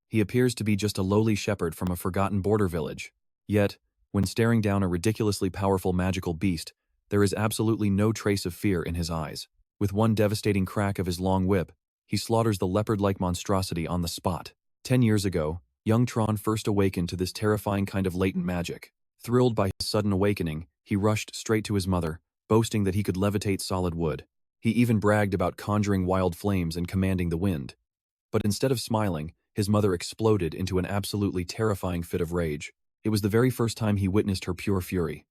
He appears to be just a lowly shepherd from a forgotten border village. Yet, when staring down a ridiculously powerful magical beast, there is absolutely no trace of fear in his eyes. With one devastating crack of his long whip, he slaughters the leopard-like monstrosity on the spot. 10 years ago, young Tron first awakened to this terrifying kind of latent magic. Thrilled by his sudden awakening, he rushed straight to his mother, boasting that he could levitate solid wood. He even bragged about conjuring wild flames and commanding the wind. But instead of smiling, his mother exploded into an absolutely terrifying fit of rage. It was the very first time he witnessed her pure fury.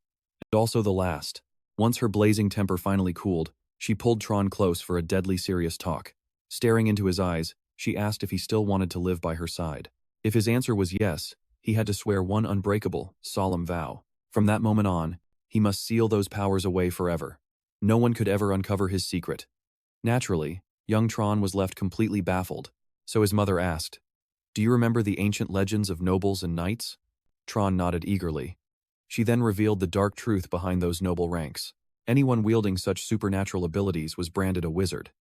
And also the last. Once her blazing temper finally cooled, she pulled Tron close for a deadly serious talk. Staring into his eyes, she asked if he still wanted to live by her side. If his answer was yes, he had to swear one unbreakable, solemn vow. From that moment on, he must seal those powers away forever. No one could ever uncover his secret. Naturally, young Tron was left completely baffled, so his mother asked, "Do you remember the ancient legends of nobles and knights?" Tron nodded eagerly. She then revealed the dark truth behind those noble ranks. Anyone wielding such supernatural abilities was branded a wizard.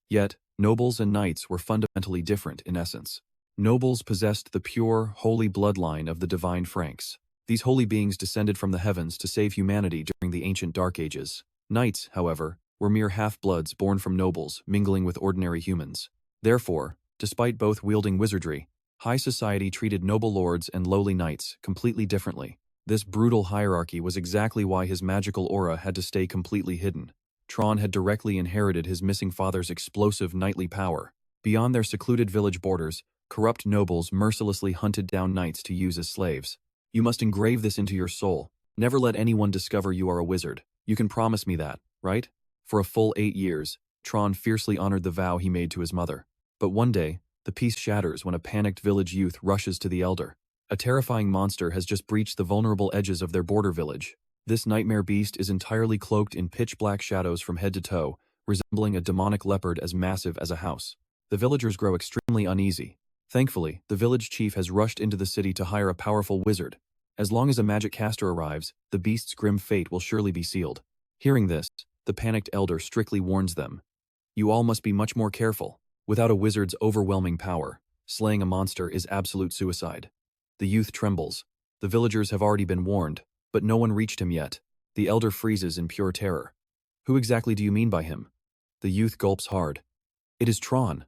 Yet, nobles and knights were fundamentally different in essence. Nobles possessed the pure, holy bloodline of the divine Franks. These holy beings descended from the heavens to save humanity during the ancient Dark Ages. Knights, however, were mere half-bloods born from nobles, mingling with ordinary humans. Therefore, despite both wielding wizardry, high society treated noble lords and lowly knights completely differently. This brutal hierarchy was exactly why his magical aura had to stay completely hidden. Tron had directly inherited his missing father's explosive knightly power. Beyond their secluded village borders, corrupt nobles mercilessly hunted down knights to use as slaves. "You must engrave this into your soul. Never let anyone discover you are a wizard. You can promise me that, right?" For a full 8 years, Tron fiercely honored the vow he made to his mother. But one day, the peace shatters when a panicked village youth rushes to the elder. A terrifying monster has just breached the vulnerable edges of their border village. This nightmare beast is entirely cloaked in pitch-black shadows from head to toe, resembling a demonic leopard as massive as a house. The villagers grow extremely uneasy. Thankfully, the village chief has rushed into the city to hire a powerful wizard. As long as a magic caster arrives, the beast's grim fate will surely be sealed. Hearing this, the panicked elder strictly warns them. "You all must be much more careful. Without a wizard's overwhelming power, slaying a monster is absolute suicide." The youth trembles. The villagers have already been warned, but no one reached him yet. The elder freezes in pure terror. "Who exactly do you mean by him?" The youth gulps hard. "It is Tron,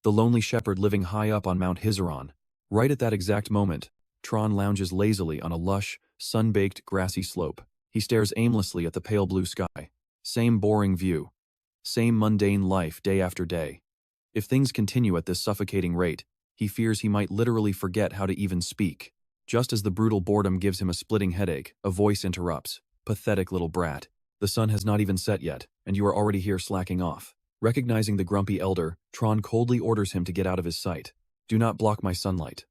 the lonely shepherd living high up on Mount Hizaron." Right at that exact moment, Tron lounges lazily on a lush, sun-baked, grassy slope. He stares aimlessly at the pale blue sky. Same boring view. Same mundane life day after day. If things continue at this suffocating rate, he fears he might literally forget how to even speak. Just as the brutal boredom gives him a splitting headache, a voice interrupts. "Pathetic little brat. The sun has not even set yet, and you are already here slacking off." Recognizing the grumpy elder, Tron coldly orders him to get out of his sight. "Do not block my sunlight."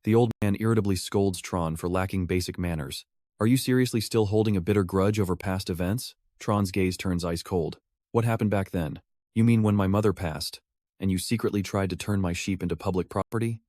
The old man irritably scolds Tron for lacking basic manners. "Are you seriously still holding a bitter grudge over past events?" Tron's gaze turns ice cold. "What happened back then? You mean when my mother passed, and you secretly tried to turn my sheep into public property?"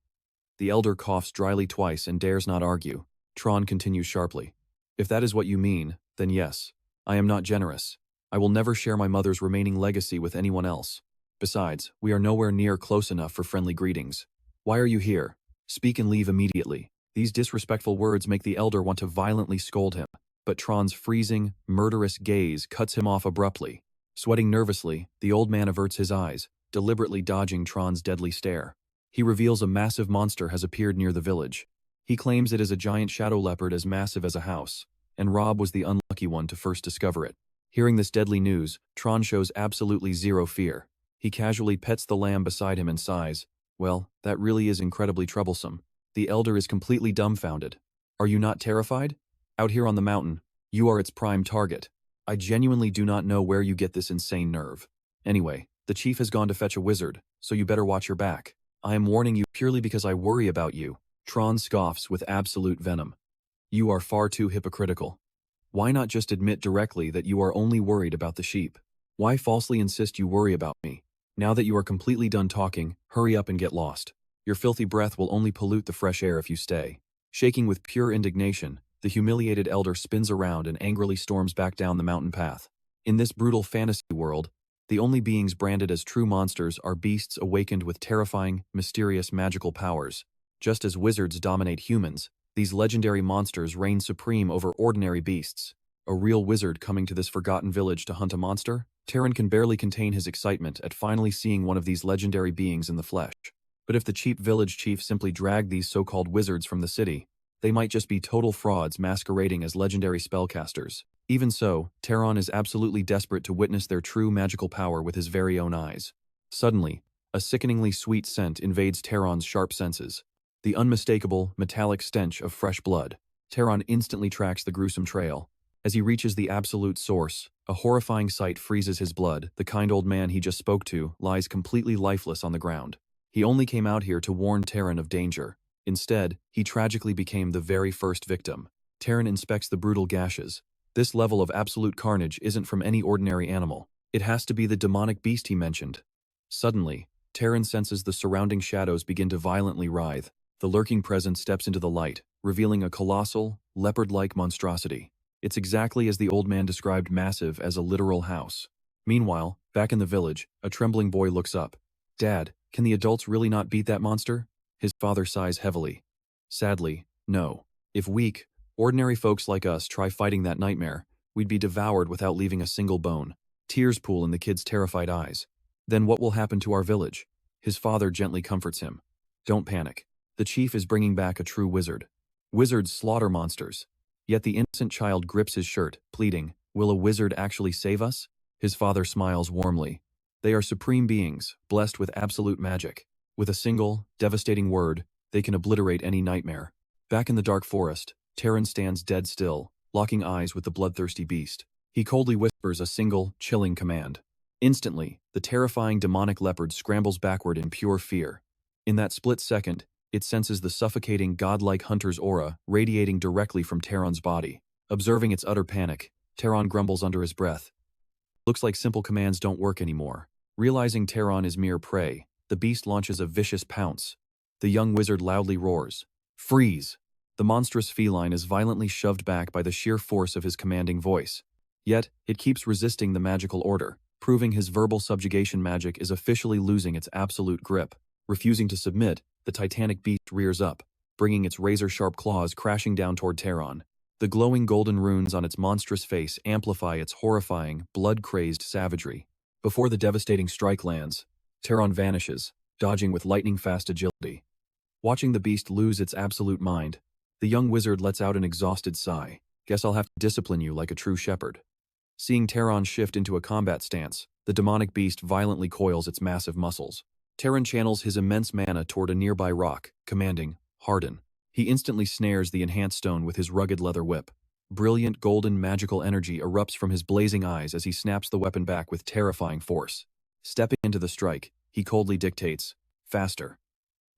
The elder coughs dryly twice and dares not argue. Tron continues sharply. "If that is what you mean, then yes. I am not generous. I will never share my mother's remaining legacy with anyone else. Besides, we are nowhere near close enough for friendly greetings. Why are you here? Speak and leave immediately." These disrespectful words make the elder want to violently scold him, but Tron's freezing, murderous gaze cuts him off abruptly. Sweating nervously, the old man averts his eyes, deliberately dodging Tron's deadly stare. He reveals a massive monster has appeared near the village. He claims it is a giant shadow leopard as massive as a house, and Rob was the unlucky one to first discover it. Hearing this deadly news, Tron shows absolutely zero fear. He casually pets the lamb beside him and sighs. "Well, that really is incredibly troublesome." The elder is completely dumbfounded. "Are you not terrified? Out here on the mountain, you are its prime target. I genuinely do not know where you get this insane nerve. Anyway, the chief has gone to fetch a wizard, so you better watch your back. I am warning you purely because I worry about you." Tron scoffs with absolute venom. "You are far too hypocritical. Why not just admit directly that you are only worried about the sheep? Why falsely insist you worry about me? Now that you are completely done talking, hurry up and get lost. Your filthy breath will only pollute the fresh air if you stay." Shaking with pure indignation, the humiliated elder spins around and angrily storms back down the mountain path. In this brutal fantasy world, the only beings branded as true monsters are beasts awakened with terrifying, mysterious magical powers. Just as wizards dominate humans, these legendary monsters reign supreme over ordinary beasts. A real wizard coming to this forgotten village to hunt a monster? Taran can barely contain his excitement at finally seeing one of these legendary beings in the flesh. But if the cheap village chief simply dragged these so-called wizards from the city, they might just be total frauds masquerading as legendary spellcasters. Even so, Taran is absolutely desperate to witness their true magical power with his very own eyes. Suddenly, a sickeningly sweet scent invades Taran's sharp senses. The unmistakable, metallic stench of fresh blood. Taran instantly tracks the gruesome trail. As he reaches the absolute source, a horrifying sight freezes his blood. The kind old man he just spoke to lies completely lifeless on the ground. He only came out here to warn Taran of danger. Instead, he tragically became the very first victim. Taran inspects the brutal gashes. This level of absolute carnage isn't from any ordinary animal. It has to be the demonic beast he mentioned. Suddenly, Taran senses the surrounding shadows begin to violently writhe. The lurking presence steps into the light, revealing a colossal, leopard-like monstrosity. It's exactly as the old man described, massive as a literal house. Meanwhile, back in the village, a trembling boy looks up. "Dad, can the adults really not beat that monster?" His father sighs heavily. "Sadly, no. If weak, ordinary folks like us try fighting that nightmare, we'd be devoured without leaving a single bone." Tears pool in the kid's terrified eyes. "Then what will happen to our village?" His father gently comforts him. "Don't panic. The chief is bringing back a true wizard. Wizards slaughter monsters." Yet the innocent child grips his shirt, pleading, "Will a wizard actually save us?" His father smiles warmly. "They are supreme beings, blessed with absolute magic. With a single, devastating word, they can obliterate any nightmare." Back in the dark forest, Taran stands dead still, locking eyes with the bloodthirsty beast. He coldly whispers a single, chilling command. Instantly, the terrifying demonic leopard scrambles backward in pure fear. In that split second, it senses the suffocating godlike hunter's aura radiating directly from Taran's body. Observing its utter panic, Taran grumbles under his breath. Looks like simple commands don't work anymore. Realizing Taran is mere prey, the beast launches a vicious pounce. The young wizard loudly roars, "Freeze!" The monstrous feline is violently shoved back by the sheer force of his commanding voice. Yet, it keeps resisting the magical order, proving his verbal subjugation magic is officially losing its absolute grip. Refusing to submit, the titanic beast rears up, bringing its razor-sharp claws crashing down toward Taran. The glowing golden runes on its monstrous face amplify its horrifying, blood-crazed savagery. Before the devastating strike lands, Taran vanishes, dodging with lightning-fast agility. Watching the beast lose its absolute mind, the young wizard lets out an exhausted sigh. "Guess I'll have to discipline you like a true shepherd." Seeing Taran shift into a combat stance, the demonic beast violently coils its massive muscles. Taran channels his immense mana toward a nearby rock, commanding, "Harden." He instantly snares the enhanced stone with his rugged leather whip. Brilliant golden magical energy erupts from his blazing eyes as he snaps the weapon back with terrifying force. Stepping into the strike, he coldly dictates, "Faster."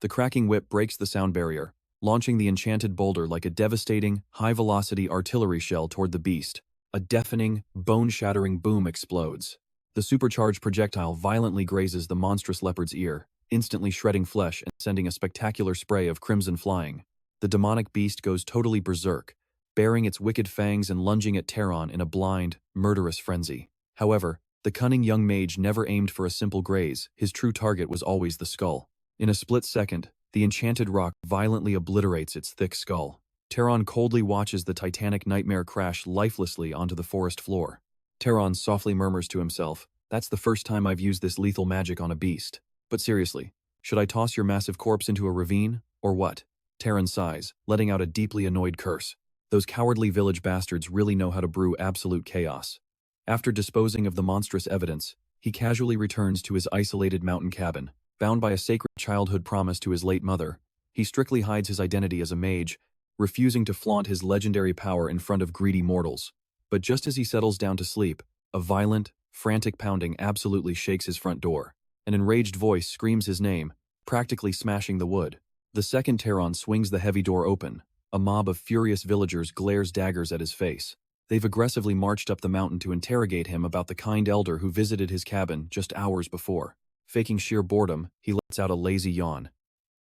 The cracking whip breaks the sound barrier, launching the enchanted boulder like a devastating, high-velocity artillery shell toward the beast. A deafening, bone-shattering boom explodes. The supercharged projectile violently grazes the monstrous leopard's ear, instantly shredding flesh and sending a spectacular spray of crimson flying. The demonic beast goes totally berserk, baring its wicked fangs and lunging at Taran in a blind, murderous frenzy. However, the cunning young mage never aimed for a simple graze. His true target was always the skull. In a split second, the enchanted rock violently obliterates its thick skull. Taran coldly watches the titanic nightmare crash lifelessly onto the forest floor. Taran softly murmurs to himself, "That's the first time I've used this lethal magic on a beast. But seriously, should I toss your massive corpse into a ravine, or what?" Taran sighs, letting out a deeply annoyed curse. Those cowardly village bastards really know how to brew absolute chaos. After disposing of the monstrous evidence, he casually returns to his isolated mountain cabin. Bound by a sacred childhood promise to his late mother, he strictly hides his identity as a mage, refusing to flaunt his legendary power in front of greedy mortals. But just as he settles down to sleep, a violent, frantic pounding absolutely shakes his front door. An enraged voice screams his name, practically smashing the wood. The second Taran swings the heavy door open. A mob of furious villagers glares daggers at his face. They've aggressively marched up the mountain to interrogate him about the kind elder who visited his cabin just hours before. Faking sheer boredom, he lets out a lazy yawn.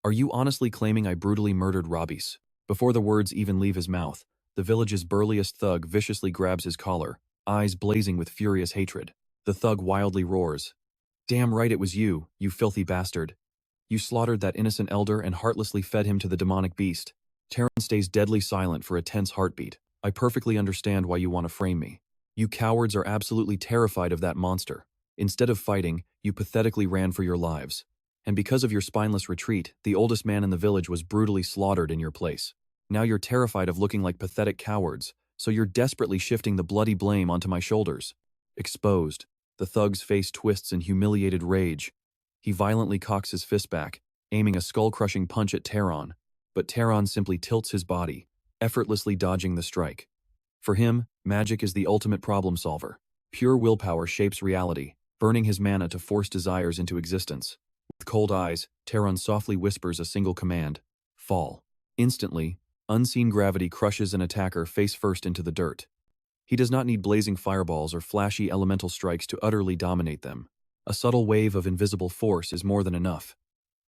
"Are you honestly claiming I brutally murdered Robis?" Before the words even leave his mouth, the village's burliest thug viciously grabs his collar, eyes blazing with furious hatred. The thug wildly roars, "Damn right it was you, you filthy bastard." You slaughtered that innocent elder and heartlessly fed him to the demonic beast. Taran stays deadly silent for a tense heartbeat. I perfectly understand why you want to frame me. You cowards are absolutely terrified of that monster. Instead of fighting, you pathetically ran for your lives. And because of your spineless retreat, the oldest man in the village was brutally slaughtered in your place. Now you're terrified of looking like pathetic cowards, so you're desperately shifting the bloody blame onto my shoulders. Exposed, the thug's face twists in humiliated rage. He violently cocks his fist back, aiming a skull-crushing punch at Taran, but Taran simply tilts his body, effortlessly dodging the strike. For him, magic is the ultimate problem solver. Pure willpower shapes reality, burning his mana to force desires into existence. With cold eyes, Taran softly whispers a single command: fall. Instantly, unseen gravity crushes an attacker face first into the dirt. He does not need blazing fireballs or flashy elemental strikes to utterly dominate them. A subtle wave of invisible force is more than enough.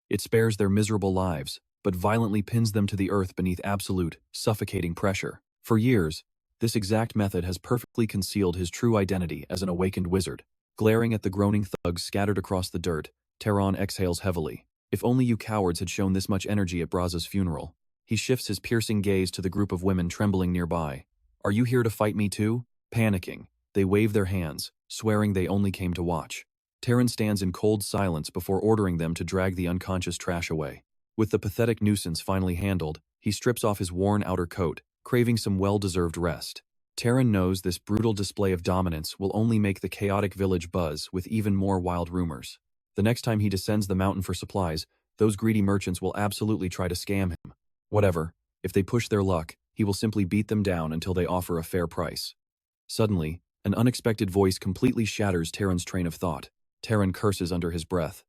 It spares their miserable lives, but violently pins them to the earth beneath absolute, suffocating pressure. For years, this exact method has perfectly concealed his true identity as an awakened wizard. Glaring at the groaning thugs scattered across the dirt, Taran exhales heavily. If only you cowards had shown this much energy at Braza's funeral. He shifts his piercing gaze to the group of women trembling nearby. Are you here to fight me too? Panicking, they wave their hands, swearing they only came to watch. Taran stands in cold silence before ordering them to drag the unconscious trash away. With the pathetic nuisance finally handled, he strips off his worn outer coat, craving some well-deserved rest. Taran knows this brutal display of dominance will only make the chaotic village buzz with even more wild rumors. The next time he descends the mountain for supplies, those greedy merchants will absolutely try to scam him. Whatever, if they push their luck, he will simply beat them down until they offer a fair price. Suddenly, an unexpected voice completely shatters Taran's train of thought. Taran curses under his breath.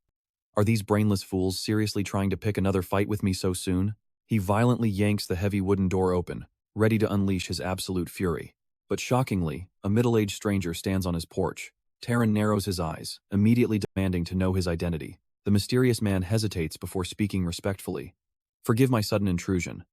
Are these brainless fools seriously trying to pick another fight with me so soon? He violently yanks the heavy wooden door open, ready to unleash his absolute fury. But shockingly, a middle-aged stranger stands on his porch. Taran narrows his eyes, immediately demanding to know his identity. The mysterious man hesitates before speaking respectfully. Forgive my sudden intrusion.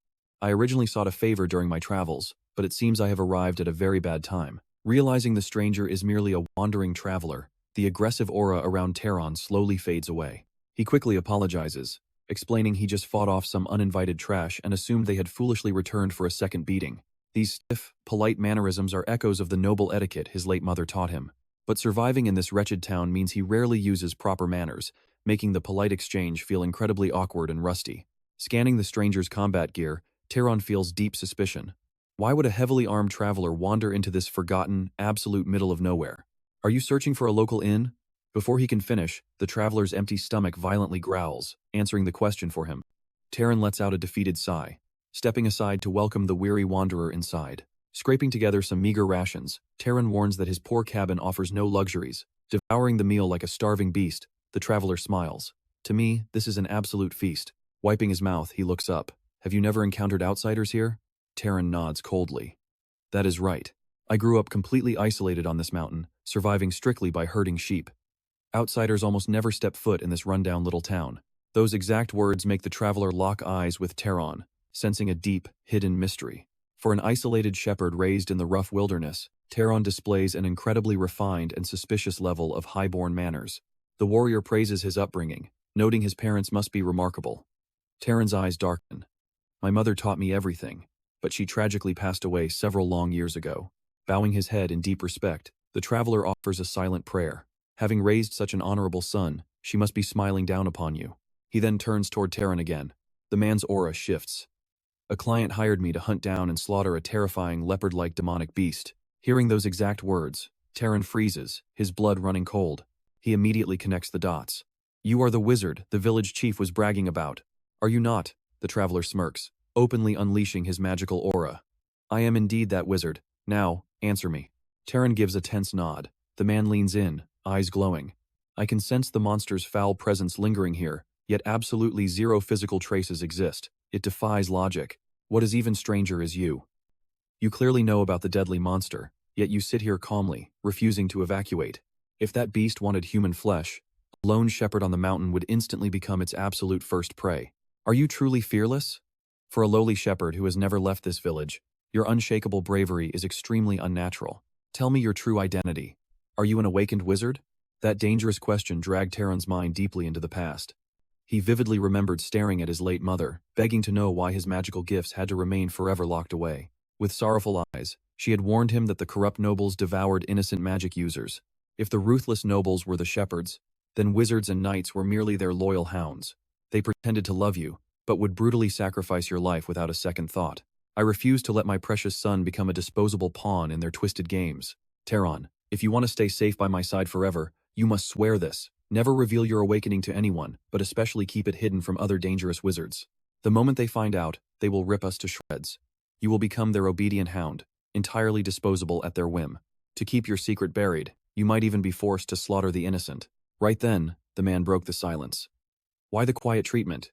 I originally sought a favor during my travels, but it seems I have arrived at a very bad time. Realizing the stranger is merely a wandering traveler, the aggressive aura around Taran slowly fades away. He quickly apologizes, explaining he just fought off some uninvited trash and assumed they had foolishly returned for a second beating. These stiff, polite mannerisms are echoes of the noble etiquette his late mother taught him. But surviving in this wretched town means he rarely uses proper manners, making the polite exchange feel incredibly awkward and rusty. Scanning the stranger's combat gear, Taran feels deep suspicion. Why would a heavily armed traveler wander into this forgotten, absolute middle of nowhere? Are you searching for a local inn? Before he can finish, the traveler's empty stomach violently growls, answering the question for him. Taran lets out a defeated sigh, stepping aside to welcome the weary wanderer inside. Scraping together some meager rations, Taran warns that his poor cabin offers no luxuries. Devouring the meal like a starving beast, the traveler smiles. To me, this is an absolute feast. Wiping his mouth, he looks up. Have you never encountered outsiders here? Taran nods coldly. That is right. I grew up completely isolated on this mountain, surviving strictly by herding sheep. Outsiders almost never step foot in this rundown little town. Those exact words make the traveler lock eyes with Taran, sensing a deep, hidden mystery. For an isolated shepherd raised in the rough wilderness, Taran displays an incredibly refined and suspicious level of high-born manners. The warrior praises his upbringing, noting his parents must be remarkable. Taran's eyes darken. My mother taught me everything, but she tragically passed away several long years ago. Bowing his head in deep respect, the traveler offers a silent prayer. Having raised such an honorable son, she must be smiling down upon you. He then turns toward Taran again. The man's aura shifts. A client hired me to hunt down and slaughter a terrifying leopard-like demonic beast. Hearing those exact words, Taran freezes, his blood running cold. He immediately connects the dots. You are the wizard the village chief was bragging about. Are you not? The traveler smirks, openly unleashing his magical aura. I am indeed that wizard. Now, answer me. Taran gives a tense nod. The man leans in, eyes glowing. I can sense the monster's foul presence lingering here, yet absolutely zero physical traces exist. It defies logic. What is even stranger is you. You clearly know about the deadly monster, yet you sit here calmly, refusing to evacuate. If that beast wanted human flesh, a lone shepherd on the mountain would instantly become its absolute first prey. Are you truly fearless? For a lowly shepherd who has never left this village, your unshakable bravery is extremely unnatural. Tell me your true identity. Are you an awakened wizard? That dangerous question dragged Taran's mind deeply into the past. He vividly remembered staring at his late mother, begging to know why his magical gifts had to remain forever locked away. With sorrowful eyes, she had warned him that the corrupt nobles devoured innocent magic users. If the ruthless nobles were the shepherds, then wizards and knights were merely their loyal hounds. They pretended to love you, but would brutally sacrifice your life without a second thought. I refuse to let my precious son become a disposable pawn in their twisted games. Tron, if you want to stay safe by my side forever, you must swear this. Never reveal your awakening to anyone, but especially keep it hidden from other dangerous wizards. The moment they find out, they will rip us to shreds. You will become their obedient hound, entirely disposable at their whim. To keep your secret buried, you might even be forced to slaughter the innocent. Right then, the man broke the silence. Why the quiet treatment?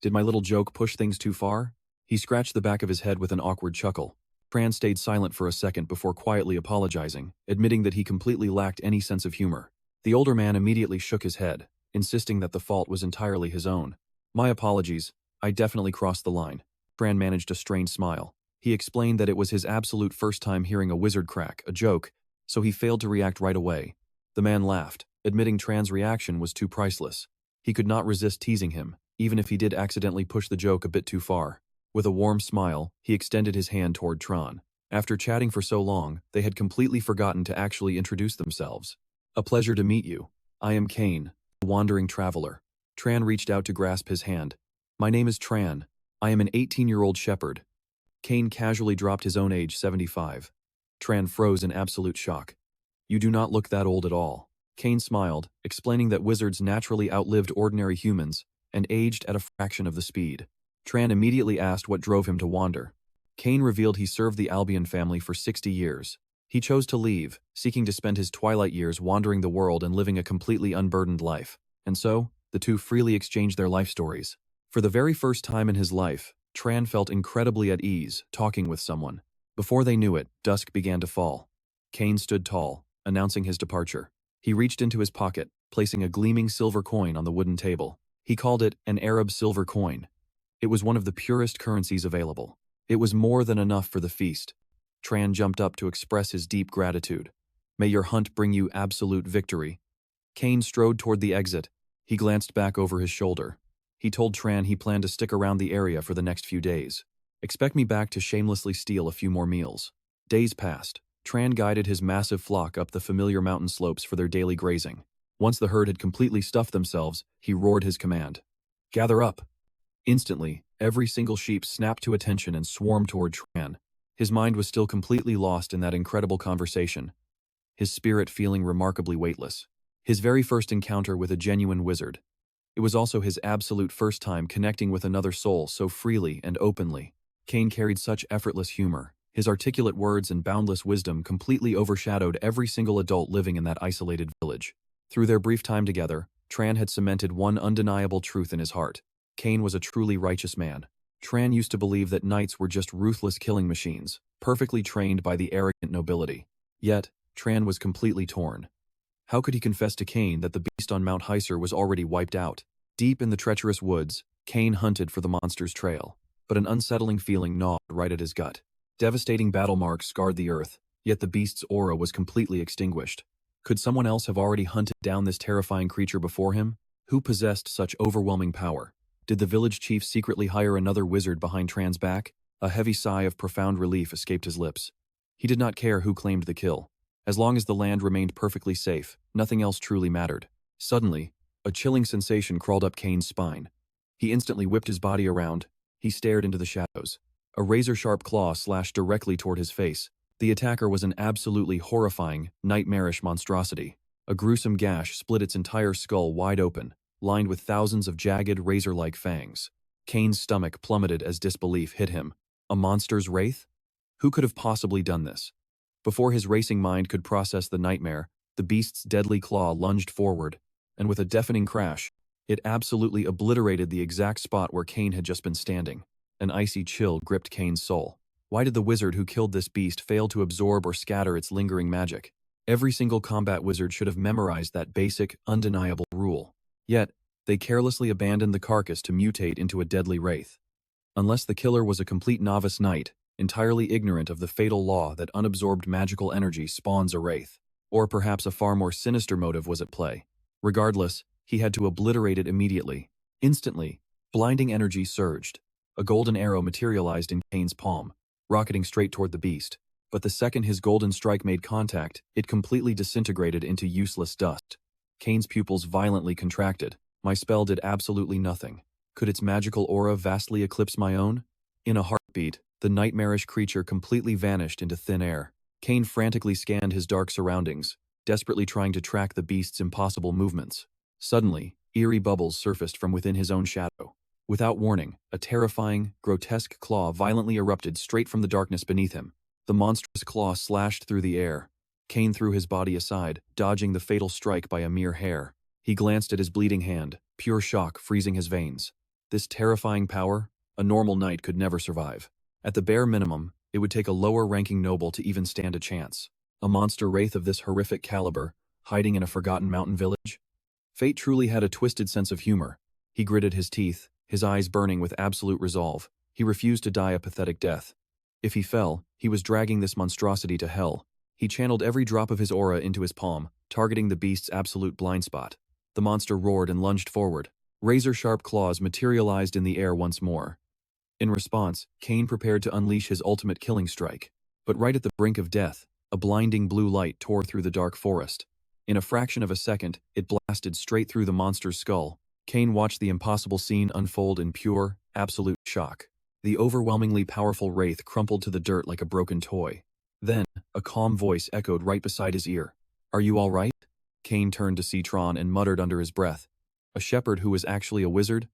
Did my little joke push things too far? He scratched the back of his head with an awkward chuckle. Tron stayed silent for a second before quietly apologizing, admitting that he completely lacked any sense of humor. The older man immediately shook his head, insisting that the fault was entirely his own. My apologies, I definitely crossed the line. Tron managed a strained smile. He explained that it was his absolute first time hearing a wizard crack a joke, so he failed to react right away. The man laughed, admitting Tron's reaction was too priceless. He could not resist teasing him, even if he did accidentally push the joke a bit too far. With a warm smile, he extended his hand toward Tron. After chatting for so long, they had completely forgotten to actually introduce themselves. A pleasure to meet you. I am Cain, a wandering traveler. Tron reached out to grasp his hand. My name is Tron. I am an 18-year-old shepherd. Cain casually dropped his own age, 75. Tron froze in absolute shock. You do not look that old at all. Cain smiled, explaining that wizards naturally outlived ordinary humans and aged at a fraction of the speed. Tron immediately asked what drove him to wander. Cain revealed he served the Albion family for 60 years. He chose to leave, seeking to spend his twilight years wandering the world and living a completely unburdened life. And so, the two freely exchanged their life stories. For the very first time in his life, Tron felt incredibly at ease talking with someone. Before they knew it, dusk began to fall. Cain stood tall, announcing his departure. He reached into his pocket, placing a gleaming silver coin on the wooden table. He called it an Arab silver coin. It was one of the purest currencies available. It was more than enough for the feast. Tron jumped up to express his deep gratitude. May your hunt bring you absolute victory. Cain strode toward the exit. He glanced back over his shoulder. He told Tron he planned to stick around the area for the next few days. Expect me back to shamelessly steal a few more meals. Days passed. Tron guided his massive flock up the familiar mountain slopes for their daily grazing. Once the herd had completely stuffed themselves, he roared his command. Gather up. Instantly, every single sheep snapped to attention and swarmed toward Tron. His mind was still completely lost in that incredible conversation, his spirit feeling remarkably weightless. His very first encounter with a genuine wizard. It was also his absolute first time connecting with another soul so freely and openly. Cain carried such effortless humor. His articulate words and boundless wisdom completely overshadowed every single adult living in that isolated village. Through their brief time together, Tron had cemented one undeniable truth in his heart. Cain was a truly righteous man. Tron used to believe that knights were just ruthless killing machines, perfectly trained by the arrogant nobility. Yet, Tron was completely torn. How could he confess to Cain that the beast on Mount Hyser was already wiped out? Deep in the treacherous woods, Cain hunted for the monster's trail, but an unsettling feeling gnawed right at his gut. Devastating battle marks scarred the earth, yet the beast's aura was completely extinguished. Could someone else have already hunted down this terrifying creature before him? Who possessed such overwhelming power? Did the village chief secretly hire another wizard behind Tron's back? A heavy sigh of profound relief escaped his lips. He did not care who claimed the kill. As long as the land remained perfectly safe, nothing else truly mattered. Suddenly, a chilling sensation crawled up Cain's spine. He instantly whipped his body around. He stared into the shadows. A razor-sharp claw slashed directly toward his face. The attacker was an absolutely horrifying, nightmarish monstrosity. A gruesome gash split its entire skull wide open, lined with thousands of jagged, razor-like fangs. Cain's stomach plummeted as disbelief hit him. A monster's wraith? Who could have possibly done this? Before his racing mind could process the nightmare, the beast's deadly claw lunged forward, and with a deafening crash, it absolutely obliterated the exact spot where Cain had just been standing. An icy chill gripped Cain's soul. Why did the wizard who killed this beast fail to absorb or scatter its lingering magic? Every single combat wizard should have memorized that basic, undeniable rule. Yet, they carelessly abandoned the carcass to mutate into a deadly wraith. Unless the killer was a complete novice knight, entirely ignorant of the fatal law that unabsorbed magical energy spawns a wraith. Or perhaps a far more sinister motive was at play. Regardless, he had to obliterate it immediately. Instantly, blinding energy surged. A golden arrow materialized in Cain's palm, rocketing straight toward the beast. But the second his golden strike made contact, it completely disintegrated into useless dust. Cain's pupils violently contracted. My spell did absolutely nothing. Could its magical aura vastly eclipse my own? In a heartbeat, the nightmarish creature completely vanished into thin air. Cain frantically scanned his dark surroundings, desperately trying to track the beast's impossible movements. Suddenly, eerie bubbles surfaced from within his own shadow. Without warning, a terrifying, grotesque claw violently erupted straight from the darkness beneath him. The monstrous claw slashed through the air. Cain threw his body aside, dodging the fatal strike by a mere hair. He glanced at his bleeding hand, pure shock freezing his veins. This terrifying power, a normal knight could never survive. At the bare minimum, it would take a lower-ranking noble to even stand a chance. A monster wraith of this horrific caliber, hiding in a forgotten mountain village? Fate truly had a twisted sense of humor. He gritted his teeth, his eyes burning with absolute resolve. He refused to die a pathetic death. If he fell, he was dragging this monstrosity to hell. He channeled every drop of his aura into his palm, targeting the beast's absolute blind spot. The monster roared and lunged forward. Razor-sharp claws materialized in the air once more. In response, Cain prepared to unleash his ultimate killing strike. But right at the brink of death, a blinding blue light tore through the dark forest. In a fraction of a second, it blasted straight through the monster's skull. Cain watched the impossible scene unfold in pure, absolute shock. The overwhelmingly powerful wraith crumpled to the dirt like a broken toy. Then, a calm voice echoed right beside his ear. "Are you all right?" Cain turned to see Tron and muttered under his breath. "A shepherd who was actually a wizard?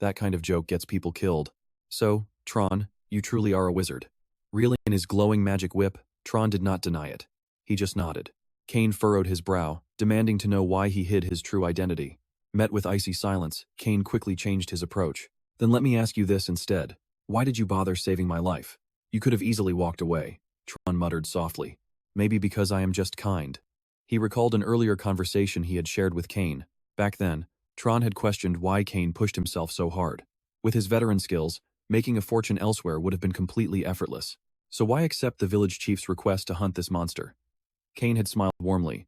That kind of joke gets people killed. So, Tron, you truly are a wizard." Reeling in his glowing magic whip, Tron did not deny it. He just nodded. Cain furrowed his brow, demanding to know why he hid his true identity. Met with icy silence, Cain quickly changed his approach. "Then let me ask you this instead. Why did you bother saving my life? You could have easily walked away," Tron muttered softly. "Maybe because I am just kind." He recalled an earlier conversation he had shared with Cain. Back then, Tron had questioned why Cain pushed himself so hard. With his veteran skills, making a fortune elsewhere would have been completely effortless. So why accept the village chief's request to hunt this monster? Cain had smiled warmly.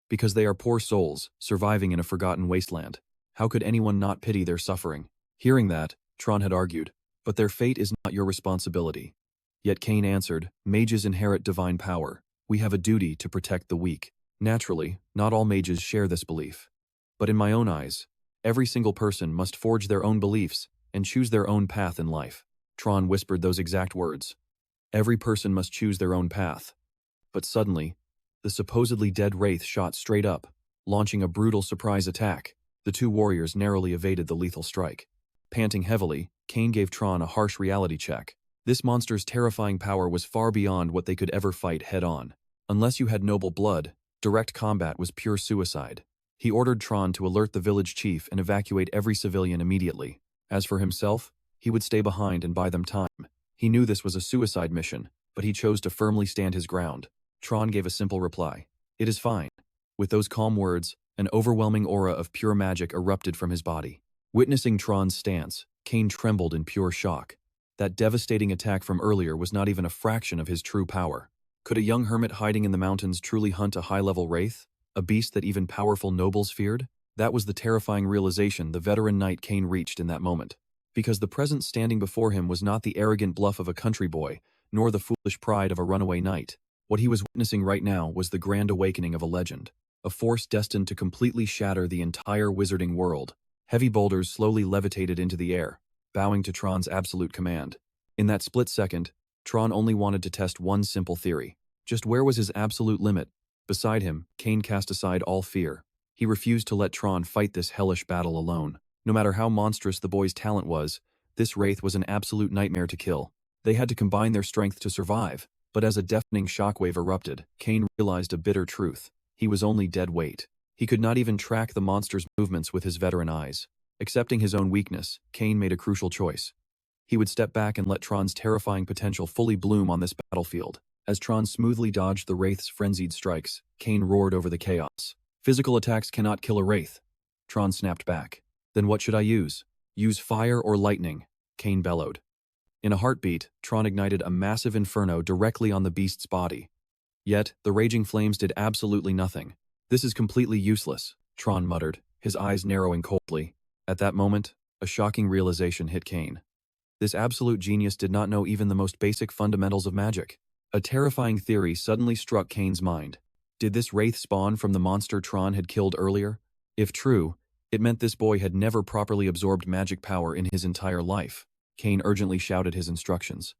Because they are poor souls, surviving in a forgotten wasteland. How could anyone not pity their suffering? Hearing that, Tron had argued, but their fate is not your responsibility. Yet Cain answered, mages inherit divine power. We have a duty to protect the weak. Naturally, not all mages share this belief. But in my own eyes, every single person must forge their own beliefs and choose their own path in life. Tron whispered those exact words. Every person must choose their own path. But suddenly, the supposedly dead wraith shot straight up, launching a brutal surprise attack. The two warriors narrowly evaded the lethal strike. Panting heavily, Cain gave Tron a harsh reality check. This monster's terrifying power was far beyond what they could ever fight head-on. Unless you had noble blood, direct combat was pure suicide. He ordered Tron to alert the village chief and evacuate every civilian immediately. As for himself, he would stay behind and buy them time. He knew this was a suicide mission, but he chose to firmly stand his ground. Tron gave a simple reply. "It is fine." With those calm words, an overwhelming aura of pure magic erupted from his body. Witnessing Tron's stance, Cain trembled in pure shock. That devastating attack from earlier was not even a fraction of his true power. Could a young hermit hiding in the mountains truly hunt a high-level wraith? A beast that even powerful nobles feared? That was the terrifying realization the veteran knight Cain reached in that moment. Because the presence standing before him was not the arrogant bluff of a country boy, nor the foolish pride of a runaway knight. What he was witnessing right now was the grand awakening of a legend. A force destined to completely shatter the entire wizarding world. Heavy boulders slowly levitated into the air, bowing to Tron's absolute command. In that split second, Tron only wanted to test one simple theory. Just where was his absolute limit? Beside him, Cain cast aside all fear. He refused to let Tron fight this hellish battle alone. No matter how monstrous the boy's talent was, this wraith was an absolute nightmare to kill. They had to combine their strength to survive. But as a deafening shockwave erupted, Cain realized a bitter truth. He was only dead weight. He could not even track the monster's movements with his veteran eyes. Accepting his own weakness, Cain made a crucial choice. He would step back and let Tron's terrifying potential fully bloom on this battlefield. As Tron smoothly dodged the wraith's frenzied strikes, Cain roared over the chaos. "Physical attacks cannot kill a wraith." Tron snapped back. "Then what should I use?" "Use fire or lightning," Cain bellowed. In a heartbeat, Tron ignited a massive inferno directly on the beast's body. Yet, the raging flames did absolutely nothing. "This is completely useless," Tron muttered, his eyes narrowing coldly. At that moment, A shocking realization hit Cain. This absolute genius did not know even the most basic fundamentals of magic. A terrifying theory suddenly struck Cain's mind. Did this wraith spawn from the monster Tron had killed earlier? If true, it meant this boy had never properly absorbed magic power in his entire life. Cain urgently shouted his instructions.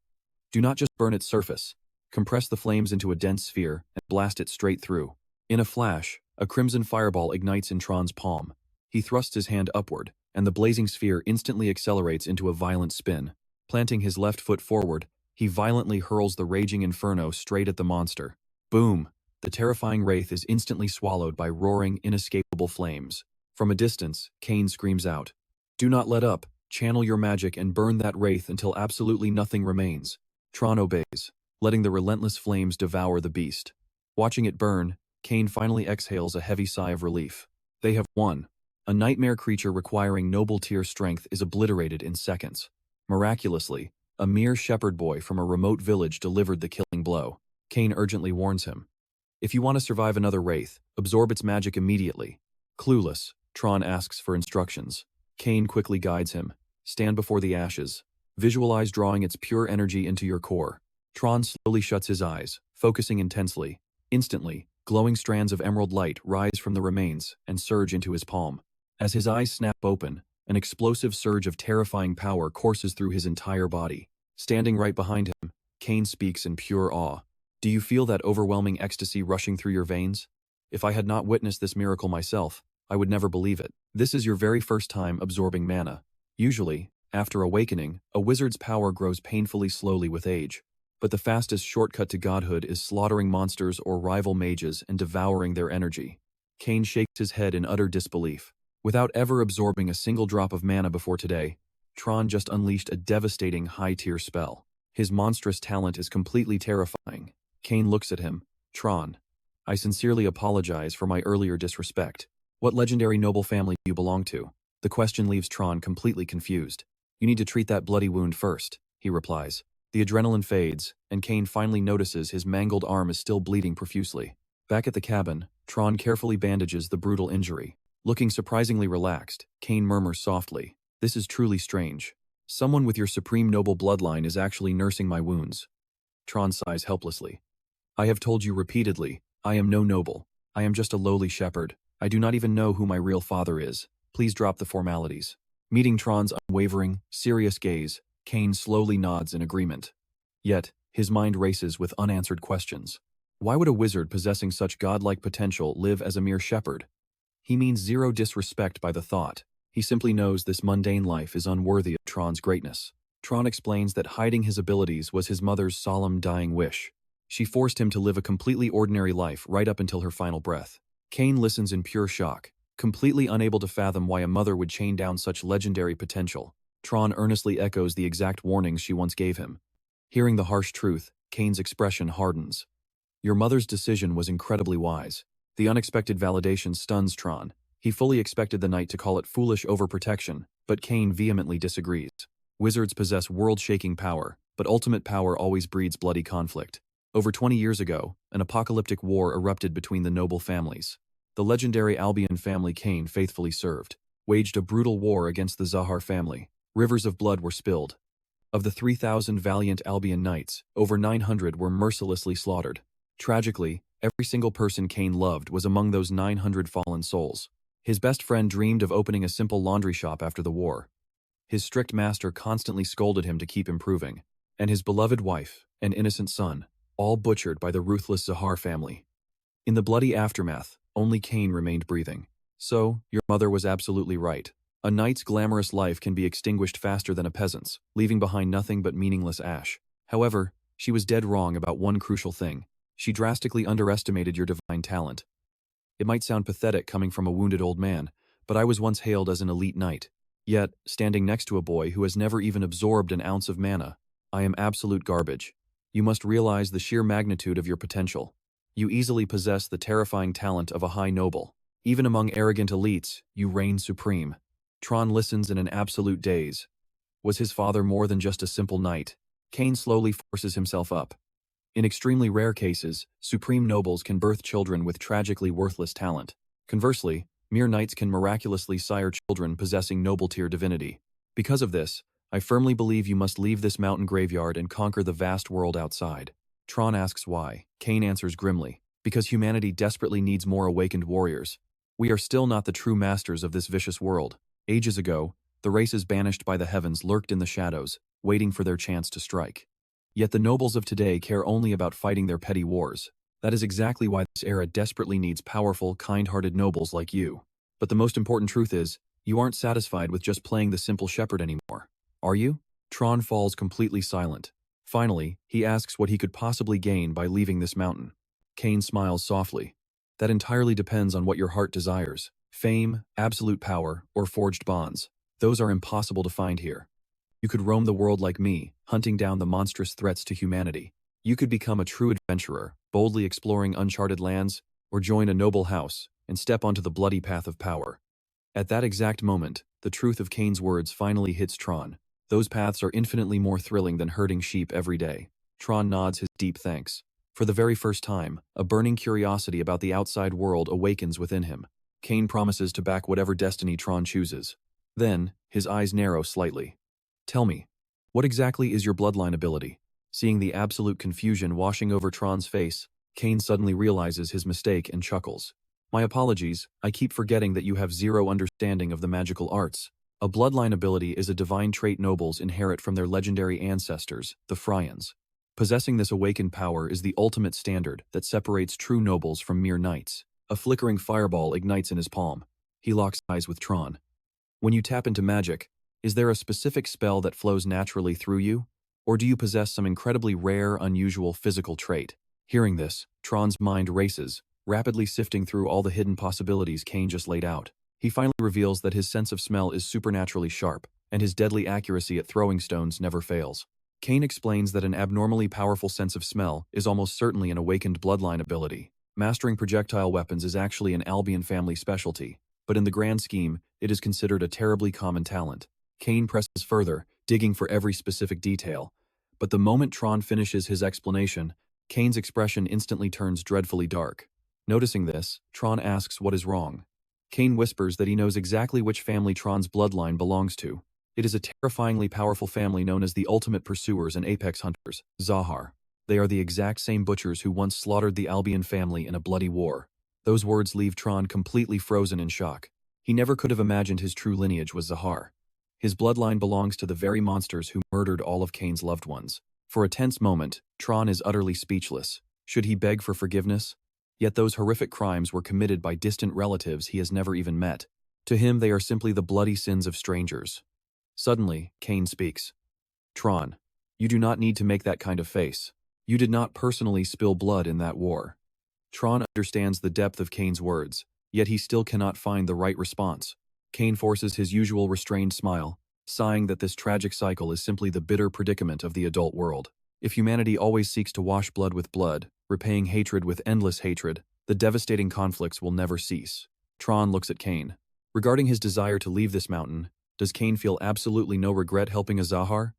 Do not just burn its surface. Compress the flames into a dense sphere and blast it straight through. In a flash, a crimson fireball ignites in Tron's palm. He thrusts his hand upward, and the blazing sphere instantly accelerates into a violent spin. Planting his left foot forward, he violently hurls the raging inferno straight at the monster. Boom! The terrifying wraith is instantly swallowed by roaring, inescapable flames. From a distance, Cain screams out, "Do not let up. Channel your magic and burn that wraith until absolutely nothing remains." Tron obeys, letting the relentless flames devour the beast. Watching it burn, Cain finally exhales a heavy sigh of relief. They have won. A nightmare creature requiring noble tier strength is obliterated in seconds. Miraculously, a mere shepherd boy from a remote village delivered the killing blow. Cain urgently warns him. If you want to survive another wraith, absorb its magic immediately. Clueless, Tron asks for instructions. Cain quickly guides him. Stand before the ashes. Visualize drawing its pure energy into your core. Tron slowly shuts his eyes, focusing intensely. Instantly, glowing strands of emerald light rise from the remains and surge into his palm. As his eyes snap open, an explosive surge of terrifying power courses through his entire body. Standing right behind him, Cain speaks in pure awe. Do you feel that overwhelming ecstasy rushing through your veins? If I had not witnessed this miracle myself, I would never believe it. This is your very first time absorbing mana. Usually, after awakening, a wizard's power grows painfully slowly with age. But the fastest shortcut to godhood is slaughtering monsters or rival mages and devouring their energy. Cain shakes his head in utter disbelief. Without ever absorbing a single drop of mana before today, Tron just unleashed a devastating high-tier spell. His monstrous talent is completely terrifying. Cain looks at him. Tron, I sincerely apologize for my earlier disrespect. What legendary noble family do you belong to? The question leaves Tron completely confused. You need to treat that bloody wound first, he replies. The adrenaline fades, and Cain finally notices his mangled arm is still bleeding profusely. Back at the cabin, Tron carefully bandages the brutal injury. Looking surprisingly relaxed, Cain murmurs softly, "This is truly strange. Someone with your supreme noble bloodline is actually nursing my wounds." Tron sighs helplessly. "I have told you repeatedly, I am no noble. I am just a lowly shepherd. I do not even know who my real father is. Please drop the formalities." Meeting Tron's unwavering, serious gaze, Cain slowly nods in agreement. Yet, his mind races with unanswered questions. Why would a wizard possessing such godlike potential live as a mere shepherd? He means zero disrespect by the thought. He simply knows this mundane life is unworthy of Tron's greatness. Tron explains that hiding his abilities was his mother's solemn dying wish. She forced him to live a completely ordinary life right up until her final breath. Cain listens in pure shock, completely unable to fathom why a mother would chain down such legendary potential. Tron earnestly echoes the exact warnings she once gave him. Hearing the harsh truth, Cain's expression hardens. Your mother's decision was incredibly wise. The unexpected validation stuns Tron. He fully expected the knight to call it foolish overprotection, but Cain vehemently disagrees. Wizards possess world-shaking power, but ultimate power always breeds bloody conflict. Over 20 years ago, an apocalyptic war erupted between the noble families. The legendary Albion family Cain faithfully served, waged a brutal war against the Zahar family. Rivers of blood were spilled. Of the 3,000 valiant Albion knights, over 900 were mercilessly slaughtered. Tragically, every single person Cain loved was among those 900 fallen souls. His best friend dreamed of opening a simple laundry shop after the war. His strict master constantly scolded him to keep improving. And his beloved wife, an innocent son, all butchered by the ruthless Zahar family. In the bloody aftermath, only Cain remained breathing. So, your mother was absolutely right. A knight's glamorous life can be extinguished faster than a peasant's, leaving behind nothing but meaningless ash. However, she was dead wrong about one crucial thing. She drastically underestimated your divine talent. It might sound pathetic coming from a wounded old man, but I was once hailed as an elite knight. Yet, standing next to a boy who has never even absorbed an ounce of mana, I am absolute garbage. You must realize the sheer magnitude of your potential. You easily possess the terrifying talent of a high noble. Even among arrogant elites, you reign supreme. Tron listens in an absolute daze. Was his father more than just a simple knight? Cain slowly forces himself up. In extremely rare cases, supreme nobles can birth children with tragically worthless talent. Conversely, mere knights can miraculously sire children possessing noble-tier divinity. Because of this, I firmly believe you must leave this mountain graveyard and conquer the vast world outside. Tron asks why. Cain answers grimly, because humanity desperately needs more awakened warriors. We are still not the true masters of this vicious world. Ages ago, the races banished by the heavens lurked in the shadows, waiting for their chance to strike. Yet the nobles of today care only about fighting their petty wars. That is exactly why this era desperately needs powerful, kind-hearted nobles like you. But the most important truth is, you aren't satisfied with just playing the simple shepherd anymore. Are you? Tron falls completely silent. Finally, he asks what he could possibly gain by leaving this mountain. Cain smiles softly. That entirely depends on what your heart desires. Fame, absolute power, or forged bonds. Those are impossible to find here. You could roam the world like me, hunting down the monstrous threats to humanity. You could become a true adventurer, boldly exploring uncharted lands, or join a noble house and step onto the bloody path of power. At that exact moment, the truth of Cain's words finally hits Tron. Those paths are infinitely more thrilling than herding sheep every day. Tron nods his deep thanks. For the very first time, a burning curiosity about the outside world awakens within him. Cain promises to back whatever destiny Tron chooses. Then, his eyes narrow slightly. Tell me, what exactly is your bloodline ability? Seeing the absolute confusion washing over Tron's face, Cain suddenly realizes his mistake and chuckles. My apologies, I keep forgetting that you have zero understanding of the magical arts. A bloodline ability is a divine trait nobles inherit from their legendary ancestors, the Phryans. Possessing this awakened power is the ultimate standard that separates true nobles from mere knights. A flickering fireball ignites in his palm. He locks eyes with Tron. When you tap into magic, is there a specific spell that flows naturally through you? Or do you possess some incredibly rare, unusual physical trait? Hearing this, Tron's mind races, rapidly sifting through all the hidden possibilities Cain just laid out. He finally reveals that his sense of smell is supernaturally sharp, and his deadly accuracy at throwing stones never fails. Cain explains that an abnormally powerful sense of smell is almost certainly an awakened bloodline ability. Mastering projectile weapons is actually an Albion family specialty, but in the grand scheme, it is considered a terribly common talent. Cain presses further, digging for every specific detail. But the moment Tron finishes his explanation, Cain's expression instantly turns dreadfully dark. Noticing this, Tron asks what is wrong. Cain whispers that he knows exactly which family Tron's bloodline belongs to. It is a terrifyingly powerful family known as the ultimate pursuers and apex hunters, Zahar. They are the exact same butchers who once slaughtered the Albion family in a bloody war. Those words leave Tron completely frozen in shock. He never could have imagined his true lineage was Zahar. His bloodline belongs to the very monsters who murdered all of Cain's loved ones. For a tense moment, Tron is utterly speechless. Should he beg for forgiveness? Yet those horrific crimes were committed by distant relatives he has never even met. To him, they are simply the bloody sins of strangers. Suddenly, Cain speaks. Tron, you do not need to make that kind of face. You did not personally spill blood in that war. Tron understands the depth of Cain's words, yet he still cannot find the right response. Cain forces his usual restrained smile, sighing that this tragic cycle is simply the bitter predicament of the adult world. If humanity always seeks to wash blood with blood, repaying hatred with endless hatred, the devastating conflicts will never cease. Tron looks at Cain. Regarding his desire to leave this mountain, does Cain feel absolutely no regret helping a Zahar?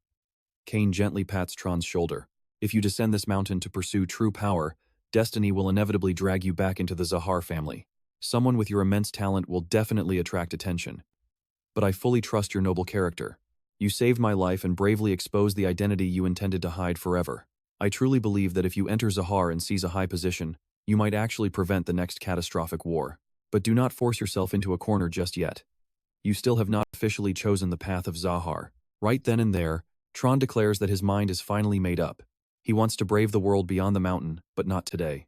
Cain gently pats Tron's shoulder. If you descend this mountain to pursue true power, destiny will inevitably drag you back into the Zahar family. Someone with your immense talent will definitely attract attention. But I fully trust your noble character. You saved my life and bravely exposed the identity you intended to hide forever. I truly believe that if you enter Zahar and seize a high position, you might actually prevent the next catastrophic war. But do not force yourself into a corner just yet. You still have not officially chosen the path of Zahar. Right then and there, Tron declares that his mind is finally made up. He wants to brave the world beyond the mountain, but not today.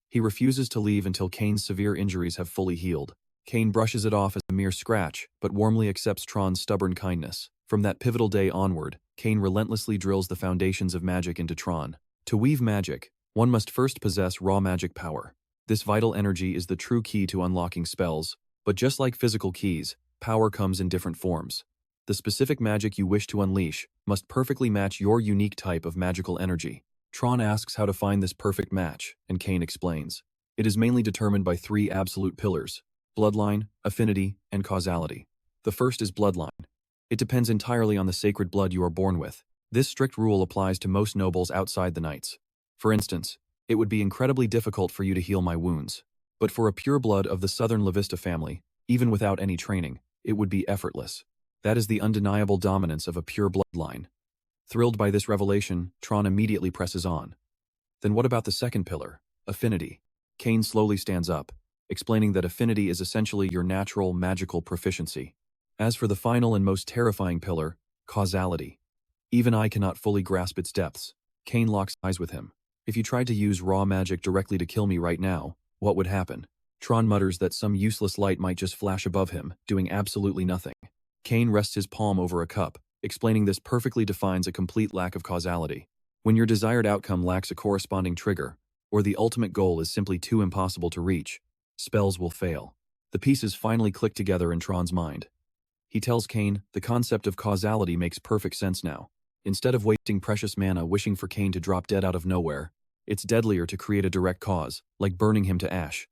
He refuses to leave until Cain's severe injuries have fully healed. Cain brushes it off as a mere scratch, but warmly accepts Tron's stubborn kindness. From that pivotal day onward, Cain relentlessly drills the foundations of magic into Tron. To weave magic, one must first possess raw magic power. This vital energy is the true key to unlocking spells, but just like physical keys, power comes in different forms. The specific magic you wish to unleash must perfectly match your unique type of magical energy. Tron asks how to find this perfect match, and Cain explains. It is mainly determined by three absolute pillars: bloodline, affinity, and causality. The first is bloodline. It depends entirely on the sacred blood you are born with. This strict rule applies to most nobles outside the knights. For instance, it would be incredibly difficult for you to heal my wounds. But for a pure blood of the Southern Lavista family, even without any training, it would be effortless. That is the undeniable dominance of a pure bloodline. Thrilled by this revelation, Tron immediately presses on. Then what about the second pillar, affinity? Cain slowly stands up, explaining that affinity is essentially your natural magical proficiency. As for the final and most terrifying pillar, causality. Even I cannot fully grasp its depths. Cain locks eyes with him. If you tried to use raw magic directly to kill me right now, what would happen? Tron mutters that some useless light might just flash above him, doing absolutely nothing. Cain rests his palm over a cup, explaining this perfectly defines a complete lack of causality. When your desired outcome lacks a corresponding trigger, or the ultimate goal is simply too impossible to reach, spells will fail. The pieces finally click together in Tron's mind. He tells Cain, the concept of causality makes perfect sense now. Instead of wasting precious mana wishing for Cain to drop dead out of nowhere, it's deadlier to create a direct cause, like burning him to ash.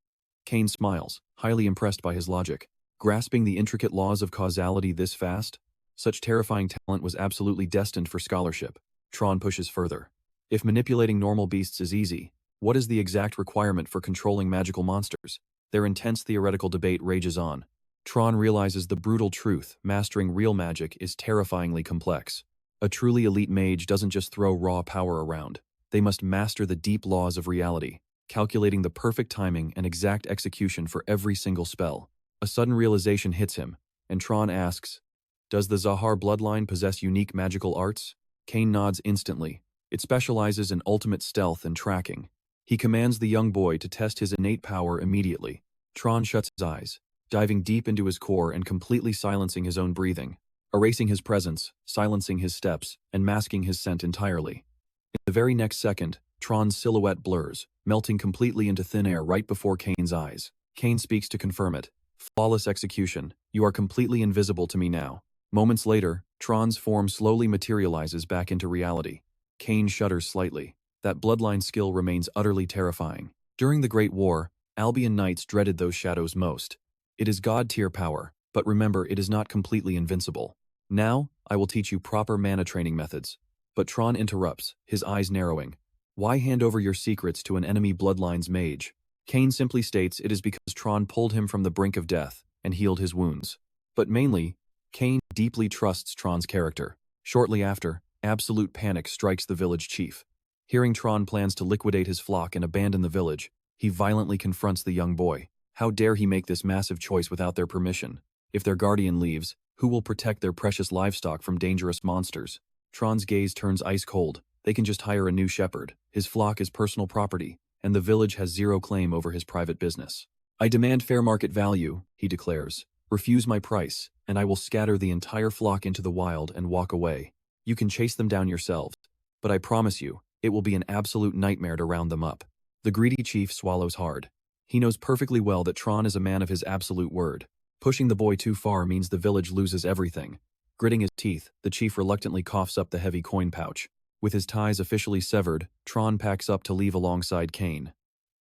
Cain smiles, highly impressed by his logic. Grasping the intricate laws of causality this fast? Such terrifying talent was absolutely destined for scholarship. Tron pushes further. If manipulating normal beasts is easy, what is the exact requirement for controlling magical monsters? Their intense theoretical debate rages on. Tron realizes the brutal truth: mastering real magic is terrifyingly complex. A truly elite mage doesn't just throw raw power around. They must master the deep laws of reality, calculating the perfect timing and exact execution for every single spell. A sudden realization hits him, and Tron asks, "Does the Zahar bloodline possess unique magical arts?" Cain nods instantly. It specializes in ultimate stealth and tracking. He commands the young boy to test his innate power immediately. Tron shuts his eyes, diving deep into his core and completely silencing his own breathing, erasing his presence, silencing his steps, and masking his scent entirely. In the very next second, Tron's silhouette blurs, melting completely into thin air right before Cain's eyes. Cain speaks to confirm it. Flawless execution. You are completely invisible to me now. Moments later, Tron's form slowly materializes back into reality. Cain shudders slightly. That bloodline skill remains utterly terrifying. During the Great War, Albion Knights dreaded those shadows most. It is god-tier power, but remember, it is not completely invincible. Now, I will teach you proper mana training methods. But Tron interrupts, his eyes narrowing. Why hand over your secrets to an enemy bloodline's mage? Cain simply states it is because Tron pulled him from the brink of death and healed his wounds. But mainly, Cain deeply trusts Tron's character. Shortly after, absolute panic strikes the village chief. Hearing Tron plans to liquidate his flock and abandon the village, he violently confronts the young boy. How dare he make this massive choice without their permission? If their guardian leaves, who will protect their precious livestock from dangerous monsters? Tron's gaze turns ice cold. They can just hire a new shepherd. His flock is personal property, and the village has zero claim over his private business. I demand fair market value, he declares. Refuse my price, and I will scatter the entire flock into the wild and walk away. You can chase them down yourselves, but I promise you, it will be an absolute nightmare to round them up. The greedy chief swallows hard. He knows perfectly well that Tron is a man of his absolute word. Pushing the boy too far means the village loses everything. Gritting his teeth, the chief reluctantly coughs up the heavy coin pouch. With his ties officially severed, Tron packs up to leave alongside Cain.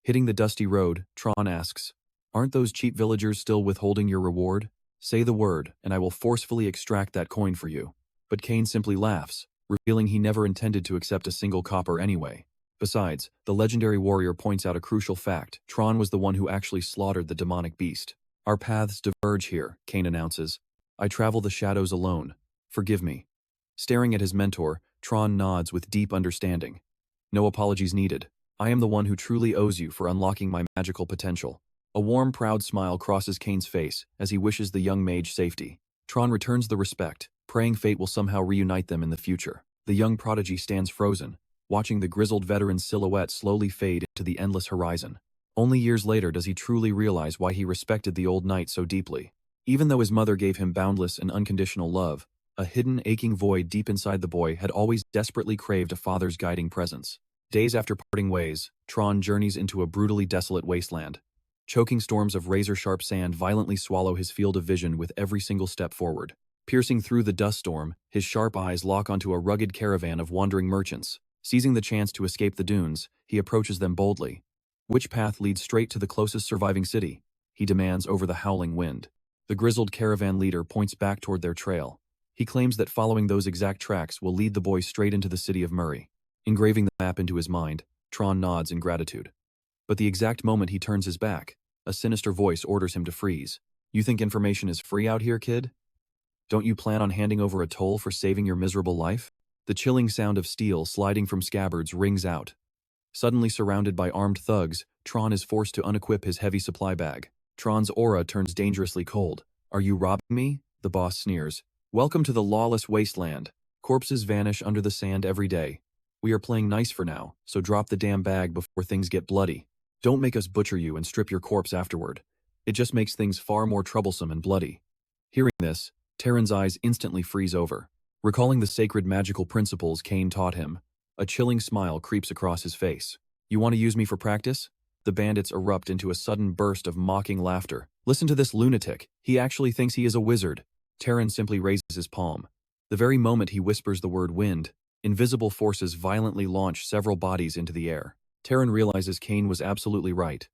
Hitting the dusty road, Tron asks, "Aren't those cheap villagers still withholding your reward? Say the word, and I will forcefully extract that coin for you." But Cain simply laughs, revealing he never intended to accept a single copper anyway. Besides, the legendary warrior points out a crucial fact: Tron was the one who actually slaughtered the demonic beast. "Our paths diverge here," Cain announces. "I travel the shadows alone. Forgive me." Staring at his mentor, Tron nods with deep understanding. "No apologies needed. I am the one who truly owes you for unlocking my magical potential." A warm, proud smile crosses Cain's face as he wishes the young mage safety. Tron returns the respect, praying fate will somehow reunite them in the future. The young prodigy stands frozen, watching the grizzled veteran's silhouette slowly fade into the endless horizon. Only years later does he truly realize why he respected the old knight so deeply. Even though his mother gave him boundless and unconditional love, a hidden, aching void deep inside the boy had always desperately craved a father's guiding presence. Days after parting ways, Tron journeys into a brutally desolate wasteland. Choking storms of razor-sharp sand violently swallow his field of vision with every single step forward. Piercing through the dust storm, his sharp eyes lock onto a rugged caravan of wandering merchants. Seizing the chance to escape the dunes, he approaches them boldly. "Which path leads straight to the closest surviving city?" he demands over the howling wind. The grizzled caravan leader points back toward their trail. He claims that following those exact tracks will lead the boy straight into the city of Murray. Engraving the map into his mind, Tron nods in gratitude. But the exact moment he turns his back, a sinister voice orders him to freeze. "You think information is free out here, kid?" Don't you plan on handing over a toll for saving your miserable life? The chilling sound of steel sliding from scabbards rings out. Suddenly surrounded by armed thugs, Tron is forced to unequip his heavy supply bag. Tron's aura turns dangerously cold. Are you robbing me? The boss sneers. Welcome to the lawless wasteland. Corpses vanish under the sand every day. We are playing nice for now, so drop the damn bag before things get bloody. Don't make us butcher you and strip your corpse afterward. It just makes things far more troublesome and bloody. Hearing this, Terran's eyes instantly freeze over. Recalling the sacred magical principles Cain taught him, a chilling smile creeps across his face. You want to use me for practice? The bandits erupt into a sudden burst of mocking laughter. Listen to this lunatic. He actually thinks he is a wizard. Terran simply raises his palm. The very moment he whispers the word wind, invisible forces violently launch several bodies into the air. Terran realizes Cain was absolutely right.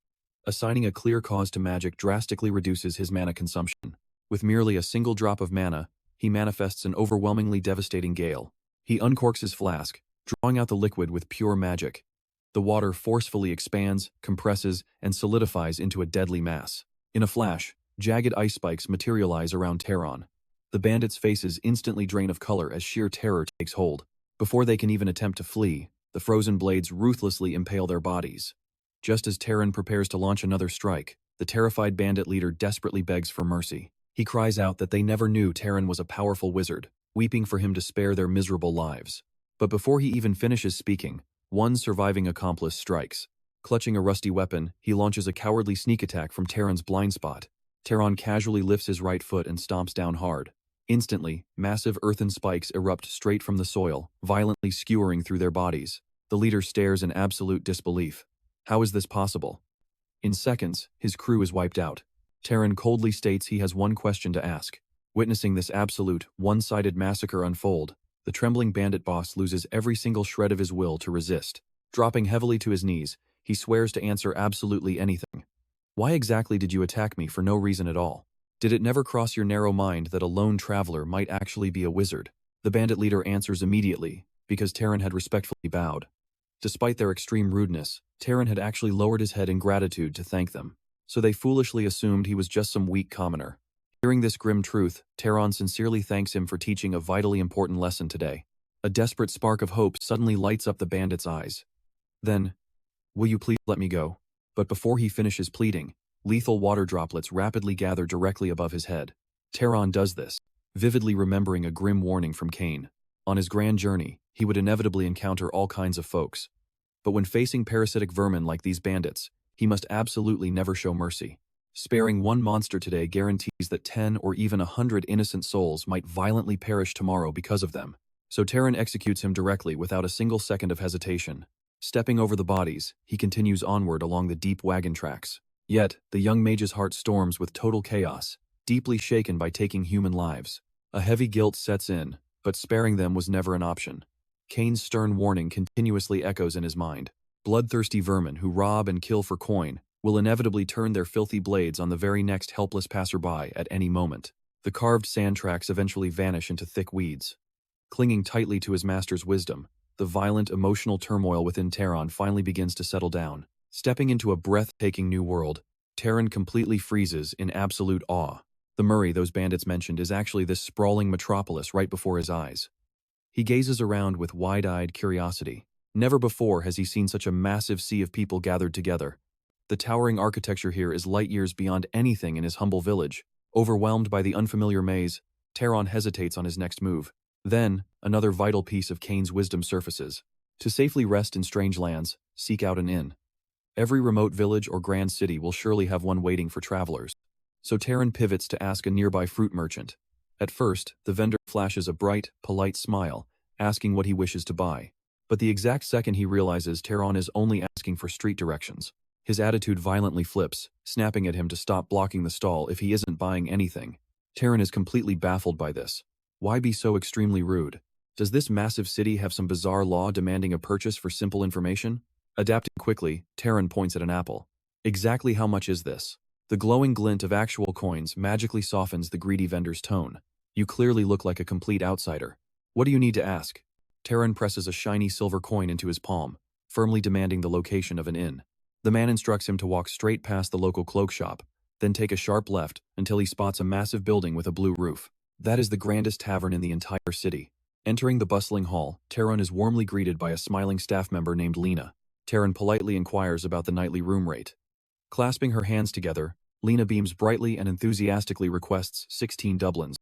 Assigning a clear cause to magic drastically reduces his mana consumption. With merely a single drop of mana, he manifests an overwhelmingly devastating gale. He uncorks his flask, drawing out the liquid with pure magic. The water forcefully expands, compresses, and solidifies into a deadly mass. In a flash, jagged ice spikes materialize around Terran. The bandits' faces instantly drain of color as sheer terror takes hold. Before they can even attempt to flee, the frozen blades ruthlessly impale their bodies. Just as Terran prepares to launch another strike, the terrified bandit leader desperately begs for mercy. He cries out that they never knew Terran was a powerful wizard, weeping for him to spare their miserable lives. But before he even finishes speaking, one surviving accomplice strikes. Clutching a rusty weapon, he launches a cowardly sneak attack from Terran's blind spot. Terran casually lifts his right foot and stomps down hard. Instantly, massive earthen spikes erupt straight from the soil, violently skewering through their bodies. The leader stares in absolute disbelief. How is this possible? In seconds, his crew is wiped out. Terran coldly states he has one question to ask. Witnessing this absolute, one-sided massacre unfold, the trembling bandit boss loses every single shred of his will to resist. Dropping heavily to his knees, he swears to answer absolutely anything. Why exactly did you attack me for no reason at all? Did it never cross your narrow mind that a lone traveler might actually be a wizard? The bandit leader answers immediately, because Terran had respectfully bowed. Despite their extreme rudeness, Terran had actually lowered his head in gratitude to thank them. So they foolishly assumed he was just some weak commoner. Hearing this grim truth, Terran sincerely thanks him for teaching a vitally important lesson today. A desperate spark of hope suddenly lights up the bandit's eyes. Then, will you please let me go? But before he finishes pleading, lethal water droplets rapidly gather directly above his head. Terran does this, vividly remembering a grim warning from Cain. On his grand journey, he would inevitably encounter all kinds of folks. But when facing parasitic vermin like these bandits, he must absolutely never show mercy. Sparing one monster today guarantees that 10 or even 100 innocent souls might violently perish tomorrow because of them. So Terran executes him directly without a single second of hesitation. Stepping over the bodies, he continues onward along the deep wagon tracks. Yet, the young mage's heart storms with total chaos, deeply shaken by taking human lives. A heavy guilt sets in, but sparing them was never an option. Cain's stern warning continuously echoes in his mind. Bloodthirsty vermin who rob and kill for coin will inevitably turn their filthy blades on the very next helpless passerby at any moment. The carved sand tracks eventually vanish into thick weeds. Clinging tightly to his master's wisdom, the violent emotional turmoil within Terran finally begins to settle down. Stepping into a breathtaking new world, Terran completely freezes in absolute awe. The Murray those bandits mentioned is actually this sprawling metropolis right before his eyes. He gazes around with wide-eyed curiosity. Never before has he seen such a massive sea of people gathered together. The towering architecture here is light years beyond anything in his humble village. Overwhelmed by the unfamiliar maze, Terran hesitates on his next move. Then, another vital piece of Cain's wisdom surfaces. To safely rest in strange lands, seek out an inn. Every remote village or grand city will surely have one waiting for travelers. So Terran pivots to ask a nearby fruit merchant. At first, the vendor flashes a bright, polite smile, asking what he wishes to buy. But the exact second he realizes Terran is only asking for street directions, his attitude violently flips, snapping at him to stop blocking the stall if he isn't buying anything. Terran is completely baffled by this. Why be so extremely rude? Does this massive city have some bizarre law demanding a purchase for simple information? Adapting quickly, Terran points at an apple. Exactly how much is this? The glowing glint of actual coins magically softens the greedy vendor's tone. You clearly look like a complete outsider. What do you need to ask? Terran presses a shiny silver coin into his palm, firmly demanding the location of an inn. The man instructs him to walk straight past the local cloak shop, then take a sharp left until he spots a massive building with a blue roof. That is the grandest tavern in the entire city. Entering the bustling hall, Tron is warmly greeted by a smiling staff member named Lena. Tron politely inquires about the nightly room rate. Clasping her hands together, Lena beams brightly and enthusiastically requests 16 doublins.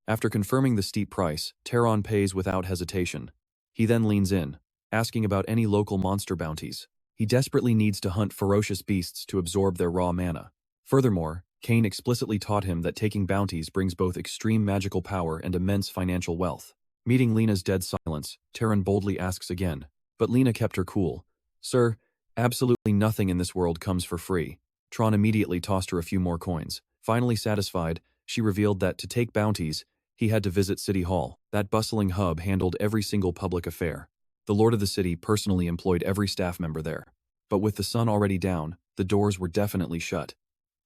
After confirming the steep price, Tron pays without hesitation. He then leans in, asking about any local monster bounties. He desperately needs to hunt ferocious beasts to absorb their raw mana. Furthermore, Cain explicitly taught him that taking bounties brings both extreme magical power and immense financial wealth. Meeting Lena's dead silence, Tron boldly asks again, but Lena kept her cool. "Sir, absolutely nothing in this world comes for free." Tron immediately tossed her a few more coins. Finally satisfied, she revealed that to take bounties, he had to visit City Hall. That bustling hub handled every single public affair. The Lord of the City personally employed every staff member there. But with the sun already down, the doors were definitely shut.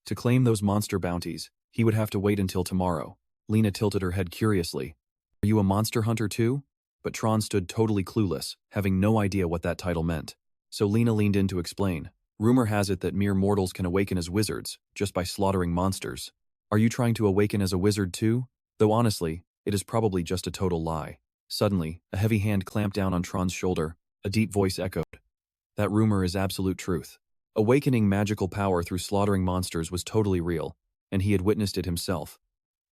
To claim those monster bounties, he would have to wait until tomorrow. Lena tilted her head curiously. "Are you a monster hunter too?" But Tron stood totally clueless, having no idea what that title meant. So Lena leaned in to explain. "Rumor has it that mere mortals can awaken as wizards, just by slaughtering monsters. Are you trying to awaken as a wizard too? Though honestly, it is probably just a total lie." Suddenly, a heavy hand clamped down on Tron's shoulder. A deep voice echoed. "That rumor is absolute truth. Awakening magical power through slaughtering monsters was totally real, and he had witnessed it himself."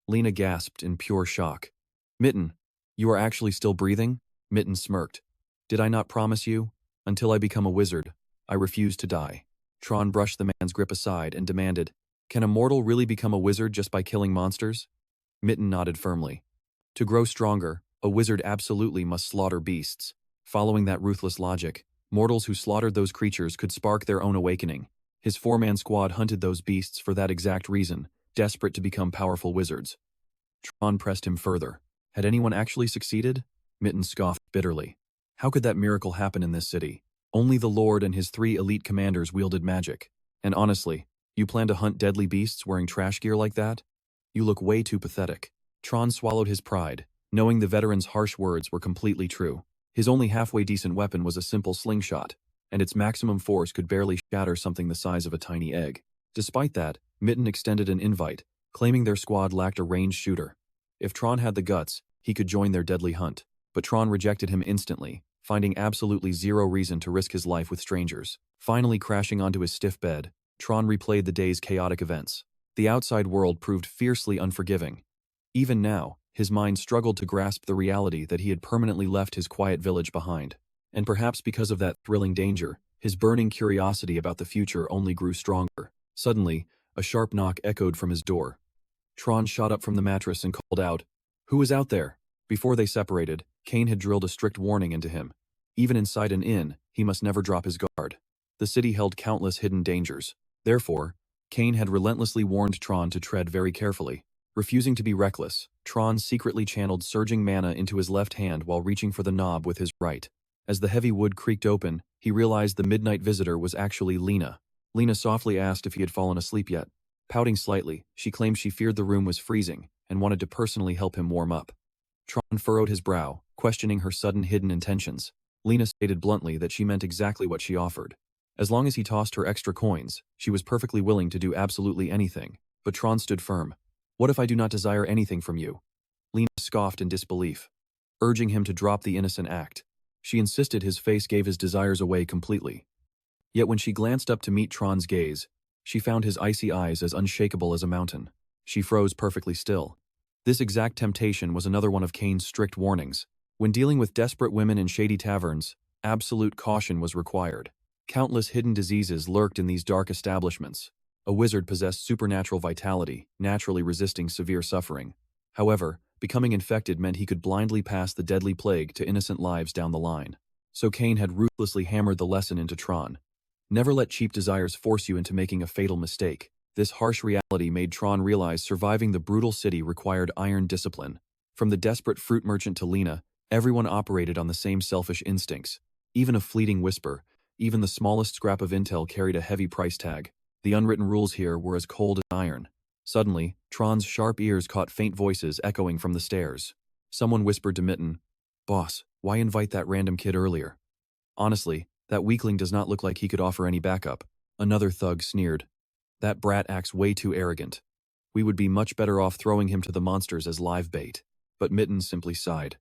Lena gasped in pure shock. "Mitten, you are actually still breathing?" Mitten smirked. "Did I not promise you? Until I become a wizard, I refuse to die." Tron brushed the man's grip aside and demanded, "Can a mortal really become a wizard just by killing monsters?" Mitten nodded firmly. "To grow stronger, a wizard absolutely must slaughter beasts. Following that ruthless logic, mortals who slaughtered those creatures could spark their own awakening. His four-man squad hunted those beasts for that exact reason, desperate to become powerful wizards." Tron pressed him further. Had anyone actually succeeded? Mitten scoffed bitterly. How could that miracle happen in this city? Only the Lord and his 3 elite commanders wielded magic. And honestly, you plan to hunt deadly beasts wearing trash gear like that? You look way too pathetic. Tron swallowed his pride, knowing the veteran's harsh words were completely true. His only halfway decent weapon was a simple slingshot, and its maximum force could barely shatter something the size of a tiny egg. Despite that, Mitten extended an invite, claiming their squad lacked a ranged shooter. If Tron had the guts, he could join their deadly hunt. But Tron rejected him instantly, finding absolutely zero reason to risk his life with strangers. Finally crashing onto his stiff bed, Tron replayed the day's chaotic events. The outside world proved fiercely unforgiving. Even now, his mind struggled to grasp the reality that he had permanently left his quiet village behind. And perhaps because of that thrilling danger, his burning curiosity about the future only grew stronger. Suddenly, a sharp knock echoed from his door. Tron shot up from the mattress and called out, "Who is out there?" Before they separated, Cain had drilled a strict warning into him. Even inside an inn, he must never drop his guard. The city held countless hidden dangers. Therefore, Cain had relentlessly warned Tron to tread very carefully. Refusing to be reckless, Tron secretly channeled surging mana into his left hand while reaching for the knob with his right. As the heavy wood creaked open, he realized the midnight visitor was actually Lena. Lena softly asked if he had fallen asleep yet. Pouting slightly, she claimed she feared the room was freezing and wanted to personally help him warm up. Tron furrowed his brow, questioning her sudden hidden intentions. Lena stated bluntly that she meant exactly what she offered. As long as he tossed her extra coins, she was perfectly willing to do absolutely anything. But Tron stood firm. "What if I do not desire anything from you?" Lena scoffed in disbelief, urging him to drop the innocent act. She insisted his face gave his desires away completely. Yet when she glanced up to meet Tron's gaze, she found his icy eyes as unshakable as a mountain. She froze perfectly still. This exact temptation was another one of Cain's strict warnings. When dealing with desperate women in shady taverns, absolute caution was required. Countless hidden diseases lurked in these dark establishments. A wizard possessed supernatural vitality, naturally resisting severe suffering. However, becoming infected meant he could blindly pass the deadly plague to innocent lives down the line. So Cain had ruthlessly hammered the lesson into Tron. Never let cheap desires force you into making a fatal mistake. This harsh reality made Tron realize surviving the brutal city required iron discipline. From the desperate fruit merchant to Lena, everyone operated on the same selfish instincts. Even a fleeting whisper, even the smallest scrap of intel carried a heavy price tag. The unwritten rules here were as cold as iron. Suddenly, Tron's sharp ears caught faint voices echoing from the stairs. Someone whispered to Mitten, "Boss, why invite that random kid earlier? Honestly, that weakling does not look like he could offer any backup." Another thug sneered. "That brat acts way too arrogant." We would be much better off throwing him to the monsters as live bait. But Mitten simply sighed.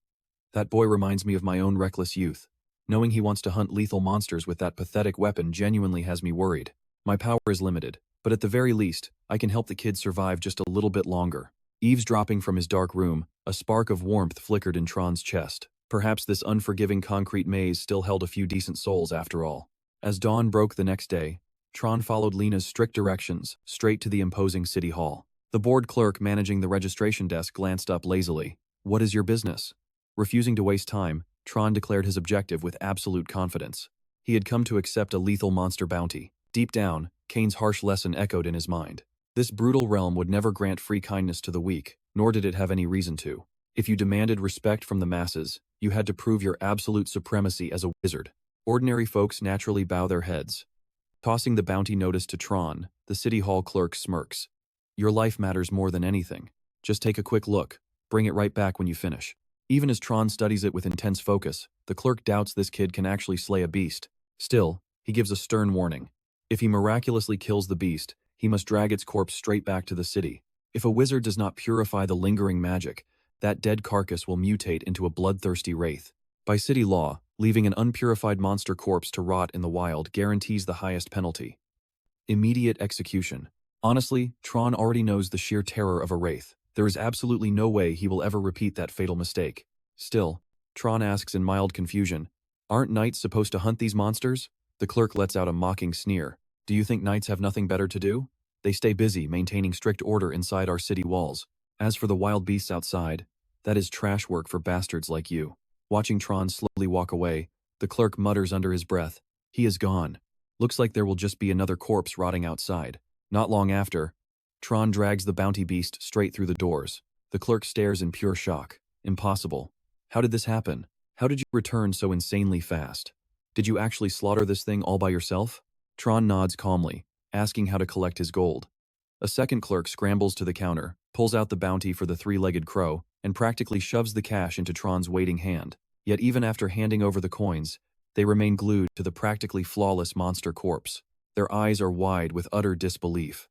That boy reminds me of my own reckless youth. Knowing he wants to hunt lethal monsters with that pathetic weapon genuinely has me worried. My power is limited, but at the very least, I can help the kid survive just a little bit longer. Eavesdropping from his dark room, a spark of warmth flickered in Tron's chest. Perhaps this unforgiving concrete maze still held a few decent souls after all. As dawn broke the next day, Tron followed Lena's strict directions, straight to the imposing city hall. The board clerk managing the registration desk glanced up lazily. "What is your business?" Refusing to waste time, Tron declared his objective with absolute confidence. He had come to accept a lethal monster bounty. Deep down, Cain's harsh lesson echoed in his mind. This brutal realm would never grant free kindness to the weak, nor did it have any reason to. If you demanded respect from the masses, you had to prove your absolute supremacy as a wizard. Ordinary folks naturally bow their heads. Tossing the bounty notice to Tron, the city hall clerk smirks. "Your life matters more than anything. Just take a quick look. Bring it right back when you finish." Even as Tron studies it with intense focus, the clerk doubts this kid can actually slay a beast. Still, he gives a stern warning. If he miraculously kills the beast, he must drag its corpse straight back to the city. If a wizard does not purify the lingering magic, that dead carcass will mutate into a bloodthirsty wraith. By city law, leaving an unpurified monster corpse to rot in the wild guarantees the highest penalty: immediate execution. Honestly, Tron already knows the sheer terror of a wraith. There is absolutely no way he will ever repeat that fatal mistake. Still, Tron asks in mild confusion, "Aren't knights supposed to hunt these monsters?" The clerk lets out a mocking sneer. "Do you think knights have nothing better to do? They stay busy maintaining strict order inside our city walls. As for the wild beasts outside, that is trash work for bastards like you." Watching Tron slowly walk away, the clerk mutters under his breath, "He is gone. Looks like there will just be another corpse rotting outside." Not long after, Tron drags the bounty beast straight through the doors. The clerk stares in pure shock. "Impossible. How did this happen? How did you return so insanely fast? Did you actually slaughter this thing all by yourself?" Tron nods calmly, asking how to collect his gold. A second clerk scrambles to the counter, pulls out the bounty for the three-legged crow, and practically shoves the cash into Tron's waiting hand. Yet even after handing over the coins, they remain glued to the practically flawless monster corpse. Their eyes are wide with utter disbelief.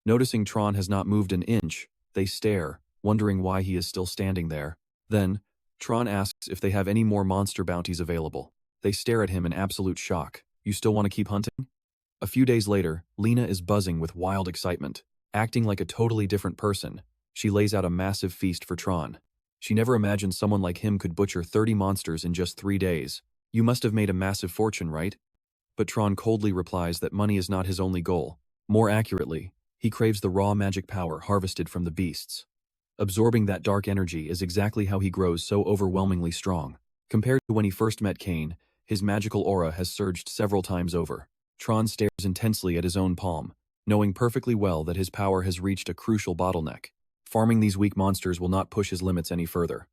Noticing Tron has not moved an inch, they stare, wondering why he is still standing there. Then, Tron asks if they have any more monster bounties available. They stare at him in absolute shock. "You still want to keep hunting?" A few days later, Lena is buzzing with wild excitement. Acting like a totally different person, she lays out a massive feast for Tron. She never imagined someone like him could butcher 30 monsters in just 3 days. "You must have made a massive fortune, right?" But Tron coldly replies that money is not his only goal. More accurately, he craves the raw magic power harvested from the beasts. Absorbing that dark energy is exactly how he grows so overwhelmingly strong. Compared to when he first met Cain, his magical aura has surged several times over. Tron stares intensely at his own palm, knowing perfectly well that his power has reached a crucial bottleneck. Farming these weak monsters will not push his limits any further.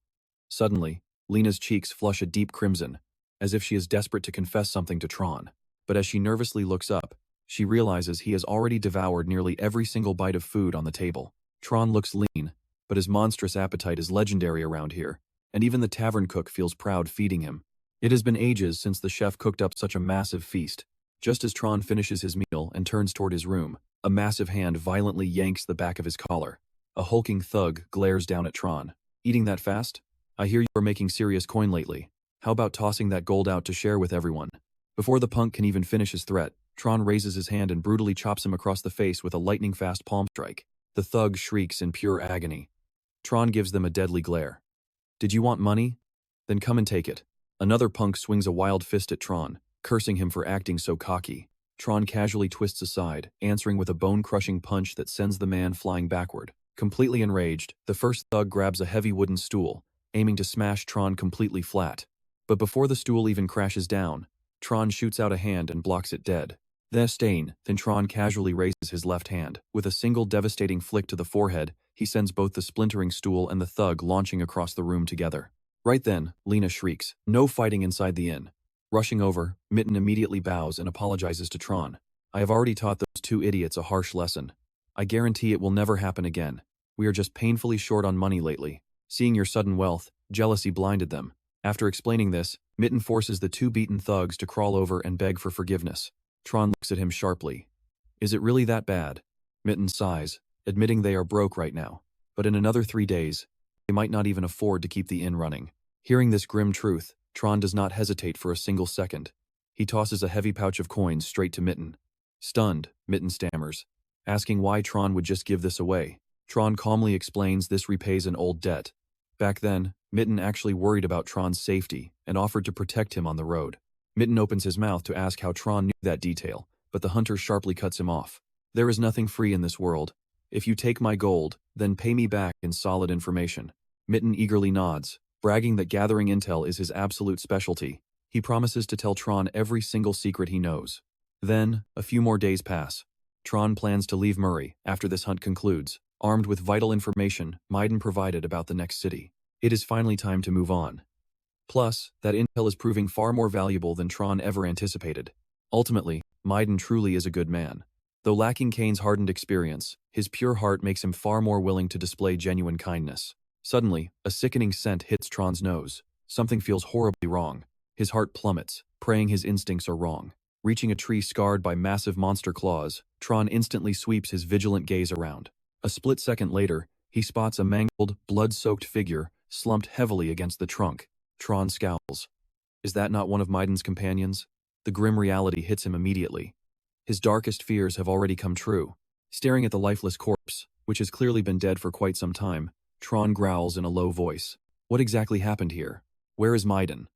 Suddenly, Lena's cheeks flush a deep crimson, as if she is desperate to confess something to Tron. But as she nervously looks up, she realizes he has already devoured nearly every single bite of food on the table. Tron looks lean, but his monstrous appetite is legendary around here, and even the tavern cook feels proud feeding him. It has been ages since the chef cooked up such a massive feast. Just as Tron finishes his meal and turns toward his room, a massive hand violently yanks the back of his collar. A hulking thug glares down at Tron. "Eating that fast? I hear you are making serious coin lately. How about tossing that gold out to share with everyone?" Before the punk can even finish his threat, Tron raises his hand and brutally chops him across the face with a lightning-fast palm strike. The thug shrieks in pure agony. Tron gives them a deadly glare. "Did you want money? Then come and take it." Another punk swings a wild fist at Tron, cursing him for acting so cocky. Tron casually twists aside, answering with a bone-crushing punch that sends the man flying backward. Completely enraged, the first thug grabs a heavy wooden stool, aiming to smash Tron completely flat. But before the stool even crashes down, Tron shoots out a hand and blocks it dead. Then Tron casually raises his left hand. With a single devastating flick to the forehead, he sends both the splintering stool and the thug launching across the room together. Right then, Lena shrieks, "No fighting inside the inn." Rushing over, Mitten immediately bows and apologizes to Tron. "I have already taught those two idiots a harsh lesson. I guarantee it will never happen again. We are just painfully short on money lately. Seeing your sudden wealth, jealousy blinded them." After explaining this, Mitten forces the two beaten thugs to crawl over and beg for forgiveness. Tron looks at him sharply. "Is it really that bad?" Mitten sighs. admitting they are broke right now. But in another 3 days, they might not even afford to keep the inn running. Hearing this grim truth, Tron does not hesitate for a single second. He tosses a heavy pouch of coins straight to Mitten. Stunned, Mitten stammers, asking why Tron would just give this away. Tron calmly explains this repays an old debt. Back then, Mitten actually worried about Tron's safety and offered to protect him on the road. Mitten opens his mouth to ask how Tron knew that detail, but the hunter sharply cuts him off. There is nothing free in this world. If you take my gold, then pay me back in solid information. Mitten eagerly nods, bragging that gathering intel is his absolute specialty. He promises to tell Tron every single secret he knows. Then, a few more days pass. Tron plans to leave Murray after this hunt concludes, armed with vital information Maiden provided about the next city. It is finally time to move on. Plus, that intel is proving far more valuable than Tron ever anticipated. Ultimately, Maiden truly is a good man. Though lacking Cain's hardened experience, his pure heart makes him far more willing to display genuine kindness. Suddenly, a sickening scent hits Tron's nose. Something feels horribly wrong. His heart plummets, praying his instincts are wrong. Reaching a tree scarred by massive monster claws, Tron instantly sweeps his vigilant gaze around. A split second later, he spots a mangled, blood-soaked figure slumped heavily against the trunk. Tron scowls. Is that not one of Maiden's companions? The grim reality hits him immediately. His darkest fears have already come true. Staring at the lifeless corpse, which has clearly been dead for quite some time, Tron growls in a low voice. What exactly happened here? Where is Maiden?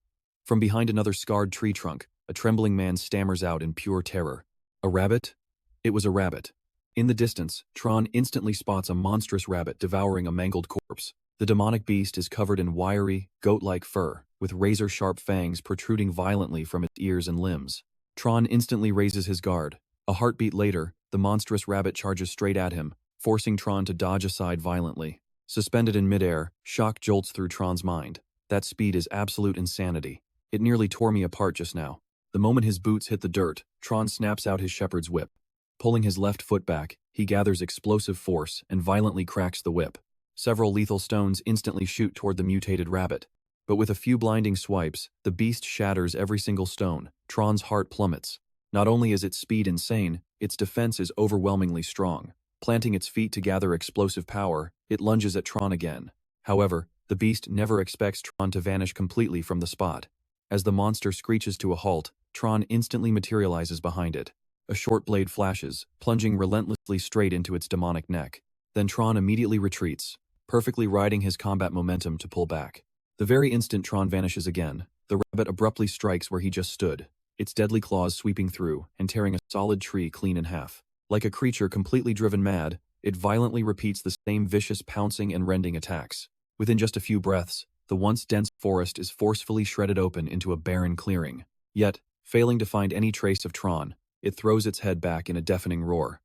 From behind another scarred tree trunk, a trembling man stammers out in pure terror. A rabbit? It was a rabbit. In the distance, Tron instantly spots a monstrous rabbit devouring a mangled corpse. The demonic beast is covered in wiry, goat-like fur, with razor-sharp fangs protruding violently from its ears and limbs. Tron instantly raises his guard. A heartbeat later, the monstrous rabbit charges straight at him, forcing Tron to dodge aside violently. Suspended in midair, shock jolts through Tron's mind. That speed is absolute insanity. It nearly tore me apart just now. The moment his boots hit the dirt, Tron snaps out his shepherd's whip. Pulling his left foot back, he gathers explosive force and violently cracks the whip. Several lethal stones instantly shoot toward the mutated rabbit. But with a few blinding swipes, the beast shatters every single stone. Tron's heart plummets. Not only is its speed insane, its defense is overwhelmingly strong. Planting its feet to gather explosive power, it lunges at Tron again. However, the beast never expects Tron to vanish completely from the spot. As the monster screeches to a halt, Tron instantly materializes behind it. A short blade flashes, plunging relentlessly straight into its demonic neck. Then Tron immediately retreats, perfectly riding his combat momentum to pull back. The very instant Tron vanishes again, the rabbit abruptly strikes where he just stood, its deadly claws sweeping through and tearing a solid tree clean in half. Like a creature completely driven mad, it violently repeats the same vicious pouncing and rending attacks. Within just a few breaths, the once dense forest is forcefully shredded open into a barren clearing. Yet, failing to find any trace of Tron, it throws its head back in a deafening roar.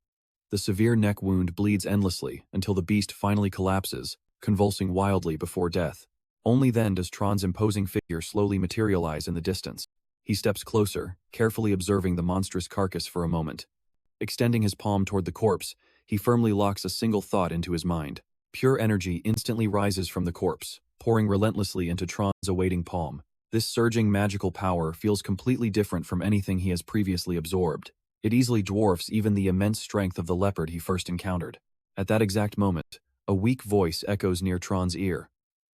The severe neck wound bleeds endlessly until the beast finally collapses, convulsing wildly before death. Only then does Tron's imposing figure slowly materialize in the distance. He steps closer, carefully observing the monstrous carcass for a moment. Extending his palm toward the corpse, he firmly locks a single thought into his mind. Pure energy instantly rises from the corpse, pouring relentlessly into Tron's awaiting palm. This surging magical power feels completely different from anything he has previously absorbed. It easily dwarfs even the immense strength of the leopard he first encountered. At that exact moment, a weak voice echoes near Tron's ear.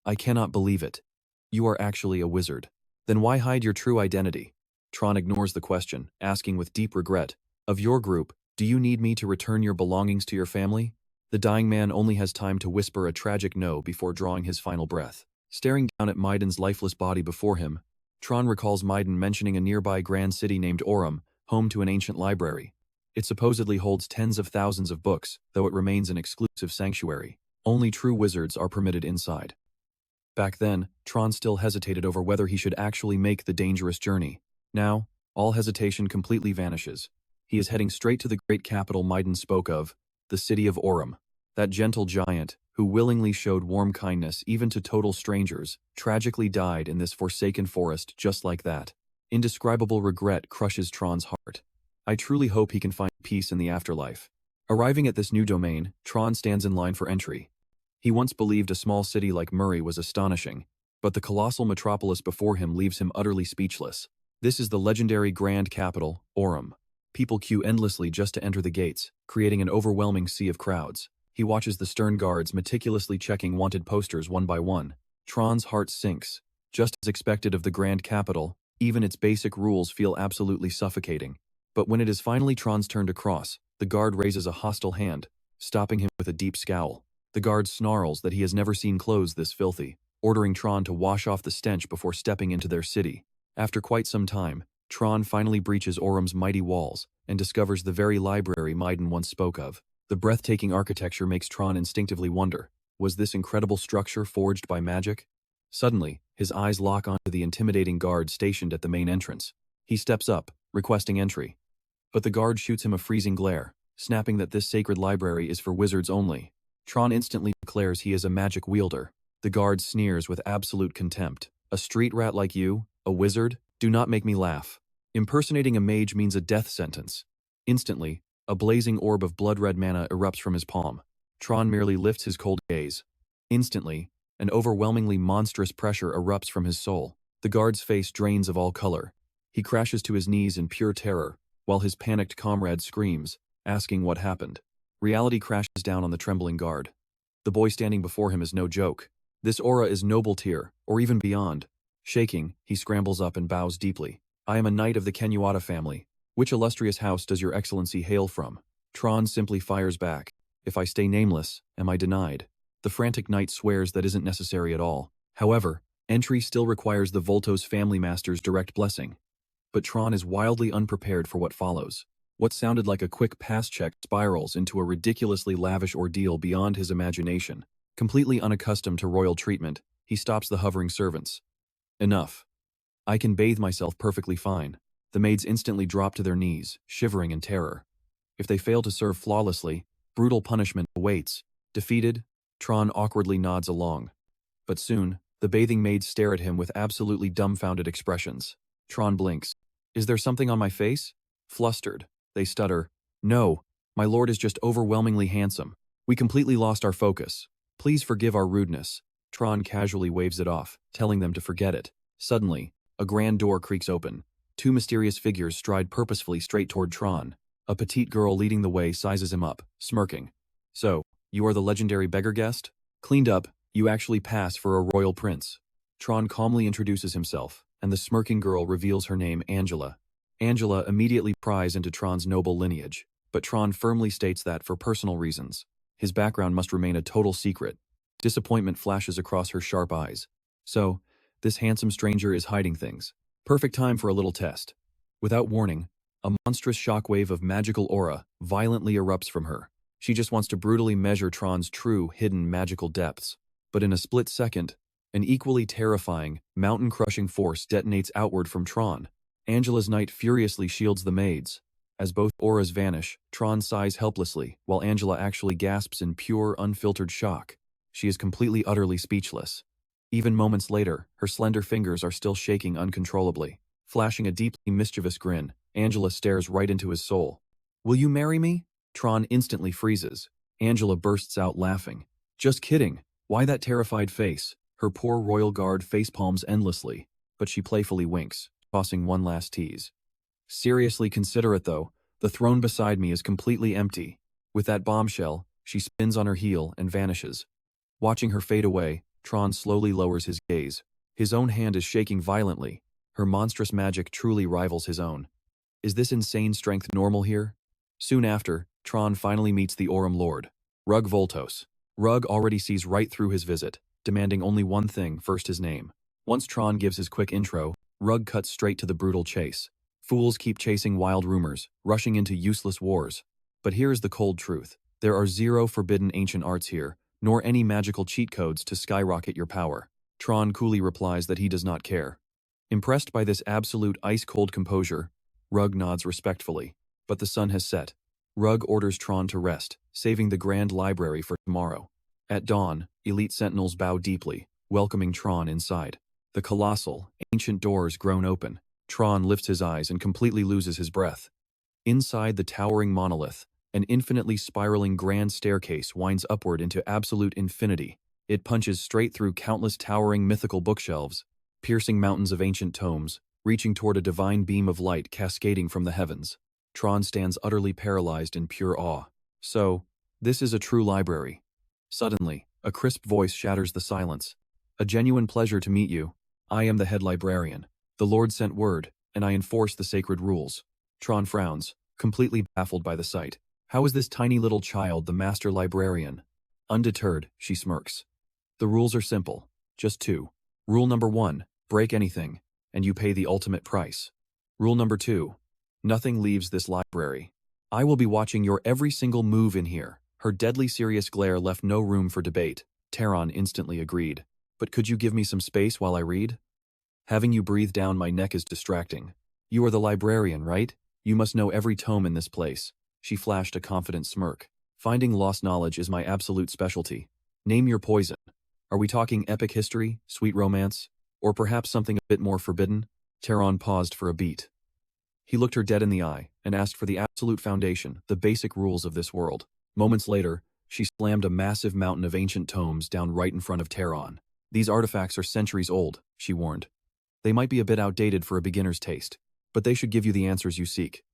I cannot believe it. You are actually a wizard. Then why hide your true identity? Tron ignores the question, asking with deep regret. Of your group, do you need me to return your belongings to your family? The dying man only has time to whisper a tragic no before drawing his final breath. Staring down at Maiden's lifeless body before him, Tron recalls Maiden mentioning a nearby grand city named Aurum, home to an ancient library. It supposedly holds tens of thousands of books, though it remains an exclusive sanctuary. Only true wizards are permitted inside. Back then, Tron still hesitated over whether he should actually make the dangerous journey. Now, all hesitation completely vanishes. He is heading straight to the great capital Maiden spoke of, the city of Aurum. That gentle giant, who willingly showed warm kindness even to total strangers, tragically died in this forsaken forest just like that. Indescribable regret crushes Tron's heart. I truly hope he can find peace in the afterlife. Arriving at this new domain, Tron stands in line for entry. He once believed a small city like Murray was astonishing, but the colossal metropolis before him leaves him utterly speechless. This is the legendary grand capital, Aurum. People queue endlessly just to enter the gates, creating an overwhelming sea of crowds. He watches the stern guards meticulously checking wanted posters one by one. Tron's heart sinks. Just as expected of the Grand Capital, even its basic rules feel absolutely suffocating. But when it is finally Tron's turn to cross, the guard raises a hostile hand, stopping him with a deep scowl. The guard snarls that he has never seen clothes this filthy, ordering Tron to wash off the stench before stepping into their city. After quite some time, Tron finally breaches Orum's mighty walls and discovers the very library Maiden once spoke of. The breathtaking architecture makes Tron instinctively wonder, was this incredible structure forged by magic? Suddenly, his eyes lock onto the intimidating guard stationed at the main entrance. He steps up, requesting entry. But the guard shoots him a freezing glare, snapping that this sacred library is for wizards only. Tron instantly declares he is a magic wielder. The guard sneers with absolute contempt. A street rat like you, a wizard? Do not make me laugh. Impersonating a mage means a death sentence. Instantly, a blazing orb of blood-red mana erupts from his palm. Tron merely lifts his cold gaze. Instantly, an overwhelmingly monstrous pressure erupts from his soul. The guard's face drains of all color. He crashes to his knees in pure terror, while his panicked comrade screams, asking what happened. Reality crashes down on the trembling guard. The boy standing before him is no joke. This aura is noble tier, or even beyond. Shaking, he scrambles up and bows deeply. I am a knight of the KNIGHT family. Which illustrious house does your excellency hail from? Tron simply fires back. If I stay nameless, am I denied? The frantic knight swears that isn't necessary at all. However, entry still requires the Voltos family master's direct blessing. But Tron is wildly unprepared for what follows. What sounded like a quick pass check spirals into a ridiculously lavish ordeal beyond his imagination. Completely unaccustomed to royal treatment, he stops the hovering servants. Enough. I can bathe myself perfectly fine. The maids instantly drop to their knees, shivering in terror. If they fail to serve flawlessly, brutal punishment awaits. Defeated, Tron awkwardly nods along. But soon, the bathing maids stare at him with absolutely dumbfounded expressions. Tron blinks. Is there something on my face? Flustered, they stutter. No, my lord is just overwhelmingly handsome. We completely lost our focus. Please forgive our rudeness. Tron casually waves it off, telling them to forget it. Suddenly, a grand door creaks open. Two mysterious figures stride purposefully straight toward Tron. A petite girl leading the way sizes him up, smirking. So, you are the legendary beggar guest? Cleaned up, you actually pass for a royal prince. Tron calmly introduces himself, and the smirking girl reveals her name, Angela. Angela immediately pries into Tron's noble lineage, but Tron firmly states that for personal reasons. His background must remain a total secret. Disappointment flashes across her sharp eyes. So, this handsome stranger is hiding things. Perfect time for a little test. Without warning, a monstrous shockwave of magical aura violently erupts from her. She just wants to brutally measure Tron's true, hidden magical depths. But in a split second, an equally terrifying, mountain-crushing force detonates outward from Tron. Angela's knight furiously shields the maids. As both auras vanish, Tron sighs helplessly, while Angela actually gasps in pure, unfiltered shock. She is completely utterly speechless. Even moments later, her slender fingers are still shaking uncontrollably. Flashing a deeply mischievous grin, Angela stares right into his soul. Will you marry me? Tron instantly freezes. Angela bursts out laughing. Just kidding. Why that terrified face? Her poor royal guard facepalms endlessly, but she playfully winks, tossing one last tease. Seriously consider it though, the throne beside me is completely empty. With that bombshell, she spins on her heel and vanishes. Watching her fade away, Tron slowly lowers his gaze. His own hand is shaking violently. Her monstrous magic truly rivals his own. Is this insane strength normal here? Soon after, Tron finally meets the Aurum Lord, Rug Voltos. Rug already sees right through his visit, demanding only one thing, first his name. Once Tron gives his quick intro, Rug cuts straight to the brutal chase. Fools keep chasing wild rumors, rushing into useless wars. But here is the cold truth. There are zero forbidden ancient arts here, nor any magical cheat codes to skyrocket your power. Tron coolly replies that he does not care. Impressed by this absolute ice-cold composure, Rug nods respectfully. But the sun has set. Rug orders Tron to rest, saving the Grand Library for tomorrow. At dawn, elite sentinels bow deeply, welcoming Tron inside. The colossal, ancient doors groan open. Tron lifts his eyes and completely loses his breath. Inside the towering monolith, an infinitely spiraling grand staircase winds upward into absolute infinity. It punches straight through countless towering mythical bookshelves, piercing mountains of ancient tomes, reaching toward a divine beam of light cascading from the heavens. Tron stands utterly paralyzed in pure awe. So, This is a true library. Suddenly, a crisp voice shatters the silence. A genuine pleasure to meet you. I am the head librarian. The Lord sent word, and I enforce the sacred rules. Tron frowns, completely baffled by the sight. How is this tiny little child the master librarian? Undeterred, she smirks. The rules are simple. Just two. Rule number 1, break anything, and you pay the ultimate price. Rule number 2, nothing leaves this library. I will be watching your every single move in here. Her deadly serious glare left no room for debate. Tron instantly agreed. But could you give me some space while I read? Having you breathe down my neck is distracting. You are the librarian, right? You must know every tome in this place. She flashed a confident smirk. Finding lost knowledge is my absolute specialty. Name your poison. Are we talking epic history, sweet romance, or perhaps something a bit more forbidden? Tron paused for a beat. He looked her dead in the eye and asked for the absolute foundation, the basic rules of this world. Moments later, she slammed a massive mountain of ancient tomes down right in front of Tron. These artifacts are centuries old, she warned. They might be a bit outdated for a beginner's taste, but they should give you the answers you seek.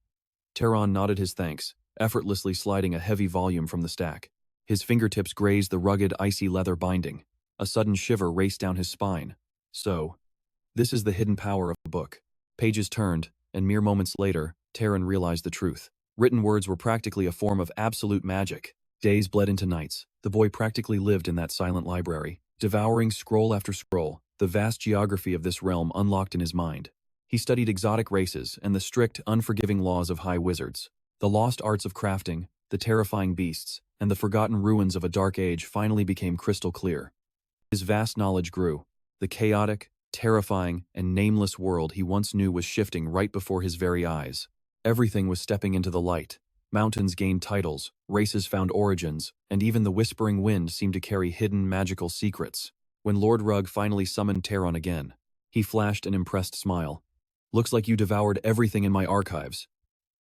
Tron nodded his thanks, effortlessly sliding a heavy volume from the stack. His fingertips grazed the rugged, icy leather binding. A sudden shiver raced down his spine. So, this is the hidden power of the book. Pages turned, and mere moments later, Tron realized the truth. Written words were practically a form of absolute magic. Days bled into nights. The boy practically lived in that silent library, devouring scroll after scroll. The vast geography of this realm unlocked in his mind. He studied exotic races and the strict, unforgiving laws of high wizards. The lost arts of crafting, the terrifying beasts, and the forgotten ruins of a dark age finally became crystal clear. His vast knowledge grew. The chaotic, terrifying, and nameless world he once knew was shifting right before his very eyes. Everything was stepping into the light. Mountains gained titles, races found origins, and even the whispering wind seemed to carry hidden magical secrets. When Lord Rug finally summoned Tron again, he flashed an impressed smile. Looks like you devoured everything in my archives.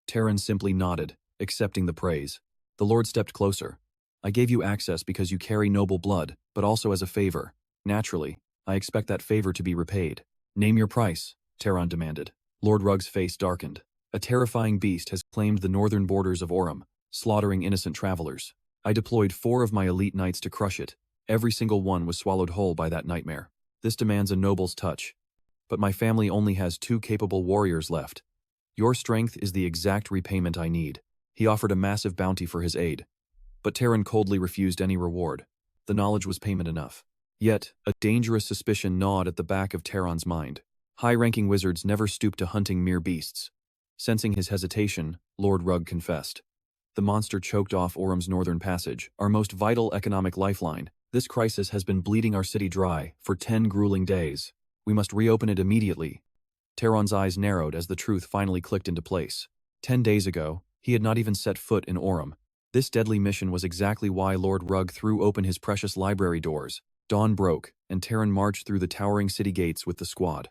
Tron simply nodded, accepting the praise. The Lord stepped closer. I gave you access because you carry noble blood, but also as a favor. Naturally, I expect that favor to be repaid. Name your price, Tron demanded. Lord Rug's face darkened. A terrifying beast has claimed the northern borders of Orem, slaughtering innocent travelers. I deployed 4 of my elite knights to crush it. Every single one was swallowed whole by that nightmare. This demands a noble's touch. But my family only has 2 capable warriors left. Your strength is the exact repayment I need. He offered a massive bounty for his aid. But Tron coldly refused any reward. The knowledge was payment enough. Yet, a dangerous suspicion gnawed at the back of Tron's mind. High-ranking wizards never stooped to hunting mere beasts. Sensing his hesitation, Lord Rug confessed. The monster choked off Orem's northern passage, our most vital economic lifeline. This crisis has been bleeding our city dry for 10 grueling days. We must reopen it immediately. Tron's eyes narrowed as the truth finally clicked into place. 10 days ago, he had not even set foot in Orem. This deadly mission was exactly why Lord Rug threw open his precious library doors. Dawn broke, and Tron marched through the towering city gates with the squad.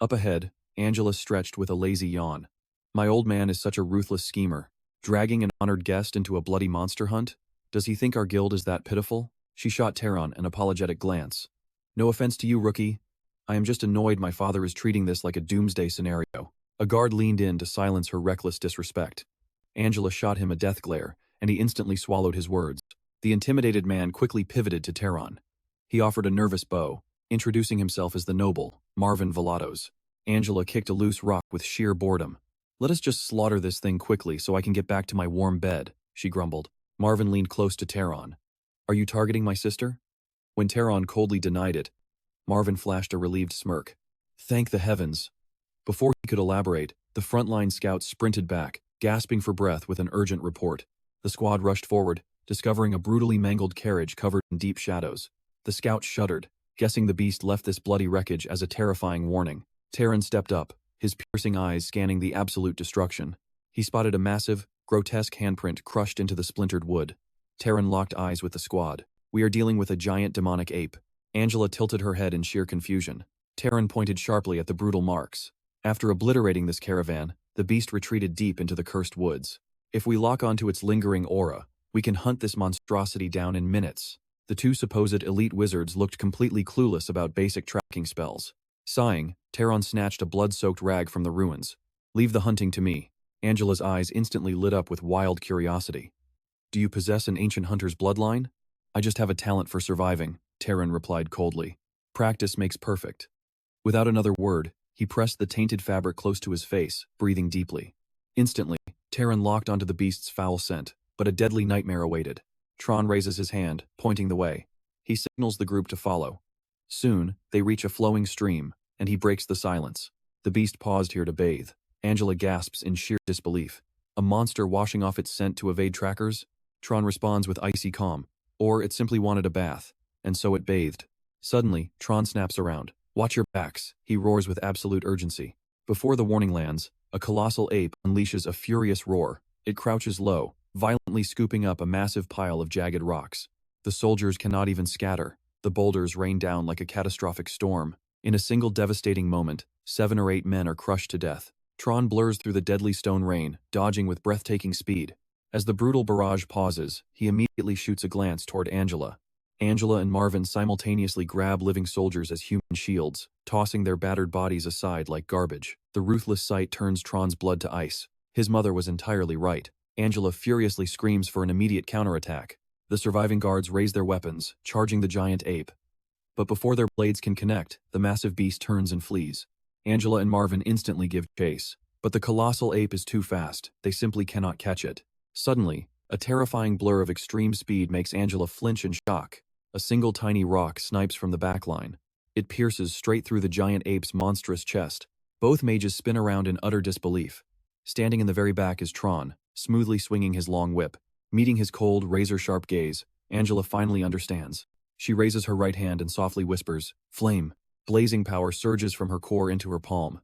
Up ahead, Angela stretched with a lazy yawn. My old man is such a ruthless schemer. Dragging an honored guest into a bloody monster hunt? Does he think our guild is that pitiful? She shot Tron an apologetic glance. No offense to you, rookie. I am just annoyed my father is treating this like a doomsday scenario. A guard leaned in to silence her reckless disrespect. Angela shot him a death glare, and he instantly swallowed his words. The intimidated man quickly pivoted to Tron. He offered a nervous bow, introducing himself as the noble, Marvin Velados. Angela kicked a loose rock with sheer boredom. Let us just slaughter this thing quickly so I can get back to my warm bed, she grumbled. Marvin leaned close to Tron. Are you targeting my sister? When Tron coldly denied it, Marvin flashed a relieved smirk. Thank the heavens. Before he could elaborate, the frontline scouts sprinted back, gasping for breath with an urgent report. The squad rushed forward, discovering a brutally mangled carriage covered in deep shadows. The scouts shuddered, guessing the beast left this bloody wreckage as a terrifying warning. Tron stepped up, his piercing eyes scanning the absolute destruction. He spotted a massive, grotesque handprint crushed into the splintered wood. Tron locked eyes with the squad. We are dealing with a giant demonic ape. Angela tilted her head in sheer confusion. Tron pointed sharply at the brutal marks. After obliterating this caravan, the beast retreated deep into the cursed woods. If we lock onto its lingering aura, we can hunt this monstrosity down in minutes. The 2 supposed elite wizards looked completely clueless about basic tracking spells. Sighing, Tron snatched a blood-soaked rag from the ruins. Leave the hunting to me. Angela's eyes instantly lit up with wild curiosity. Do you possess an ancient hunter's bloodline? I just have a talent for surviving, Terran replied coldly. Practice makes perfect. Without another word, he pressed the tainted fabric close to his face, breathing deeply. Instantly, Terran locked onto the beast's foul scent, but a deadly nightmare awaited. Tron raises his hand, pointing the way. He signals the group to follow. Soon, they reach a flowing stream, and he breaks the silence. The beast paused here to bathe. Angela gasps in sheer disbelief. A monster washing off its scent to evade trackers? Tron responds with icy calm. Or it simply wanted a bath, and so it bathed. Suddenly, Tron snaps around. Watch your backs, he roars with absolute urgency. Before the warning lands, a colossal ape unleashes a furious roar. It crouches low, violently scooping up a massive pile of jagged rocks. The soldiers cannot even scatter. The boulders rain down like a catastrophic storm. In a single devastating moment, 7 or 8 men are crushed to death. Tron blurs through the deadly stone rain, dodging with breathtaking speed. As the brutal barrage pauses, he immediately shoots a glance toward Angela. Angela and Marvin simultaneously grab living soldiers as human shields, tossing their battered bodies aside like garbage. The ruthless sight turns Tron's blood to ice. His mother was entirely right. Angela furiously screams for an immediate counterattack. The surviving guards raise their weapons, charging the giant ape. But before their blades can connect, the massive beast turns and flees. Angela and Marvin instantly give chase. But the colossal ape is too fast. They simply cannot catch it. Suddenly, a terrifying blur of extreme speed makes Angela flinch in shock. A single tiny rock snipes from the backline. It pierces straight through the giant ape's monstrous chest. Both mages spin around in utter disbelief. Standing in the very back is Tron, smoothly swinging his long whip. Meeting his cold, razor-sharp gaze, Angela finally understands. She raises her right hand and softly whispers, "Flame." Blazing power surges from her core into her palm.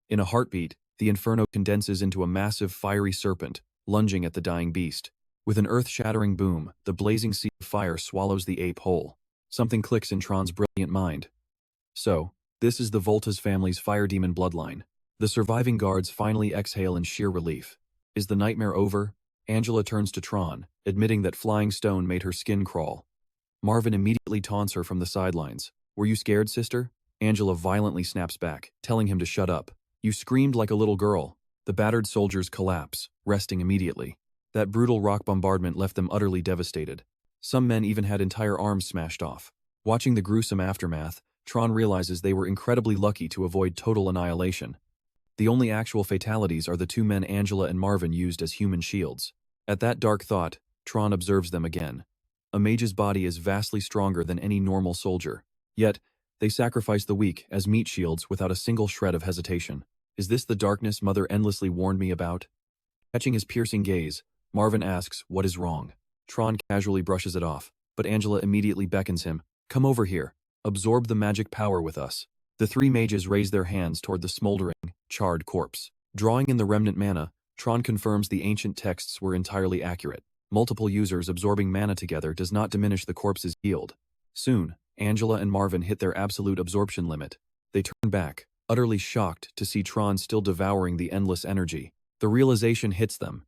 In a heartbeat, the inferno condenses into a massive fiery serpent, lunging at the dying beast. With an earth-shattering boom, the blazing sea of fire swallows the ape whole. Something clicks in Tron's brilliant mind. So, this is the Volta's family's fire demon bloodline. The surviving guards finally exhale in sheer relief. Is the nightmare over? Angela turns to Tron, admitting that flying stone made her skin crawl. Marvin immediately taunts her from the sidelines. "Were you scared, sister?" Angela violently snaps back, telling him to shut up. "You screamed like a little girl." The battered soldiers collapse, resting immediately. That brutal rock bombardment left them utterly devastated. Some men even had entire arms smashed off. Watching the gruesome aftermath, Tron realizes they were incredibly lucky to avoid total annihilation. The only actual fatalities are the 2 men Angela and Marvin used as human shields. At that dark thought, Tron observes them again. A mage's body is vastly stronger than any normal soldier. Yet, they sacrifice the weak as meat shields without a single shred of hesitation. Is this the darkness Mother endlessly warned me about? Catching his piercing gaze, Marvin asks, "What is wrong?" Tron casually brushes it off, but Angela immediately beckons him, "Come over here. Absorb the magic power with us." The 3 mages raise their hands toward the smoldering, charred corpse. Drawing in the remnant mana, Tron confirms the ancient texts were entirely accurate. Multiple users absorbing mana together does not diminish the corpse's yield. Soon, Angela and Marvin hit their absolute absorption limit. They turn back, utterly shocked to see Tron still devouring the endless energy. The realization hits them.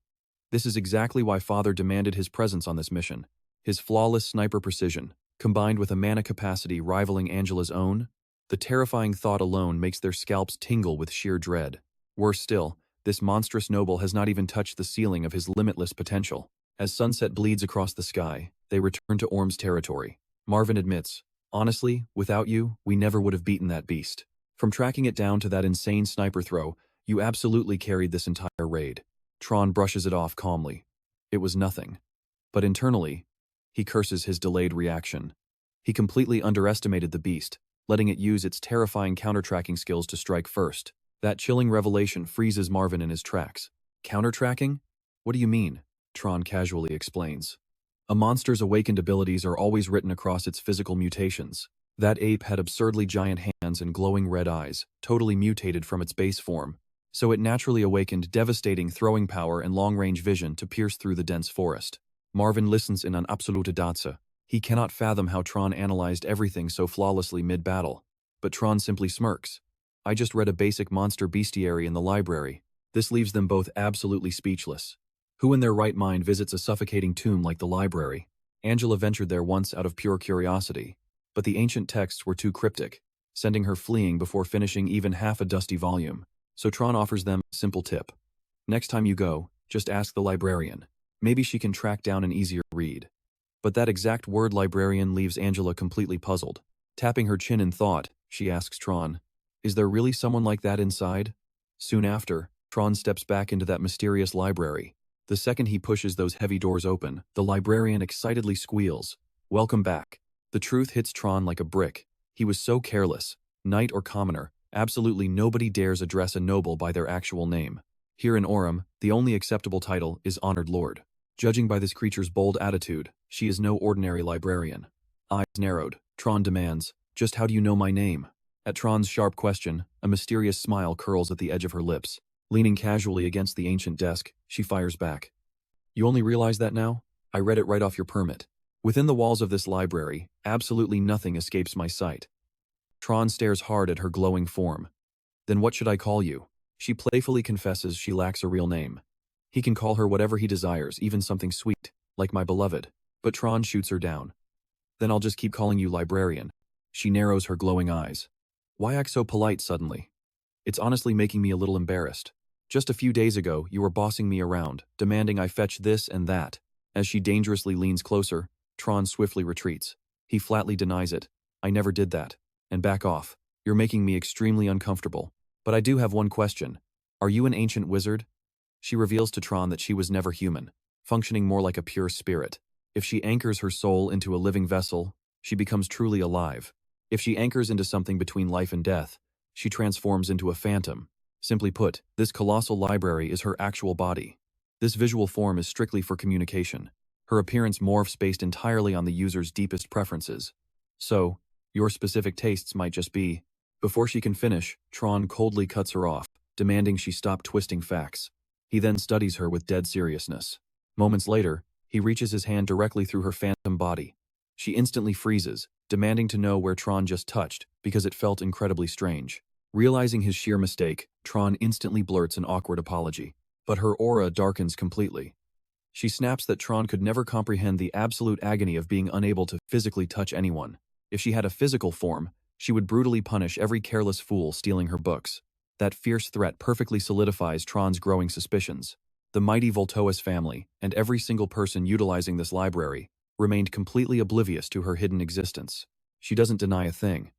This is exactly why Father demanded his presence on this mission. His flawless sniper precision, combined with a mana capacity rivaling Angela's own, the terrifying thought alone makes their scalps tingle with sheer dread. Worse still, this monstrous noble has not even touched the ceiling of his limitless potential. As sunset bleeds across the sky, they return to Orm's territory. Marvin admits, "Honestly, without you, we never would have beaten that beast. From tracking it down to that insane sniper throw, you absolutely carried this entire raid." Tron brushes it off calmly. It was nothing. But internally, he curses his delayed reaction. He completely underestimated the beast, letting it use its terrifying counter-tracking skills to strike first. That chilling revelation freezes Marvin in his tracks. Counter-tracking? What do you mean? Tron casually explains. A monster's awakened abilities are always written across its physical mutations. That ape had absurdly giant hands and glowing red eyes, totally mutated from its base form. So it naturally awakened devastating throwing power and long-range vision to pierce through the dense forest. Marvin listens in an absolute datsa. He cannot fathom how Tron analyzed everything so flawlessly mid-battle. But Tron simply smirks. "I just read a basic monster bestiary in the library." This leaves them both absolutely speechless. Who in their right mind visits a suffocating tomb like the library? Angela ventured there once out of pure curiosity. But the ancient texts were too cryptic, sending her fleeing before finishing even half a dusty volume. So Tron offers them a simple tip. Next time you go, just ask the librarian. Maybe she can track down an easier read. But that exact word librarian leaves Angela completely puzzled. Tapping her chin in thought, she asks Tron, "Is there really someone like that inside?" Soon after, Tron steps back into that mysterious library. The second he pushes those heavy doors open, the librarian excitedly squeals, "Welcome back." The truth hits Tron like a brick. He was so careless. Knight or commoner, absolutely nobody dares address a noble by their actual name. Here in Orem, the only acceptable title is Honored Lord. Judging by this creature's bold attitude, she is no ordinary librarian. Eyes narrowed, Tron demands, "Just how do you know my name?" At Tron's sharp question, a mysterious smile curls at the edge of her lips. Leaning casually against the ancient desk, she fires back, "You only realize that now? I read it right off your permit. Within the walls of this library, absolutely nothing escapes my sight." Tron stares hard at her glowing form. "Then what should I call you?" She playfully confesses she lacks a real name. He can call her whatever he desires, even something sweet, like my beloved. But Tron shoots her down. "Then I'll just keep calling you librarian." She narrows her glowing eyes. "Why act so polite suddenly? It's honestly making me a little embarrassed. Just a few days ago, you were bossing me around, demanding I fetch this and that." As she dangerously leans closer, Tron swiftly retreats. He flatly denies it. "I never did that. And back off. You're making me extremely uncomfortable. But I do have one question. Are you an ancient wizard?" She reveals to Tron that she was never human, functioning more like a pure spirit. If she anchors her soul into a living vessel, she becomes truly alive. If she anchors into something between life and death, she transforms into a phantom. Simply put, this colossal library is her actual body. This visual form is strictly for communication. Her appearance morphs based entirely on the user's deepest preferences. So, your specific tastes might just be... Before she can finish, Tron coldly cuts her off, demanding she stop twisting facts. He then studies her with dead seriousness. Moments later, he reaches his hand directly through her phantom body. She instantly freezes, demanding to know where Tron just touched, because it felt incredibly strange. Realizing his sheer mistake, Tron instantly blurts an awkward apology. But her aura darkens completely. She snaps that Tron could never comprehend the absolute agony of being unable to physically touch anyone. If she had a physical form, she would brutally punish every careless fool stealing her books. That fierce threat perfectly solidifies Tron's growing suspicions. The mighty Voltoas family, and every single person utilizing this library, remained completely oblivious to her hidden existence. She doesn't deny a thing.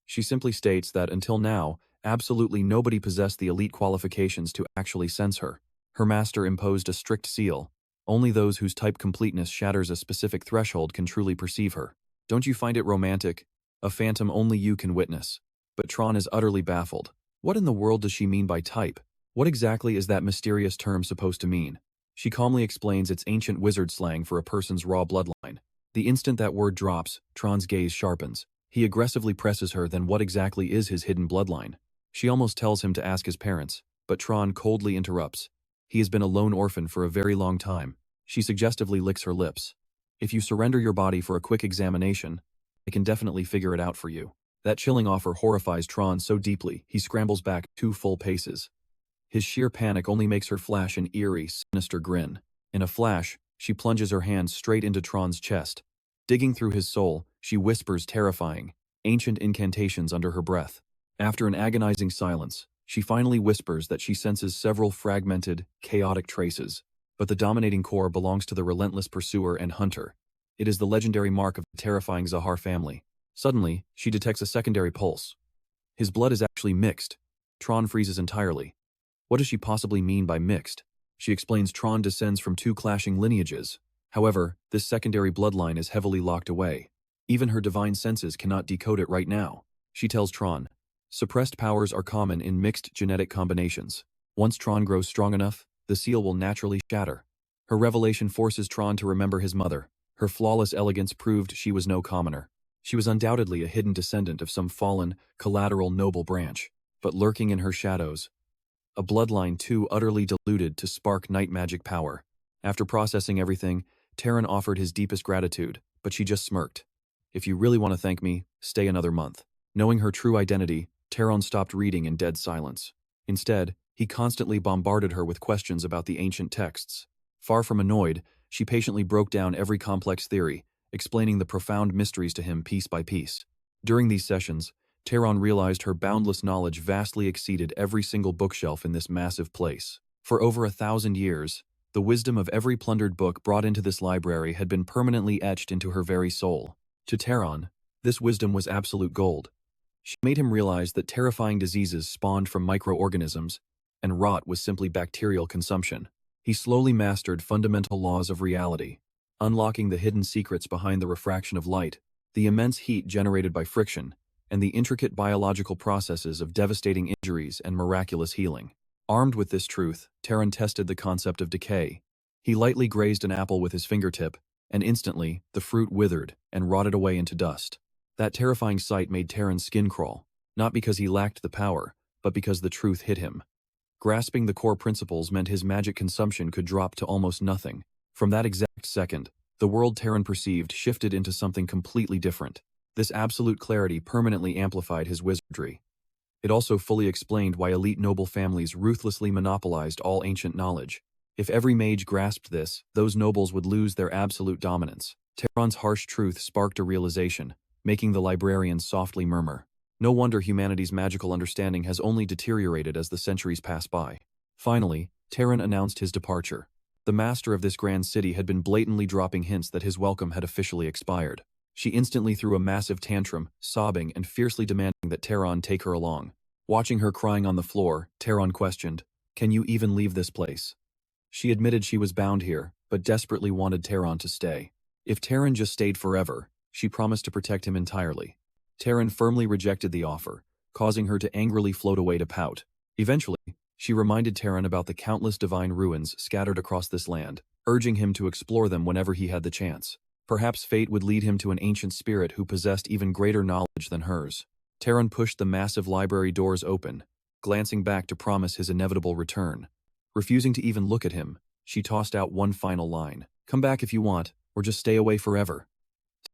She simply states that until now, absolutely nobody possessed the elite qualifications to actually sense her. Her master imposed a strict seal. Only those whose type completeness shatters a specific threshold can truly perceive her. Don't you find it romantic? A phantom only you can witness. But Tron is utterly baffled. What in the world does she mean by type? What exactly is that mysterious term supposed to mean? She calmly explains it's ancient wizard slang for a person's raw bloodline. The instant that word drops, Tron's gaze sharpens. He aggressively presses her, then what exactly is his hidden bloodline? She almost tells him to ask his parents, but Tron coldly interrupts. He has been a lone orphan for a very long time. She suggestively licks her lips. "If you surrender your body for a quick examination, I can definitely figure it out for you." That chilling offer horrifies Tron so deeply, he scrambles back 2 full paces. His sheer panic only makes her flash an eerie, sinister grin. In a flash, she plunges her hand straight into Tron's chest. Digging through his soul, she whispers terrifying, ancient incantations under her breath. After an agonizing silence, she finally whispers that she senses several fragmented, chaotic traces, but the dominating core belongs to the relentless pursuer and hunter. It is the legendary mark of the terrifying Zahar family. Suddenly, she detects a secondary pulse. His blood is actually mixed. Tron freezes entirely. What does she possibly mean by mixed? She explains Tron descends from 2 clashing lineages. However, this secondary bloodline is heavily locked away. Even her divine senses cannot decode it right now. She tells Tron, suppressed powers are common in mixed genetic combinations. Once Tron grows strong enough, the seal will naturally shatter. Her revelation forces Tron to remember his mother. Her flawless elegance proved she was no commoner. She was undoubtedly a hidden descendant of some fallen, collateral noble branch, but lurking in her shadows, a bloodline too utterly diluted to spark night magic power. After processing everything, Taran offered his deepest gratitude, but she just smirked. "If you really want to thank me, stay another month." Knowing her true identity, Taran stopped reading in dead silence. Instead, he constantly bombarded her with questions about the ancient texts. Far from annoyed, she patiently broke down every complex theory, explaining the profound mysteries to him piece by piece. During these sessions, Taran realized her boundless knowledge vastly exceeded every single bookshelf in this massive place. For over 1,000 years, The wisdom of every plundered book brought into this library had been permanently etched into her very soul. To Tron, this wisdom was absolute gold. She made him realize that terrifying diseases spawned from microorganisms, and rot was simply bacterial consumption. He slowly mastered fundamental laws of reality, unlocking the hidden secrets behind the refraction of light, the immense heat generated by friction, and the intricate biological processes of devastating injuries and miraculous healing. Armed with this truth, Tron tested the concept of decay. He lightly grazed an apple with his fingertip, and instantly, the fruit withered and rotted away into dust. That terrifying sight made Tron's skin crawl, not because he lacked the power, but because the truth hit him. Grasping the core principles meant his magic consumption could drop to almost nothing. From that exact second, the world Tron perceived shifted into something completely different. This absolute clarity permanently amplified his wizardry. It also fully explained why elite noble families ruthlessly monopolized all ancient knowledge. If every mage grasped this, those nobles would lose their absolute dominance. Tron's harsh truth sparked a realization, making the librarians softly murmur. No wonder humanity's magical understanding has only deteriorated as the centuries pass by. Finally, Tron announced his departure. The master of this grand city had been blatantly dropping hints that his welcome had officially expired. She instantly threw a massive tantrum, sobbing and fiercely demanding that Tron take her along. Watching her crying on the floor, Tron questioned, "Can you even leave this place?" She admitted she was bound here, but desperately wanted Tron to stay. If Tron just stayed forever, she promised to protect him entirely. Tron firmly rejected the offer, causing her to angrily float away to pout. Eventually, she reminded Tron about the countless divine ruins scattered across this land, urging him to explore them whenever he had the chance. Perhaps fate would lead him to an ancient spirit who possessed even greater knowledge than hers. Tron pushed the massive library doors open, glancing back to promise his inevitable return. Refusing to even look at him, she tossed out one final line. "Come back if you want, or just stay away forever."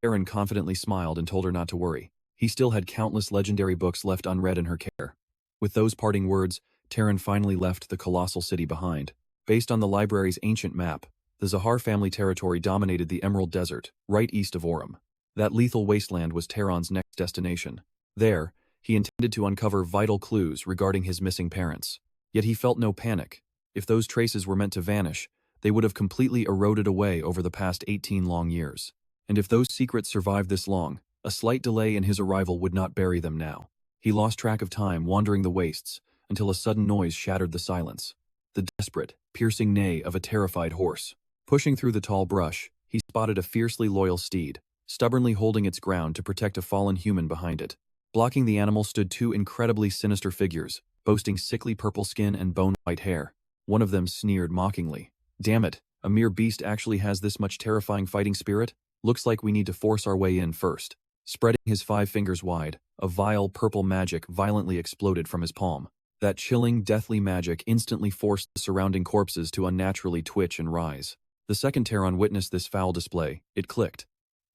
Tron confidently smiled and told her not to worry. He still had countless legendary books left unread in her care. With those parting words, Tron finally left the colossal city behind. Based on the library's ancient map, the Zahar family territory dominated the Emerald Desert, right east of Orem. That lethal wasteland was Tron's next destination. There, he intended to uncover vital clues regarding his missing parents. Yet he felt no panic. If those traces were meant to vanish, they would have completely eroded away over the past 18 long years. And if those secrets survived this long, a slight delay in his arrival would not bury them now. He lost track of time wandering the wastes, until a sudden noise shattered the silence. The desperate, piercing neigh of a terrified horse. Pushing through the tall brush, he spotted a fiercely loyal steed, stubbornly holding its ground to protect a fallen human behind it. Blocking the animal stood two incredibly sinister figures, boasting sickly purple skin and bone-white hair. One of them sneered mockingly. "Damn it, a mere beast actually has this much terrifying fighting spirit? Looks like we need to force our way in first." Spreading his 5 fingers wide, a vile purple magic violently exploded from his palm. That chilling, deathly magic instantly forced the surrounding corpses to unnaturally twitch and rise. The second Tron witnessed this foul display. It clicked.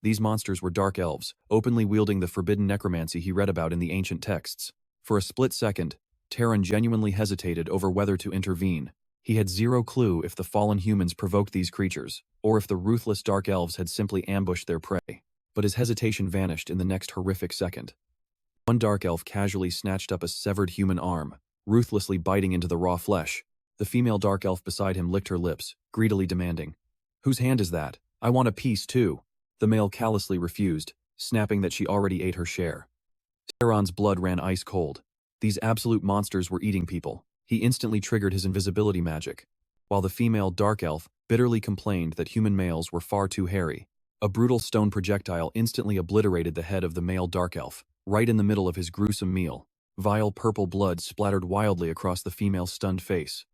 These monsters were dark elves, openly wielding the forbidden necromancy he read about in the ancient texts. For a split second, Tron genuinely hesitated over whether to intervene. He had zero clue if the fallen humans provoked these creatures, or if the ruthless dark elves had simply ambushed their prey. But his hesitation vanished in the next horrific second. One dark elf casually snatched up a severed human arm, ruthlessly biting into the raw flesh. The female dark elf beside him licked her lips, greedily demanding, "Whose hand is that? I want a piece too." The male callously refused, snapping that she already ate her share. Tron's blood ran ice cold. These absolute monsters were eating people. He instantly triggered his invisibility magic, while the female dark elf bitterly complained that human males were far too hairy. A brutal stone projectile instantly obliterated the head of the male dark elf, right in the middle of his gruesome meal. Vile purple blood splattered wildly across the female's stunned face.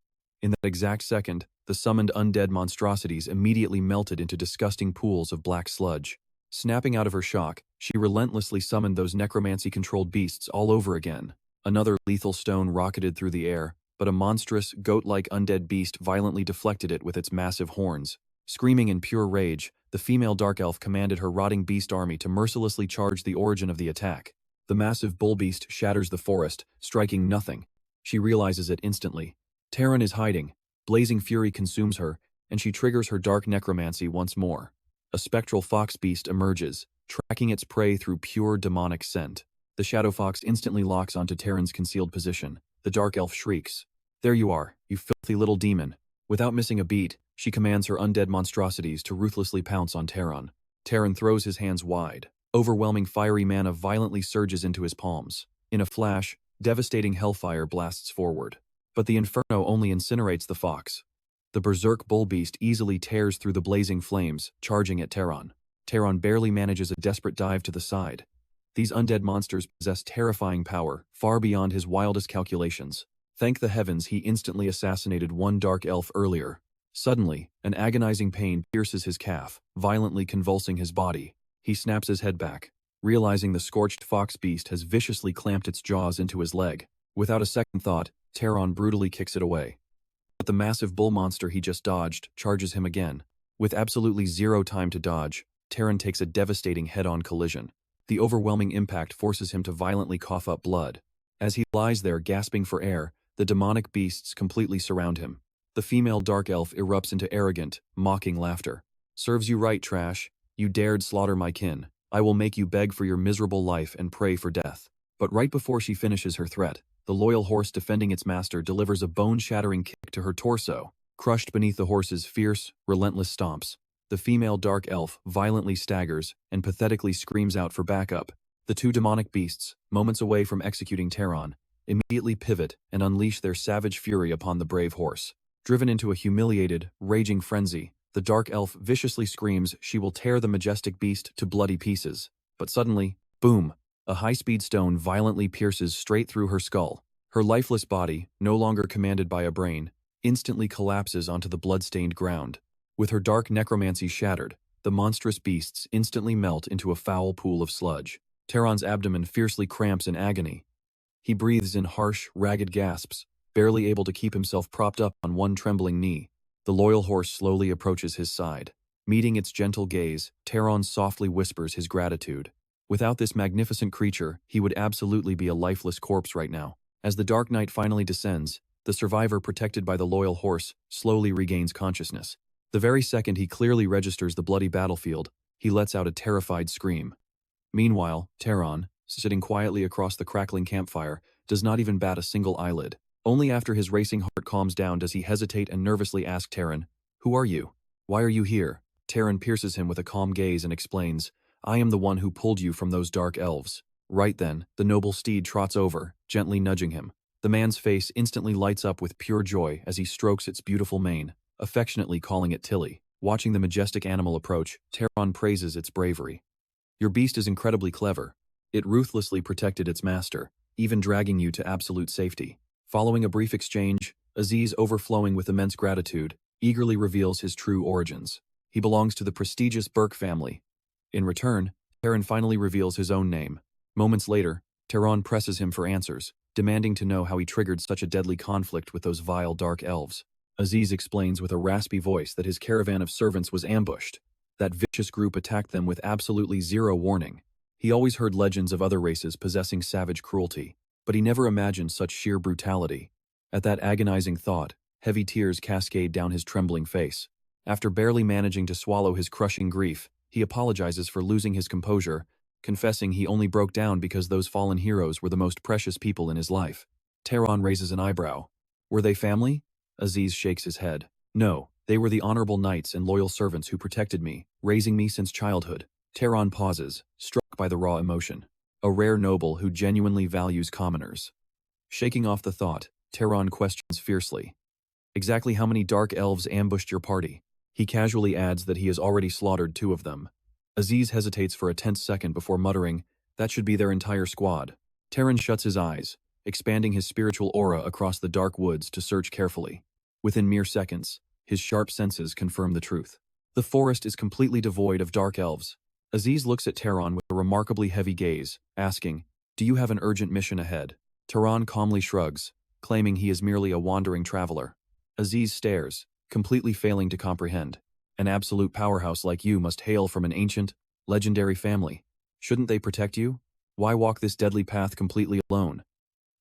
In that exact second, the summoned undead monstrosities immediately melted into disgusting pools of black sludge. Snapping out of her shock, she relentlessly summoned those necromancy-controlled beasts all over again. Another lethal stone rocketed through the air, but a monstrous, goat-like undead beast violently deflected it with its massive horns. Screaming in pure rage, the female dark elf commanded her rotting beast army to mercilessly charge the origin of the attack. The massive bull beast shatters the forest, striking nothing. She realizes it instantly. Tron is hiding. Blazing fury consumes her, and she triggers her dark necromancy once more. A spectral fox beast emerges, tracking its prey through pure demonic scent. The shadow fox instantly locks onto Tron's concealed position. The dark elf shrieks, "There you are, you filthy little demon. Without missing a beat, she commands her undead monstrosities to ruthlessly pounce on Tron. Tron throws his hands wide. Overwhelming fiery mana violently surges into his palms. In a flash, devastating hellfire blasts forward. But the inferno only incinerates the fox. The berserk bull beast easily tears through the blazing flames, charging at Tron. Tron barely manages a desperate dive to the side. These undead monsters possess terrifying power, far beyond his wildest calculations. Thank the heavens he instantly assassinated one dark elf earlier. Suddenly, an agonizing pain pierces his calf, violently convulsing his body. He snaps his head back, realizing the scorched fox beast has viciously clamped its jaws into his leg. Without a second thought, Tron brutally kicks it away. But the massive bull monster he just dodged charges him again. With absolutely zero time to dodge, Tron takes a devastating head-on collision. The overwhelming impact forces him to violently cough up blood. As he lies there gasping for air, the demonic beasts completely surround him. The female dark elf erupts into arrogant, mocking laughter. "Serves you right, trash. You dared slaughter my kin. I will make you beg for your miserable life and pray for death." But right before she finishes her threat, the loyal horse defending its master delivers a bone-shattering kick to her torso. Crushed beneath the horse's fierce, relentless stomps, the female dark elf violently staggers and pathetically screams out for backup. The two demonic beasts, moments away from executing Tron, immediately pivot and unleash their savage fury upon the brave horse. Driven into a humiliated, raging frenzy, the dark elf viciously screams she will tear the majestic beast to bloody pieces. But suddenly, boom, a high-speed stone violently pierces straight through her skull. Her lifeless body, no longer commanded by a brain, instantly collapses onto the blood-stained ground. With her dark necromancy shattered, the monstrous beasts instantly melt into a foul pool of sludge. Tron's abdomen fiercely cramps in agony. He breathes in harsh, ragged gasps, barely able to keep himself propped up on one trembling knee. The loyal horse slowly approaches his side. Meeting its gentle gaze, Tron softly whispers his gratitude. Without this magnificent creature, he would absolutely be a lifeless corpse right now. As the dark night finally descends, the survivor protected by the loyal horse slowly regains consciousness. The very second he clearly registers the bloody battlefield, he lets out a terrified scream. Meanwhile, Tron, sitting quietly across the crackling campfire, does not even bat a single eyelid. Only after his racing heart calms down does he hesitate and nervously ask Tron, "Who are you? Why are you here?" Tron pierces him with a calm gaze and explains, "I am the one who pulled you from those dark elves." Right then, the noble steed trots over, gently nudging him. The man's face instantly lights up with pure joy as he strokes its beautiful mane, affectionately calling it Tilly. Watching the majestic animal approach, Tron praises its bravery. "Your beast is incredibly clever. It ruthlessly protected its master, even dragging you to absolute safety." Following a brief exchange, Aziz, overflowing with immense gratitude, eagerly reveals his true origins. He belongs to the prestigious Burke family. In return, Tron finally reveals his own name. Moments later, Tron presses him for answers, demanding to know how he triggered such a deadly conflict with those vile dark elves. Aziz explains with a raspy voice that his caravan of servants was ambushed. That vicious group attacked them with absolutely zero warning. He always heard legends of other races possessing savage cruelty, but he never imagined such sheer brutality. At that agonizing thought, heavy tears cascade down his trembling face. After barely managing to swallow his crushing grief, he apologizes for losing his composure, confessing he only broke down because those fallen heroes were the most precious people in his life. Tron raises an eyebrow. "Were they family?" Aziz shakes his head. "No, they were the honorable knights and loyal servants who protected me, raising me since childhood." Tron pauses, struck by the raw emotion. A rare noble who genuinely values commoners. Shaking off the thought, Tron questions fiercely, "Exactly how many dark elves ambushed your party?" He casually adds that he has already slaughtered 2 of them. Aziz hesitates for a tense second before muttering, "That should be their entire squad." Tron shuts his eyes, expanding his spiritual aura across the dark woods to search carefully. Within mere seconds, his sharp senses confirm the truth. The forest is completely devoid of dark elves. Aziz looks at Tron with a remarkably heavy gaze, asking, "Do you have an urgent mission ahead?" Tron calmly shrugs, claiming he is merely a wandering traveler. Aziz stares, completely failing to comprehend. "An absolute powerhouse like you must hail from an ancient, legendary family. Shouldn't they protect you? Why walk this deadly path completely alone?"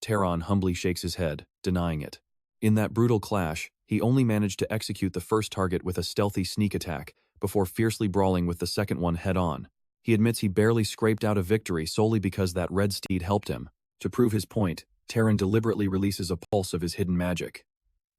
Tron humbly shakes his head, denying it. In that brutal clash, he only managed to execute the first target with a stealthy sneak attack, before fiercely brawling with the second one head-on. He admits he barely scraped out a victory solely because that red steed helped him. To prove his point, Tron deliberately releases a pulse of his hidden magic.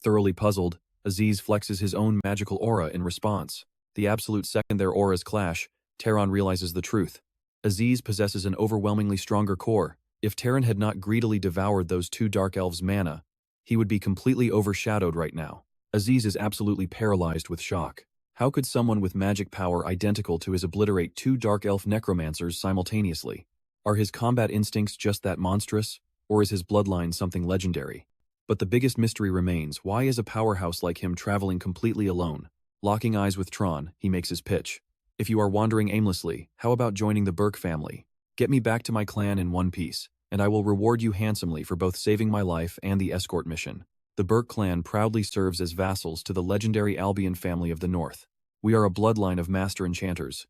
Thoroughly puzzled, Aziz flexes his own magical aura in response. The absolute second their auras clash, Tron realizes the truth. Aziz possesses an overwhelmingly stronger core. If Terran had not greedily devoured those two dark elves' mana, he would be completely overshadowed right now. Aziz is absolutely paralyzed with shock. How could someone with magic power identical to his obliterate two dark elf necromancers simultaneously? Are his combat instincts just that monstrous, or is his bloodline something legendary? But the biggest mystery remains: why is a powerhouse like him traveling completely alone? Locking eyes with Tron, he makes his pitch. If you are wandering aimlessly, how about joining the Burke family? Get me back to my clan in one piece, and I will reward you handsomely for both saving my life and the escort mission. The Burke clan proudly serves as vassals to the legendary Albion family of the North. We are a bloodline of master enchanters.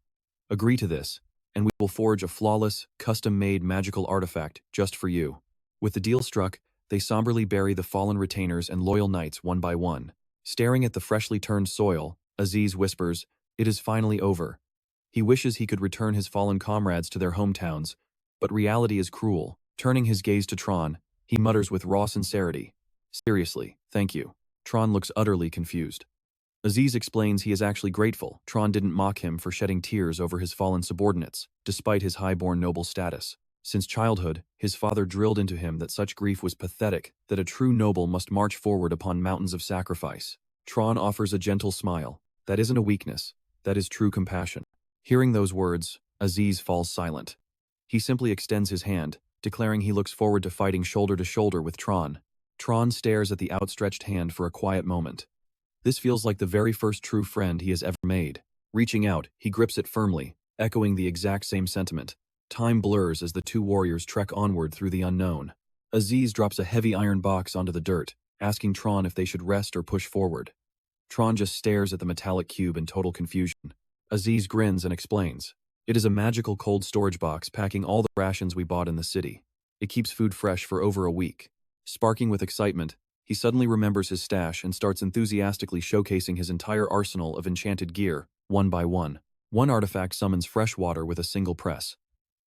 Agree to this, and we will forge a flawless, custom-made magical artifact just for you. With the deal struck, they somberly bury the fallen retainers and loyal knights one by one. Staring at the freshly turned soil, Aziz whispers, "It is finally over." He wishes he could return his fallen comrades to their hometowns, but reality is cruel. Turning his gaze to Tron, he mutters with raw sincerity, "Seriously, thank you." Tron looks utterly confused. Aziz explains he is actually grateful Tron didn't mock him for shedding tears over his fallen subordinates, despite his high-born noble status. Since childhood, his father drilled into him that such grief was pathetic, that a true noble must march forward upon mountains of sacrifice. Tron offers a gentle smile. That isn't a weakness, that is true compassion. Hearing those words, Aziz falls silent. He simply extends his hand, declaring he looks forward to fighting shoulder to shoulder with Tron. Tron stares at the outstretched hand for a quiet moment. This feels like the very first true friend he has ever made. Reaching out, he grips it firmly, echoing the exact same sentiment. Time blurs as the two warriors trek onward through the unknown. Aziz drops a heavy iron box onto the dirt, asking Tron if they should rest or push forward. Tron just stares at the metallic cube in total confusion. Aziz grins and explains. It is a magical cold storage box packing all the rations we bought in the city. It keeps food fresh for over a week. Sparking with excitement, he suddenly remembers his stash and starts enthusiastically showcasing his entire arsenal of enchanted gear, one by one. One artifact summons fresh water with a single press.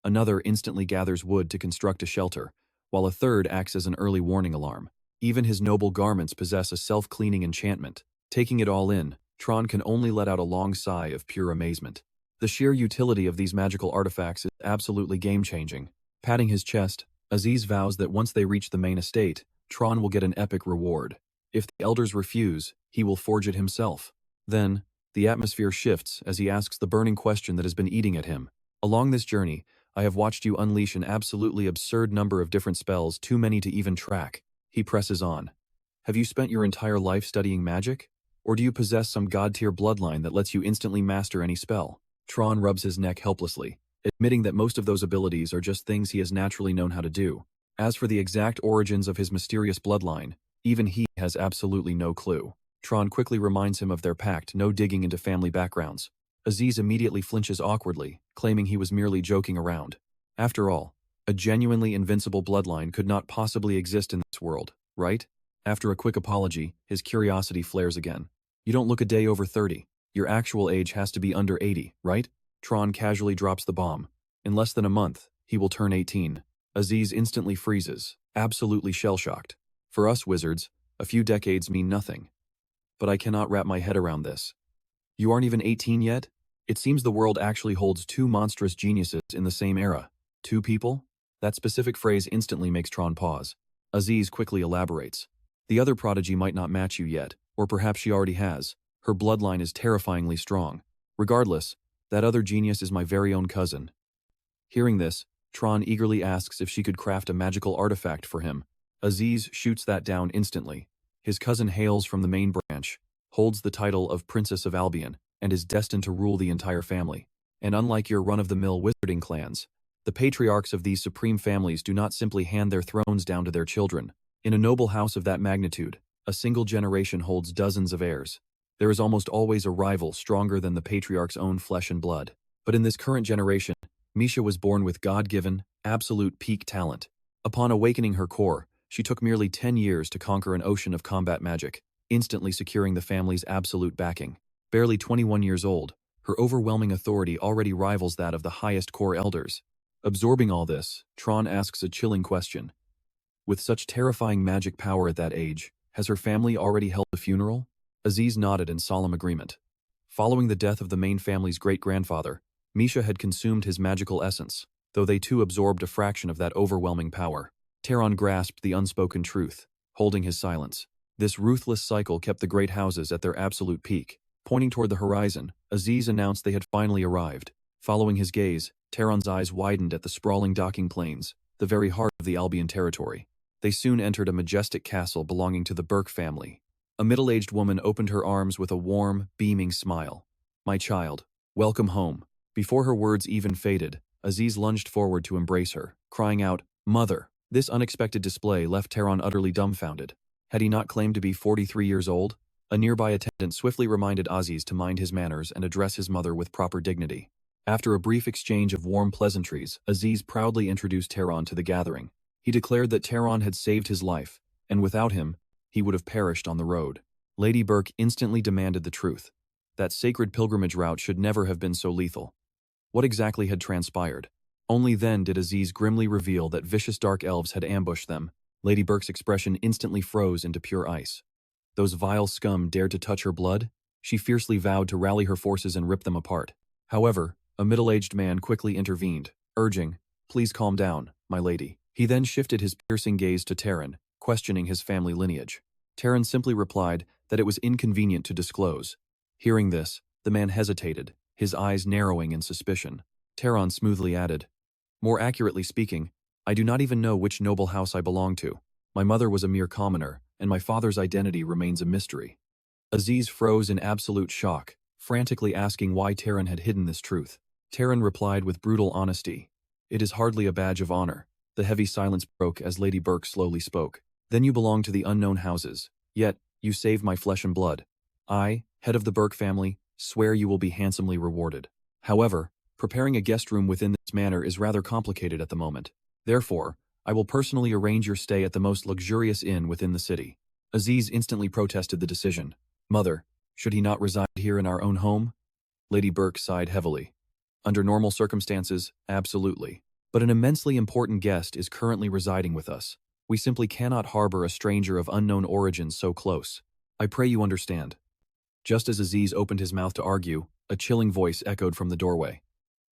Another instantly gathers wood to construct a shelter, while a third acts as an early warning alarm. Even his noble garments possess a self-cleaning enchantment. Taking it all in, Tron can only let out a long sigh of pure amazement. The sheer utility of these magical artifacts is absolutely game-changing. Patting his chest, Aziz vows that once they reach the main estate, Tron will get an epic reward. If the elders refuse, he will forge it himself. Then, the atmosphere shifts as he asks the burning question that has been eating at him. Along this journey, I have watched you unleash an absolutely absurd number of different spells, too many to even track. He presses on. Have you spent your entire life studying magic? Or do you possess some god-tier bloodline that lets you instantly master any spell? Tron rubs his neck helplessly, admitting that most of those abilities are just things he has naturally known how to do. As for the exact origins of his mysterious bloodline, even he has absolutely no clue. Tron quickly reminds him of their pact, no digging into family backgrounds. Aziz immediately flinches awkwardly, claiming he was merely joking around. After all, a genuinely invincible bloodline could not possibly exist in this world, right? After a quick apology, his curiosity flares again. You don't look a day over 30. Your actual age has to be under 80, right? Tron casually drops the bomb. In less than a month, he will turn 18. Aziz instantly freezes, absolutely shell-shocked. For us wizards, a few decades mean nothing. But I cannot wrap my head around this. You aren't even 18 yet? It seems the world actually holds two monstrous geniuses in the same era. Two people? That specific phrase instantly makes Tron pause. Aziz quickly elaborates. The other prodigy might not match you yet, or perhaps she already has. Her bloodline is terrifyingly strong. Regardless, that other genius is my very own cousin. Hearing this, Tron eagerly asks if she could craft a magical artifact for him. Aziz shoots that down instantly. His cousin hails from the main branch, holds the title of Princess of Albion, and is destined to rule the entire family. And unlike your run-of-the-mill wizarding clans, the patriarchs of these supreme families do not simply hand their thrones down to their children. In a noble house of that magnitude, a single generation holds dozens of heirs. There is almost always a rival stronger than the patriarch's own flesh and blood. But in this current generation, Misha was born with God-given, absolute peak talent. Upon awakening her core, she took merely 10 years to conquer an ocean of combat magic, instantly securing the family's absolute backing. Barely 21 years old, her overwhelming authority already rivals that of the highest core elders. Absorbing all this, Tron asks a chilling question. With such terrifying magic power at that age, has her family already held a funeral? Aziz nodded in solemn agreement. Following the death of the main family's great-grandfather, Misha had consumed his magical essence, though they too absorbed a fraction of that overwhelming power. Tron grasped the unspoken truth, holding his silence. This ruthless cycle kept the great houses at their absolute peak. Pointing toward the horizon, Aziz announced they had finally arrived. Following his gaze, Tron's eyes widened at the sprawling docking plains, the very heart of the Albion territory. They soon entered a majestic castle belonging to the Burke family. A middle-aged woman opened her arms with a warm, beaming smile. "My child, welcome home." Before her words even faded, Aziz lunged forward to embrace her, crying out, "Mother!" This unexpected display left Tron utterly dumbfounded. Had he not claimed to be 43 years old? A nearby attendant swiftly reminded Aziz to mind his manners and address his mother with proper dignity. After a brief exchange of warm pleasantries, Aziz proudly introduced Tron to the gathering. He declared that Tron had saved his life, and without him, he would have perished on the road. Lady Burke instantly demanded the truth. That sacred pilgrimage route should never have been so lethal. What exactly had transpired? Only then did Aziz grimly reveal that vicious dark elves had ambushed them. Lady Burke's expression instantly froze into pure ice. Those vile scum dared to touch her blood? She fiercely vowed to rally her forces and rip them apart. However, a middle-aged man quickly intervened, urging, "Please calm down, my lady." He then shifted his piercing gaze to Tron, questioning his family lineage. Tron simply replied that it was inconvenient to disclose. Hearing this, the man hesitated, his eyes narrowing in suspicion. Tron smoothly added, "More accurately speaking, I do not even know which noble house I belong to. My mother was a mere commoner, and my father's identity remains a mystery." Aziz froze in absolute shock, frantically asking why Tron had hidden this truth. Tron replied with brutal honesty, "It is hardly a badge of honor." The heavy silence broke as Lady Burke slowly spoke. "Then you belong to the unknown houses, yet you saved my flesh and blood. I, head of the Burke family, swear you will be handsomely rewarded. However, preparing a guest room within this manor is rather complicated at the moment. Therefore, I will personally arrange your stay at the most luxurious inn within the city." Aziz instantly protested the decision. "Mother, should he not reside here in our own home?" Lady Burke sighed heavily. "Under normal circumstances, absolutely. But an immensely important guest is currently residing with us. We simply cannot harbor a stranger of unknown origins so close. I pray you understand." Just as Aziz opened his mouth to argue, a chilling voice echoed from the doorway.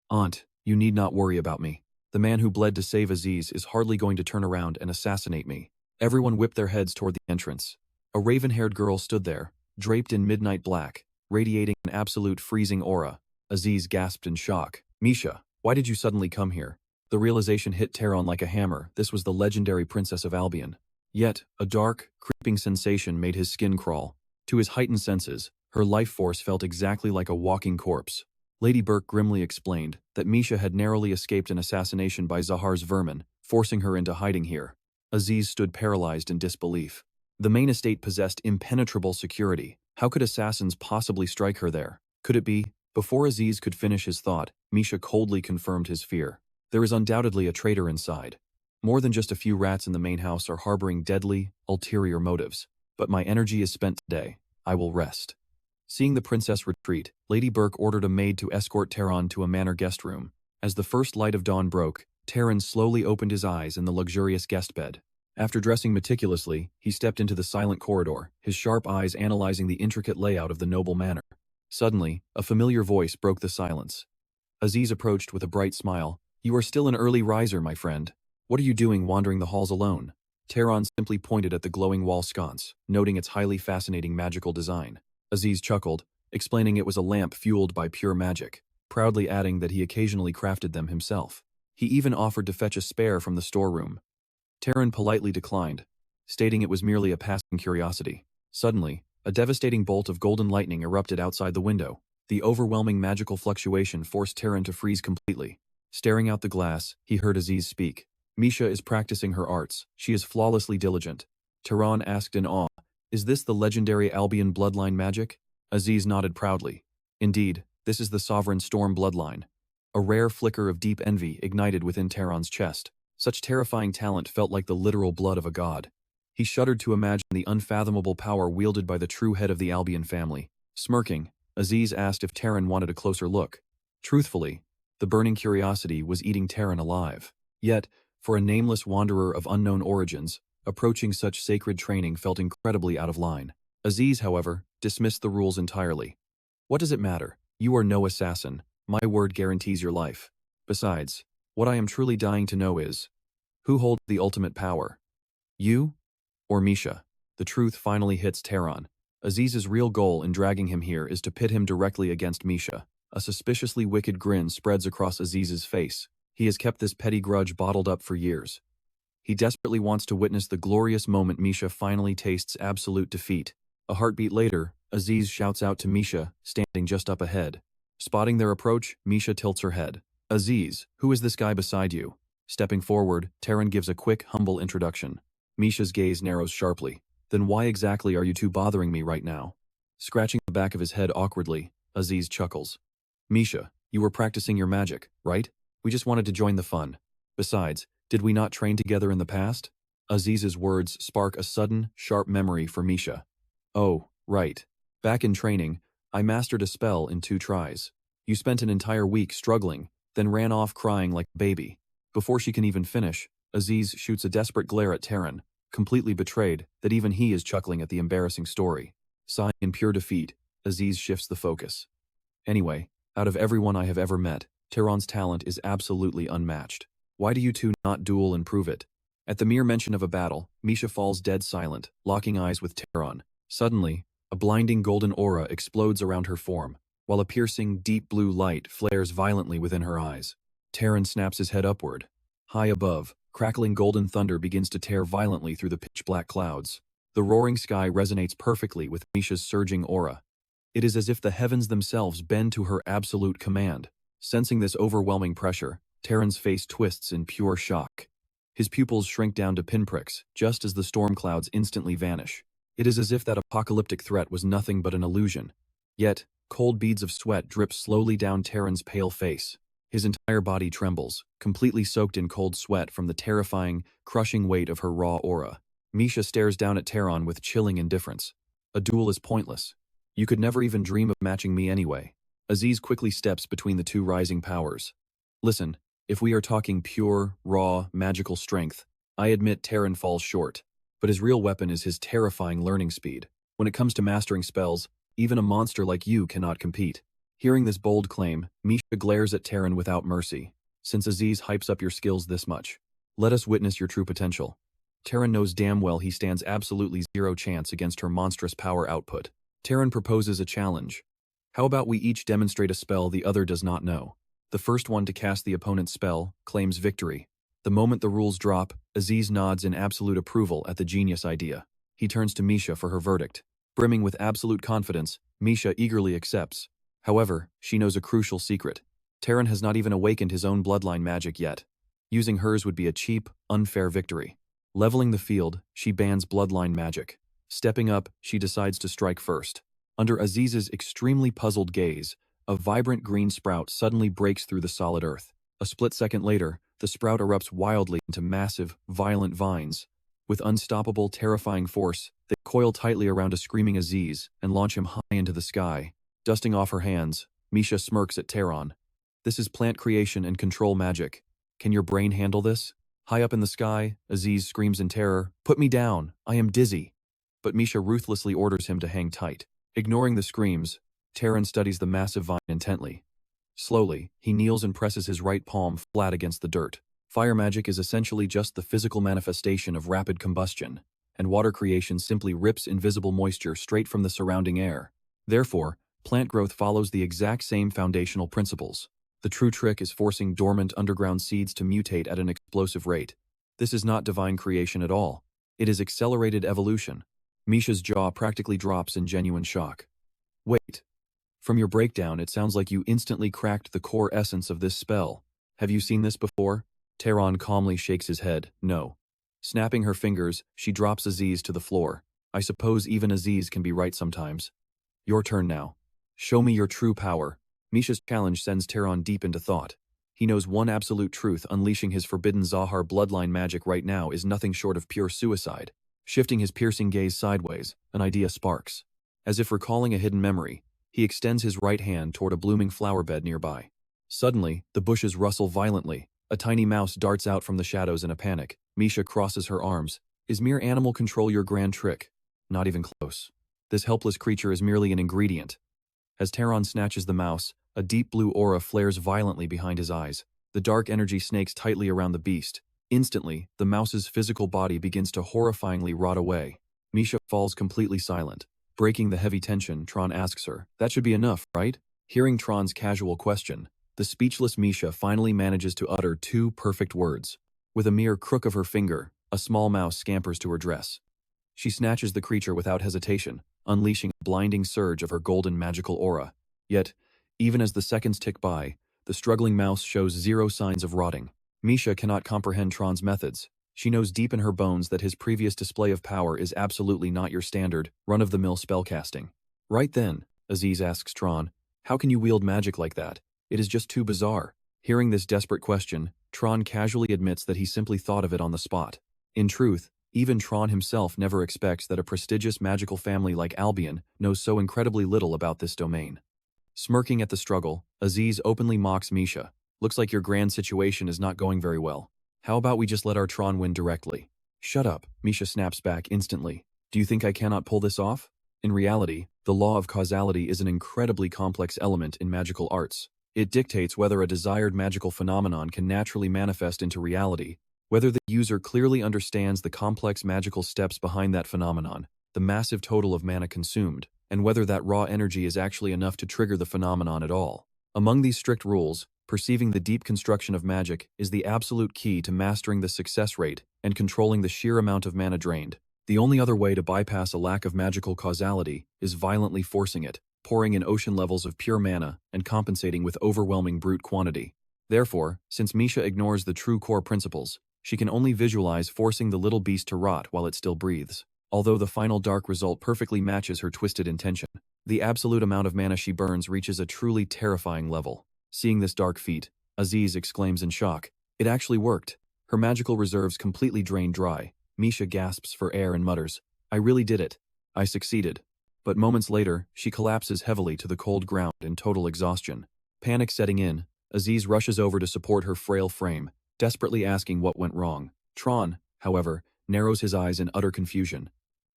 "Aunt, you need not worry about me. The man who bled to save Aziz is hardly going to turn around and assassinate me." Everyone whipped their heads toward the entrance. A raven-haired girl stood there, draped in midnight black, radiating an absolute freezing aura. Aziz gasped in shock. "Misha, why did you suddenly come here?" The realization hit Tron like a hammer. This was the legendary Princess of Albion. Yet, a dark, creeping sensation made his skin crawl. To his heightened senses, her life force felt exactly like a walking corpse. Lady Burke grimly explained that Misha had narrowly escaped an assassination by Zahar's vermin, forcing her into hiding here. Aziz stood paralyzed in disbelief. The main estate possessed impenetrable security. How could assassins possibly strike her there? Could it be? Before Aziz could finish his thought, Misha coldly confirmed his fear. "There is undoubtedly a traitor inside. More than just a few rats in the main house are harboring deadly, ulterior motives. But my energy is spent today. I will rest." Seeing the princess retreat, Lady Burke ordered a maid to escort Tron to a manor guest room. As the first light of dawn broke, Tron slowly opened his eyes in the luxurious guest bed. After dressing meticulously, he stepped into the silent corridor, his sharp eyes analyzing the intricate layout of the noble manor. Suddenly, a familiar voice broke the silence. Aziz approached with a bright smile. "You are still an early riser, my friend. What are you doing wandering the halls alone?" Tron simply pointed at the glowing wall sconce, noting its highly fascinating magical design. Aziz chuckled, explaining it was a lamp fueled by pure magic, proudly adding that he occasionally crafted them himself. He even offered to fetch a spare from the storeroom. Tron politely declined, stating it was merely a passing curiosity. Suddenly, a devastating bolt of golden lightning erupted outside the window. The overwhelming magical fluctuation forced Tron to freeze completely. Staring out the glass, he heard Aziz speak. "Misha is practicing her arts. She is flawlessly diligent." Tron asked in awe, "Is this the legendary Albion bloodline magic?" Aziz nodded proudly. "Indeed, this is the sovereign storm bloodline." A rare flicker of deep envy ignited within Tron's chest. Such terrifying talent felt like the literal blood of a god. He shuddered to imagine the unfathomable power wielded by the true head of the Albion family. Smirking, Aziz asked if Tron wanted a closer look. Truthfully, the burning curiosity was eating Tron alive. Yet, for a nameless wanderer of unknown origins, approaching such sacred training felt incredibly out of line. Aziz, however, dismissed the rules entirely. What does it matter? You are no assassin. My word guarantees your life. Besides, what I am truly dying to know is, who holds the ultimate power? You or Misha? The truth finally hits Tron. Aziz's real goal in dragging him here is to pit him directly against Misha. A suspiciously wicked grin spreads across Aziz's face. He has kept this petty grudge bottled up for years. He desperately wants to witness the glorious moment Misha finally tastes absolute defeat. A heartbeat later, Aziz shouts out to Misha, standing just up ahead. Spotting their approach, Misha tilts her head. Aziz, who is this guy beside you? Stepping forward, Tron gives a quick, humble introduction. Misha's gaze narrows sharply. Then why exactly are you two bothering me right now? Scratching the back of his head awkwardly, Aziz chuckles. Misha, you were practicing your magic, right? We just wanted to join the fun. Besides, did we not train together in the past? Aziz's words spark a sudden, sharp memory for Misha. Oh, right. Back in training, I mastered a spell in 2 tries. You spent an entire week struggling, then ran off crying like a baby. Before she can even finish, Aziz shoots a desperate glare at Tron, completely betrayed that even he is chuckling at the embarrassing story. Sighing in pure defeat, Aziz shifts the focus. Anyway, out of everyone I have ever met, Tron's talent is absolutely unmatched. Why do you two not duel and prove it? At the mere mention of a battle, Misha falls dead silent, locking eyes with Tron. Suddenly, a blinding golden aura explodes around her form, while a piercing, deep blue light flares violently within her eyes. Tron snaps his head upward. High above, crackling golden thunder begins to tear violently through the pitch-black clouds. The roaring sky resonates perfectly with Misha's surging aura. It is as if the heavens themselves bend to her absolute command. Sensing this overwhelming pressure, Tron's face twists in pure shock. His pupils shrink down to pinpricks, just as the storm clouds instantly vanish. It is as if that apocalyptic threat was nothing but an illusion. Yet, cold beads of sweat drip slowly down Tron's pale face. His entire body trembles, completely soaked in cold sweat from the terrifying, crushing weight of her raw aura. Misha stares down at Tron with chilling indifference. A duel is pointless. You could never even dream of matching me anyway. Aziz quickly steps between the two rising powers. Listen, if we are talking pure, raw, magical strength, I admit Tron falls short. But his real weapon is his terrifying learning speed. When it comes to mastering spells, even a monster like you cannot compete. Hearing this bold claim, Misha glares at Tron without mercy. Since Aziz hypes up your skills this much, let us witness your true potential. Tron knows damn well he stands absolutely zero chance against her monstrous power output. Tron proposes a challenge. How about we each demonstrate a spell the other does not know? The first one to cast the opponent's spell claims victory. The moment the rules drop, Aziz nods in absolute approval at the genius idea. He turns to Misha for her verdict. Brimming with absolute confidence, Misha eagerly accepts. However, she knows a crucial secret. Tron has not even awakened his own bloodline magic yet. Using hers would be a cheap, unfair victory. Leveling the field, she bans bloodline magic. Stepping up, she decides to strike first. Under Aziz's extremely puzzled gaze, a vibrant green sprout suddenly breaks through the solid earth. A split second later, the sprout erupts wildly into massive, violent vines. With unstoppable, terrifying force, they coil tightly around a screaming Aziz and launch him high into the sky. Dusting off her hands, Misha smirks at Tron. This is plant creation and control magic. Can your brain handle this? High up in the sky, Aziz screams in terror, "Put me down, I am dizzy." But Misha ruthlessly orders him to hang tight. Ignoring the screams, Tron studies the massive vine intently. Slowly, he kneels and presses his right palm flat against the dirt. Fire magic is essentially just the physical manifestation of rapid combustion, and water creation simply rips invisible moisture straight from the surrounding air. Therefore, plant growth follows the exact same foundational principles. The true trick is forcing dormant underground seeds to mutate at an explosive rate. This is not divine creation at all. It is accelerated evolution. Misha's jaw practically drops in genuine shock. Wait. From your breakdown, it sounds like you instantly cracked the core essence of this spell. Have you seen this before? Tron calmly shakes his head, no. Snapping her fingers, she drops Aziz to the floor. I suppose even Aziz can be right sometimes. Your turn now. Show me your true power. Misha's challenge sends Tron deep into thought. He knows one absolute truth: unleashing his forbidden Zahar bloodline magic right now is nothing short of pure suicide. Shifting his piercing gaze sideways, an idea sparks. As if recalling a hidden memory, he extends his right hand toward a blooming flower bed nearby. Suddenly, the bushes rustle violently. A tiny mouse darts out from the shadows in a panic. Misha crosses her arms. Is mere animal control your grand trick? Not even close. This helpless creature is merely an ingredient. As Tron snatches the mouse, a deep blue aura flares violently behind his eyes. The dark energy snakes tightly around the beast. Instantly, the mouse's physical body begins to horrifyingly rot away. Misha falls completely silent. Breaking the heavy tension, Tron asks her, "That should be enough, right?" Hearing Tron's casual question, the speechless Misha finally manages to utter two perfect words. With a mere crook of her finger, a small mouse scampers to her dress. She snatches the creature without hesitation, unleashing a blinding surge of her golden magical aura. Yet, even as the seconds tick by, the struggling mouse shows zero signs of rotting. Misha cannot comprehend Tron's methods. She knows deep in her bones that his previous display of power is absolutely not your standard, run-of-the-mill spellcasting. Right then, Aziz asks Tron, "How can you wield magic like that? It is just too bizarre." Hearing this desperate question, Tron casually admits that he simply thought of it on the spot. In truth, even Tron himself never expects that a prestigious magical family like Albion knows so incredibly little about this domain. Smirking at the struggle, Aziz openly mocks Misha. "Looks like your grand situation is not going very well. How about we just let our Tron win directly?" "Shut up," Misha snaps back instantly. "Do you think I cannot pull this off?" In reality, the law of causality is an incredibly complex element in magical arts. It dictates whether a desired magical phenomenon can naturally manifest into reality, whether the user clearly understands the complex magical steps behind that phenomenon, the massive total of mana consumed, and whether that raw energy is actually enough to trigger the phenomenon at all. Among these strict rules, perceiving the deep construction of magic is the absolute key to mastering the success rate and controlling the sheer amount of mana drained. The only other way to bypass a lack of magical causality is violently forcing it, pouring in ocean levels of pure mana and compensating with overwhelming brute quantity. Therefore, since Misha ignores the true core principles, she can only visualize forcing the little beast to rot while it still breathes. Although the final dark result perfectly matches her twisted intention, the absolute amount of mana she burns reaches a truly terrifying level. Seeing this dark feat, Aziz exclaims in shock, "It actually worked." Her magical reserves completely drained dry. Misha gasps for air and mutters, "I really did it. I succeeded." But moments later, she collapses heavily to the cold ground in total exhaustion. Panic setting in, Aziz rushes over to support her frail frame, desperately asking what went wrong. Tron, however, narrows his eyes in utter confusion.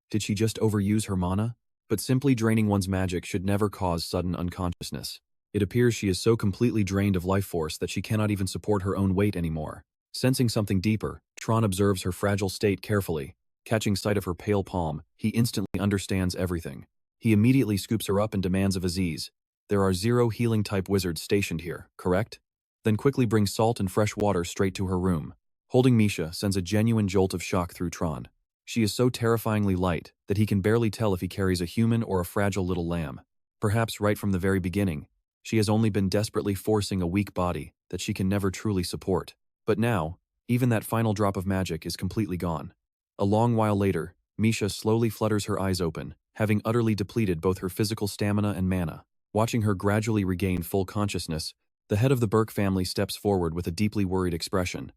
Did she just overuse her mana? But simply draining one's magic should never cause sudden unconsciousness. It appears she is so completely drained of life force that she cannot even support her own weight anymore. Sensing something deeper, Tron observes her fragile state carefully. Catching sight of her pale palm, he instantly understands everything. He immediately scoops her up and demands of Aziz, "There are 0 healing-type wizards stationed here, correct?" Then quickly brings salt and fresh water straight to her room. Holding Misha sends a genuine jolt of shock through Tron. She is so terrifyingly light that he can barely tell if he carries a human or a fragile little lamb. Perhaps right from the very beginning, she has only been desperately forcing a weak body that she can never truly support. But now, even that final drop of magic is completely gone. A long while later, Misha slowly flutters her eyes open, having utterly depleted both her physical stamina and mana. Watching her gradually regain full consciousness, the head of the Burke family steps forward with a deeply worried expression.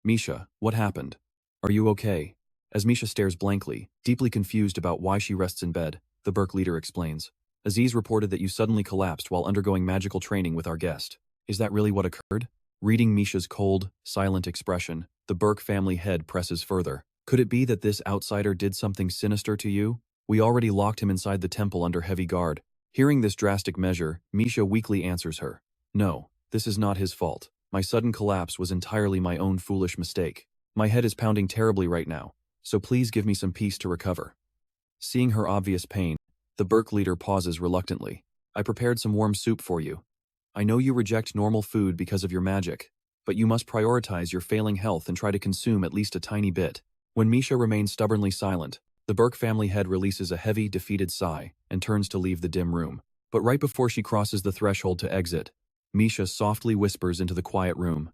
"Misha, what happened? Are you okay?" As Misha stares blankly, deeply confused about why she rests in bed, the Burke leader explains. "Aziz reported that you suddenly collapsed while undergoing magical training with our guest. Is that really what occurred?" Reading Misha's cold, silent expression, the Burke family head presses further. "Could it be that this outsider did something sinister to you? We already locked him inside the temple under heavy guard." Hearing this drastic measure, Misha weakly answers her. "No, this is not his fault. My sudden collapse was entirely my own foolish mistake. My head is pounding terribly right now, so please give me some peace to recover." Seeing her obvious pain, the Burke leader pauses reluctantly. "I prepared some warm soup for you. I know you reject normal food because of your magic, but you must prioritize your failing health and try to consume at least a tiny bit." When Misha remains stubbornly silent, the Burke family head releases a heavy, defeated sigh and turns to leave the dim room. But right before she crosses the threshold to exit, Misha softly whispers into the quiet room,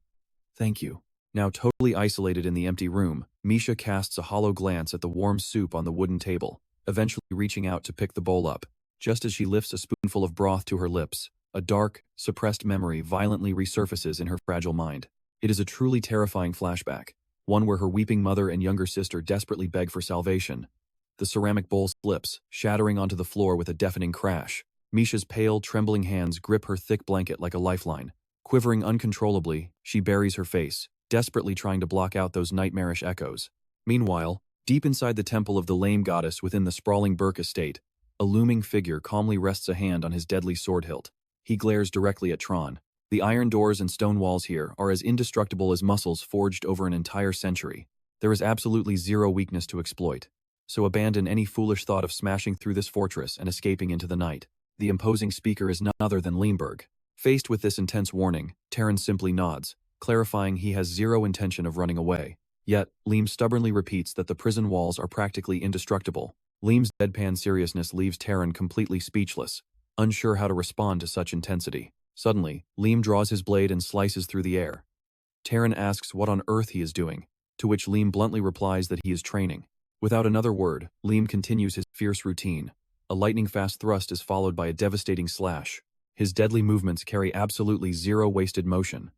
"Thank you." Now totally isolated in the empty room, Misha casts a hollow glance at the warm soup on the wooden table, eventually reaching out to pick the bowl up. Just as she lifts a spoonful of broth to her lips, a dark, suppressed memory violently resurfaces in her fragile mind. It is a truly terrifying flashback, one where her weeping mother and younger sister desperately beg for salvation. The ceramic bowl slips, shattering onto the floor with a deafening crash. Misha's pale, trembling hands grip her thick blanket like a lifeline. Quivering uncontrollably, she buries her face, desperately trying to block out those nightmarish echoes. Meanwhile, deep inside the temple of the lame goddess within the sprawling Burke estate, A looming figure calmly rests a hand on his deadly sword hilt. He glares directly at Tron. The iron doors and stone walls here are as indestructible as muscles forged over an entire century. There is absolutely zero weakness to exploit. So abandon any foolish thought of smashing through this fortress and escaping into the night. The imposing speaker is none other than Burke. Faced with this intense warning, Taran simply nods, clarifying he has zero intention of running away. Yet, Liam stubbornly repeats that the prison walls are practically indestructible. Liam's deadpan seriousness leaves Taran completely speechless, unsure how to respond to such intensity. Suddenly, Liam draws his blade and slices through the air. Taran asks what on earth he is doing, to which Liam bluntly replies that he is training. Without another word, Liam continues his fierce routine. A lightning-fast thrust is followed by a devastating slash. His deadly movements carry absolutely zero wasted motion.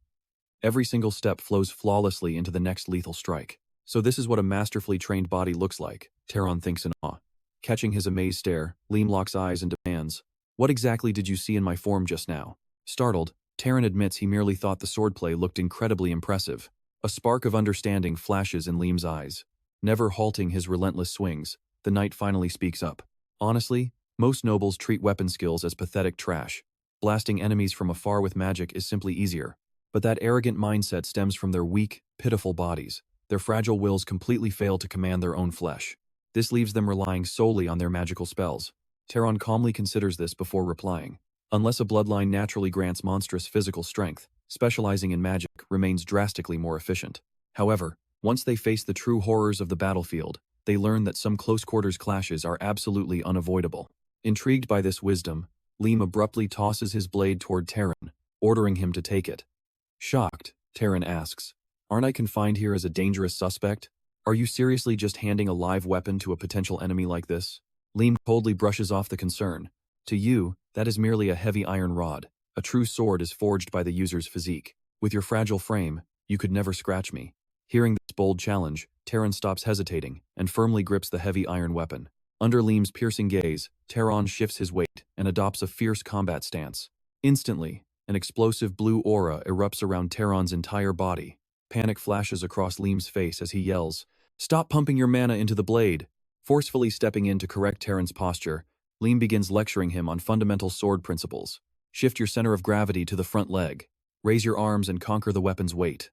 Every single step flows flawlessly into the next lethal strike. So this is what a masterfully trained body looks like, Taran thinks in awe. Catching his amazed stare, Liam locks eyes and demands, "What exactly did you see in my form just now?" Startled, Taran admits he merely thought the swordplay looked incredibly impressive. A spark of understanding flashes in Liam's eyes. Never halting his relentless swings, the knight finally speaks up. Honestly, most nobles treat weapon skills as pathetic trash. Blasting enemies from afar with magic is simply easier. But that arrogant mindset stems from their weak, pitiful bodies. Their fragile wills completely fail to command their own flesh. This leaves them relying solely on their magical spells. Taran calmly considers this before replying. Unless a bloodline naturally grants monstrous physical strength, specializing in magic remains drastically more efficient. However, once they face the true horrors of the battlefield, they learn that some close-quarters clashes are absolutely unavoidable. Intrigued by this wisdom, Liam abruptly tosses his blade toward Taran, ordering him to take it. Shocked, Taran asks, "Aren't I confined here as a dangerous suspect? Are you seriously just handing a live weapon to a potential enemy like this?" Liam coldly brushes off the concern. "To you, that is merely a heavy iron rod. A true sword is forged by the user's physique. With your fragile frame, you could never scratch me." Hearing this bold challenge, Taran stops hesitating and firmly grips the heavy iron weapon. Under Liam's piercing gaze, Taran shifts his weight and adopts a fierce combat stance. Instantly, an explosive blue aura erupts around Taran's entire body. Panic flashes across Liam's face as he yells, "Stop pumping your mana into the blade!" Forcefully stepping in to correct Taran's posture, Liam begins lecturing him on fundamental sword principles. Shift your center of gravity to the front leg. Raise your arms and conquer the weapon's weight.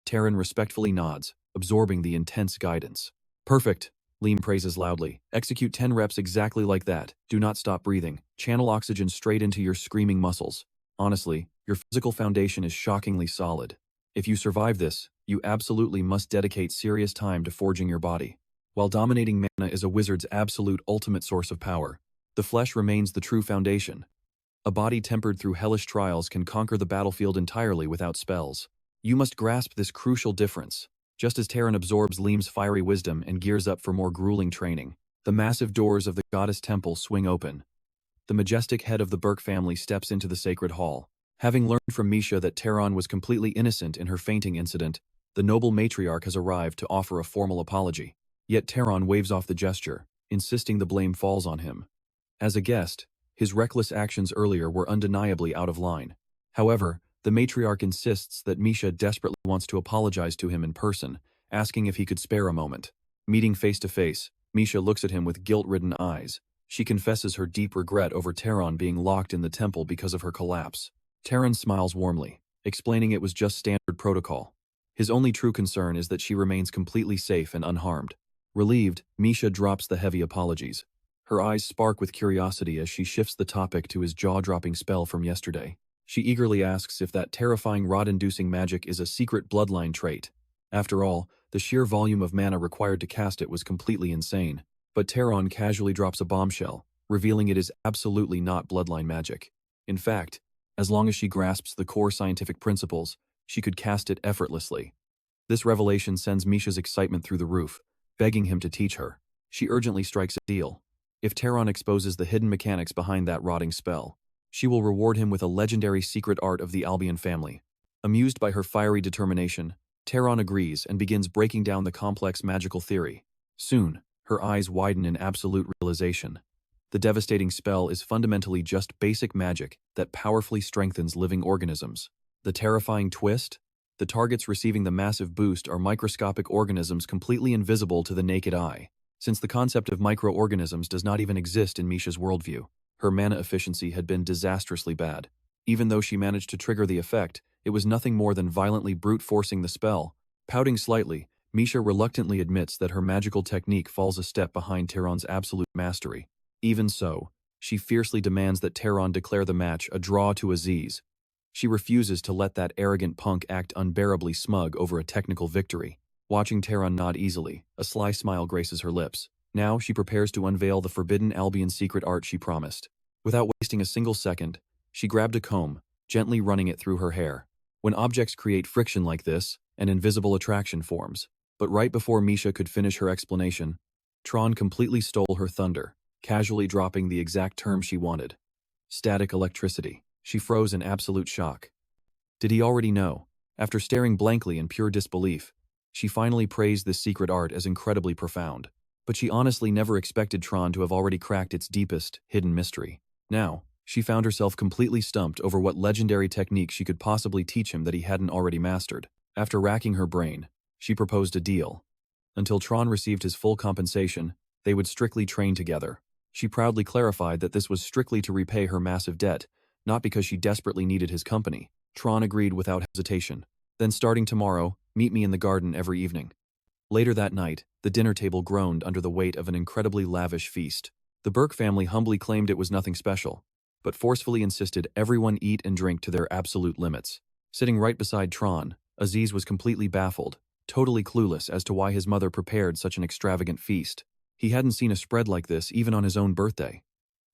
Taran respectfully nods, absorbing the intense guidance. "Perfect," Liam praises loudly. "Execute 10 reps exactly like that. Do not stop breathing. Channel oxygen straight into your screaming muscles. Honestly, your physical foundation is shockingly solid. If you survive this, you absolutely must dedicate serious time to forging your body. While dominating mana is a wizard's absolute ultimate source of power, the flesh remains the true foundation. A body tempered through hellish trials can conquer the battlefield entirely without spells. You must grasp this crucial difference." Just as Taran absorbs Liam's fiery wisdom and gears up for more grueling training, the massive doors of the goddess temple swing open. The majestic head of the Burke family steps into the sacred hall. Having learned from Misha that Taran was completely innocent in her fainting incident, the noble matriarch has arrived to offer a formal apology. Yet Taran waves off the gesture, insisting the blame falls on him. As a guest, his reckless actions earlier were undeniably out of line. However, the matriarch insists that Misha desperately wants to apologize to him in person, asking if he could spare a moment. Meeting face to face, Misha looks at him with guilt-ridden eyes. She confesses her deep regret over Taran being locked in the temple because of her collapse. Taran smiles warmly, explaining it was just standard protocol. His only true concern is that she remains completely safe and unharmed. Relieved, Misha drops the heavy apologies. Her eyes spark with curiosity as she shifts the topic to his jaw-dropping spell from yesterday. She eagerly asks if that terrifying rot-inducing magic is a secret bloodline trait. After all, the sheer volume of mana required to cast it was completely insane. But Taran casually drops a bombshell, revealing it is absolutely not bloodline magic. In fact, as long as she grasps the core scientific principles, she could cast it effortlessly. This revelation sends Misha's excitement through the roof, begging him to teach her. She urgently strikes a deal. If Taran exposes the hidden mechanics behind that rotting spell, she will reward him with a legendary secret art of the Albion family. Amused by her fiery determination, Taran agrees and begins breaking down the complex magical theory. Soon, her eyes widen in absolute realization. The devastating spell is fundamentally just basic magic that powerfully strengthens living organisms. The terrifying twist? The targets receiving the massive boost are microscopic organisms completely invisible to the naked eye. Since the concept of microorganisms does not even exist in Misha's worldview, her mana efficiency had been disastrously bad. Even though she managed to trigger the effect, it was nothing more than violently brute-forcing the spell. Pouting slightly, Misha reluctantly admits that her magical technique falls a step behind Tron's absolute mastery. Even so, she fiercely demands that Tron declare the match a draw to Aziz. She refuses to let that arrogant punk act unbearably smug over a technical victory. Watching Tron nod easily, a sly smile graces her lips. Now she prepares to unveil the forbidden Albion secret art she promised. Without wasting a single second, she grabbed a comb, gently running it through her hair. When objects create friction like this, an invisible attraction forms. But right before Misha could finish her explanation, Tron completely stole her thunder, casually dropping the exact term she wanted. Static electricity. She froze in absolute shock. Did he already know? After staring blankly in pure disbelief, she finally praised this secret art as incredibly profound. But she honestly never expected Tron to have already cracked its deepest, hidden mystery. Now, she found herself completely stumped over what legendary technique she could possibly teach him that he hadn't already mastered. After racking her brain, she proposed a deal. Until Tron received his full compensation, they would strictly train together. She proudly clarified that this was strictly to repay her massive debt, not because she desperately needed his company. Tron agreed without hesitation. Then starting tomorrow, meet me in the garden every evening. Later that night, the dinner table groaned under the weight of an incredibly lavish feast. The Burke family humbly claimed it was nothing special, but forcefully insisted everyone eat and drink to their absolute limits. Sitting right beside Tron, Aziz was completely baffled, totally clueless as to why his mother prepared such an extravagant feast. He hadn't seen a spread like this even on his own birthday.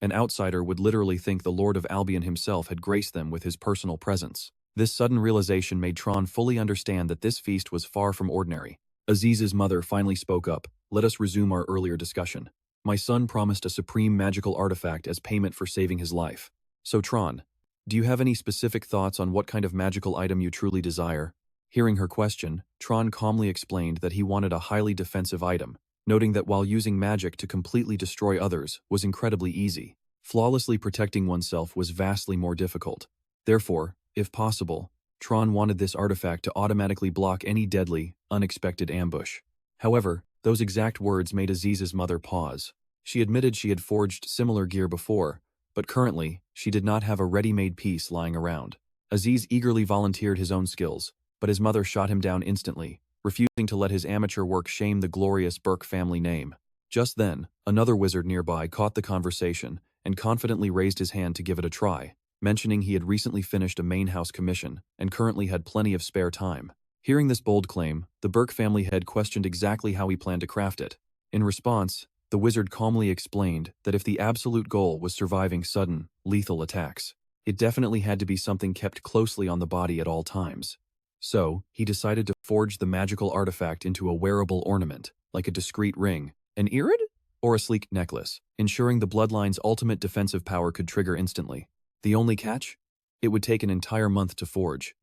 An outsider would literally think the Lord of Albion himself had graced them with his personal presence. This sudden realization made Tron fully understand that this feast was far from ordinary. Aziz's mother finally spoke up. Let us resume our earlier discussion. My son promised a supreme magical artifact as payment for saving his life. So Tron, do you have any specific thoughts on what kind of magical item you truly desire? Hearing her question, Tron calmly explained that he wanted a highly defensive item, noting that while using magic to completely destroy others was incredibly easy, flawlessly protecting oneself was vastly more difficult. Therefore, if possible, Tron wanted this artifact to automatically block any deadly, unexpected ambush. However, those exact words made Aziz's mother pause. She admitted she had forged similar gear before, but currently, she did not have a ready-made piece lying around. Aziz eagerly volunteered his own skills, but his mother shot him down instantly, refusing to let his amateur work shame the glorious Burke family name. Just then, another wizard nearby caught the conversation and confidently raised his hand to give it a try, mentioning he had recently finished a main house commission and currently had plenty of spare time. Hearing this bold claim, the Burke family head questioned exactly how he planned to craft it. In response, the wizard calmly explained that if the absolute goal was surviving sudden, lethal attacks, it definitely had to be something kept closely on the body at all times. So, he decided to forge the magical artifact into a wearable ornament, like a discreet ring, an irid, or a sleek necklace, ensuring the bloodline's ultimate defensive power could trigger instantly. The only catch? It would take an entire month to forge.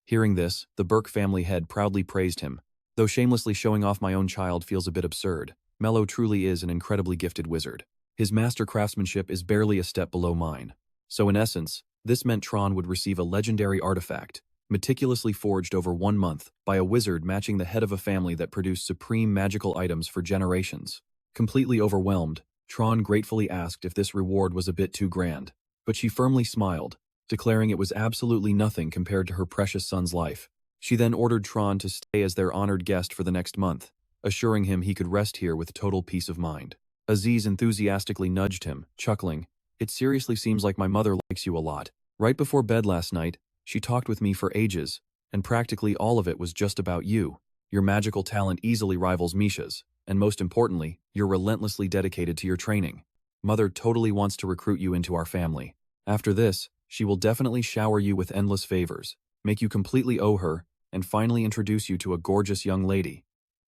Hearing this, the Burke family head proudly praised him. Though shamelessly showing off my own child feels a bit absurd, Mello truly is an incredibly gifted wizard. His master craftsmanship is barely a step below mine. So in essence, this meant Tron would receive a legendary artifact, meticulously forged over 1 month by a wizard matching the head of a family that produced supreme magical items for generations. Completely overwhelmed, Tron gratefully asked if this reward was a bit too grand, but she firmly smiled, declaring it was absolutely nothing compared to her precious son's life. She then ordered Tron to stay as their honored guest for the next month, assuring him he could rest here with total peace of mind. Aziz enthusiastically nudged him, chuckling, "It seriously seems like my mother likes you a lot. Right before bed last night, she talked with me for ages, and practically all of it was just about you. Your magical talent easily rivals Misha's, and most importantly, you're relentlessly dedicated to your training. Mother totally wants to recruit you into our family. After this, she will definitely shower you with endless favors, make you completely owe her, and finally introduce you to a gorgeous young lady."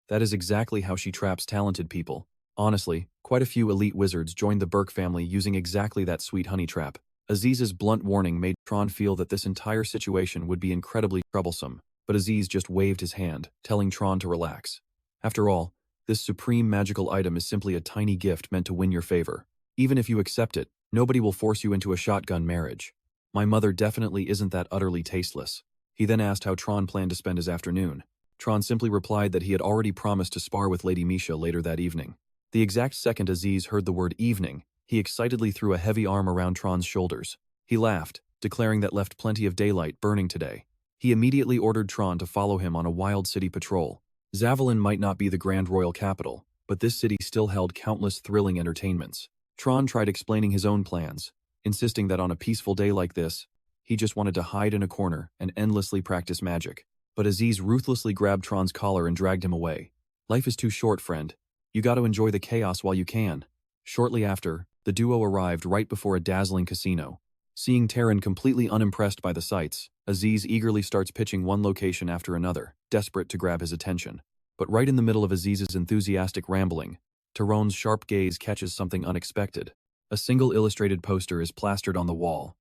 That is exactly how she traps talented people. Honestly, quite a few elite wizards joined the Burke family using exactly that sweet honey trap. Aziz's blunt warning made Tron feel that this entire situation would be incredibly troublesome, but Aziz just waved his hand, telling Tron to relax. After all, this supreme magical item is simply a tiny gift meant to win your favor. Even if you accept it, nobody will force you into a shotgun marriage. My mother definitely isn't that utterly tasteless. He then asked how Tron planned to spend his afternoon. Tron simply replied that he had already promised to spar with Lady Misha later that evening. The exact second Aziz heard the word evening, he excitedly threw a heavy arm around Tron's shoulders. He laughed, declaring that left plenty of daylight burning today. He immediately ordered Tron to follow him on a wild city patrol. Zavalin might not be the grand royal capital, but this city still held countless thrilling entertainments. Tron tried explaining his own plans, insisting that on a peaceful day like this, he just wanted to hide in a corner and endlessly practice magic. But Aziz ruthlessly grabbed Tron's collar and dragged him away. Life is too short, friend. You got to enjoy the chaos while you can. Shortly after, the duo arrived right before a dazzling casino. Seeing Tron completely unimpressed by the sights, Aziz eagerly starts pitching one location after another, desperate to grab his attention. But right in the middle of Aziz's enthusiastic rambling, Tron's sharp gaze catches something unexpected. A single illustrated poster is plastered on the wall.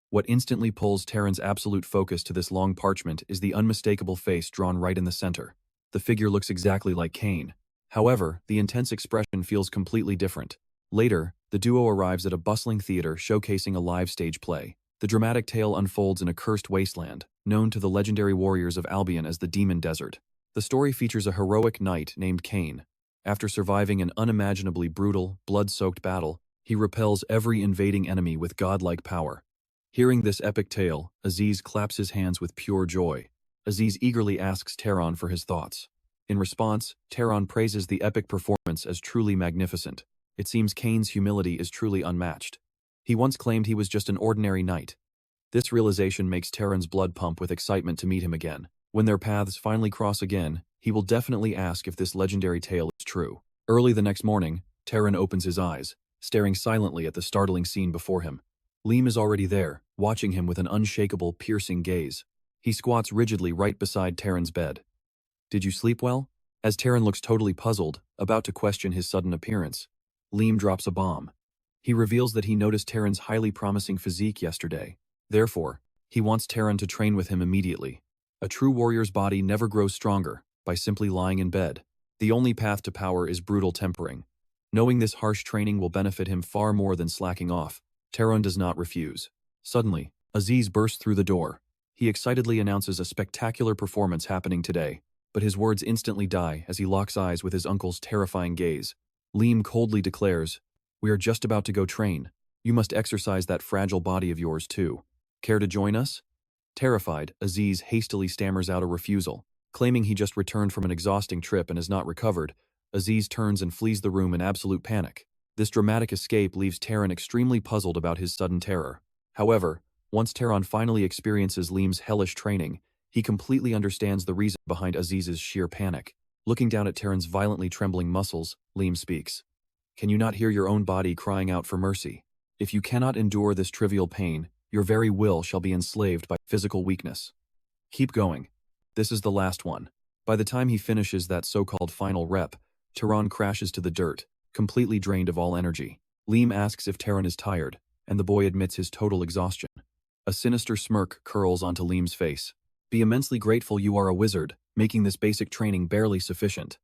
What instantly pulls Tron's absolute focus to this long parchment is the unmistakable face drawn right in the center. The figure looks exactly like Cain. However, the intense expression feels completely different. Later, the duo arrives at a bustling theater showcasing a live stage play. The dramatic tale unfolds in a cursed wasteland, known to the legendary warriors of Albion as the Demon Desert. The story features a heroic knight named Cain. After surviving an unimaginably brutal, blood-soaked battle, he repels every invading enemy with godlike power. Hearing this epic tale, Aziz claps his hands with pure joy. Aziz eagerly asks Tron for his thoughts. In response, Tron praises the epic performance as truly magnificent. It seems Cain's humility is truly unmatched. He once claimed he was just an ordinary knight. This realization makes Tron's blood pump with excitement to meet him again. When their paths finally cross again, he will definitely ask if this legendary tale is true. Early the next morning, Tron opens his eyes, staring silently at the startling scene before him. Liam is already there, watching him with an unshakable, piercing gaze. He squats rigidly right beside Tron's bed. "Did you sleep well?" As Tron looks totally puzzled, about to question his sudden appearance, Liam drops a bomb. He reveals that he noticed Tron's highly promising physique yesterday. Therefore, he wants Tron to train with him immediately. A true warrior's body never grows stronger by simply lying in bed. The only path to power is brutal tempering. Knowing this harsh training will benefit him far more than slacking off, Tron does not refuse. Suddenly, Aziz bursts through the door. He excitedly announces a spectacular performance happening today, but his words instantly die as he locks eyes with his uncle's terrifying gaze. Liam coldly declares, "We are just about to go train. You must exercise that fragile body of yours too. Care to join us?" Terrified, Aziz hastily stammers out a refusal. Claiming he just returned from an exhausting trip and has not recovered, Aziz turns and flees the room in absolute panic. This dramatic escape leaves Tron extremely puzzled about his sudden terror. However, once Tron finally experiences Liam's hellish training, he completely understands the reason behind Aziz's sheer panic. Looking down at Tron's violently trembling muscles, Liam speaks. "Can you not hear your own body crying out for mercy? If you cannot endure this trivial pain, your very will shall be enslaved by physical weakness. Keep going. This is the last one." By the time he finishes that so-called final rep, Tron crashes to the dirt, completely drained of all energy. Liam asks if Tron is tired, and the boy admits his total exhaustion. A sinister smirk curls onto Liam's face. "Be immensely grateful you are a wizard, making this basic training barely sufficient."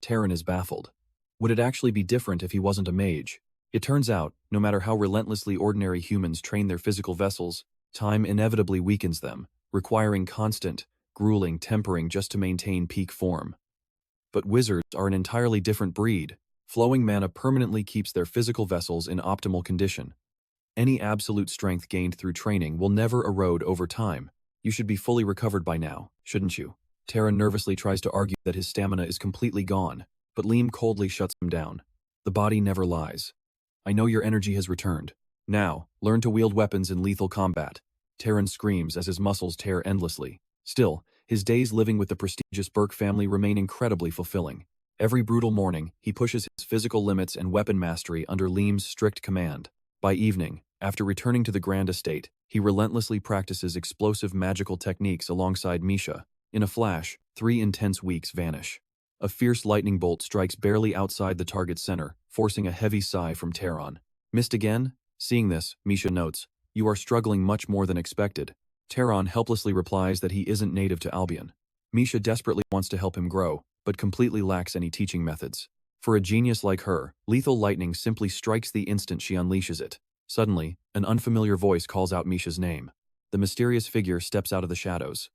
Tron is baffled. Would it actually be different if he wasn't a mage? It turns out, no matter how relentlessly ordinary humans train their physical vessels, time inevitably weakens them, requiring constant, grueling tempering just to maintain peak form. But wizards are an entirely different breed. Flowing mana permanently keeps their physical vessels in optimal condition. Any absolute strength gained through training will never erode over time. You should be fully recovered by now, shouldn't you? Tron nervously tries to argue that his stamina is completely gone, but Liam coldly shuts him down. "The body never lies. I know your energy has returned. Now, learn to wield weapons in lethal combat." Tron screams as his muscles tear endlessly. Still, his days living with the prestigious Burke family remain incredibly fulfilling. Every brutal morning, he pushes his physical limits and weapon mastery under Liam's strict command. By evening, after returning to the grand estate, he relentlessly practices explosive magical techniques alongside Misha. In a flash, 3 intense weeks vanish. A fierce lightning bolt strikes barely outside the target's center, forcing a heavy sigh from Tron. "Missed again?" Seeing this, Misha notes, "You are struggling much more than expected." Tron helplessly replies that he isn't native to Albion. Misha desperately wants to help him grow, but completely lacks any teaching methods. For a genius like her, lethal lightning simply strikes the instant she unleashes it. Suddenly, an unfamiliar voice calls out Misha's name. The mysterious figure steps out of the shadows.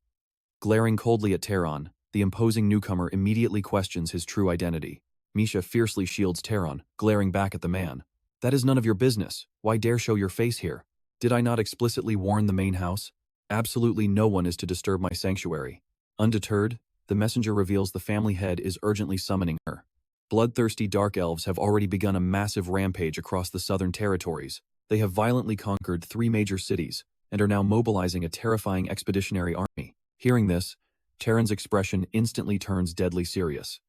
Glaring coldly at Tron, the imposing newcomer immediately questions his true identity. Misha fiercely shields Tron, glaring back at the man. That is none of your business. Why dare show your face here? Did I not explicitly warn the main house? Absolutely no one is to disturb my sanctuary. Undeterred, the messenger reveals the family head is urgently summoning her. Bloodthirsty dark elves have already begun a massive rampage across the southern territories. They have violently conquered 3 major cities, and are now mobilizing a terrifying expeditionary army. Hearing this, Terran's expression instantly turns deadly serious.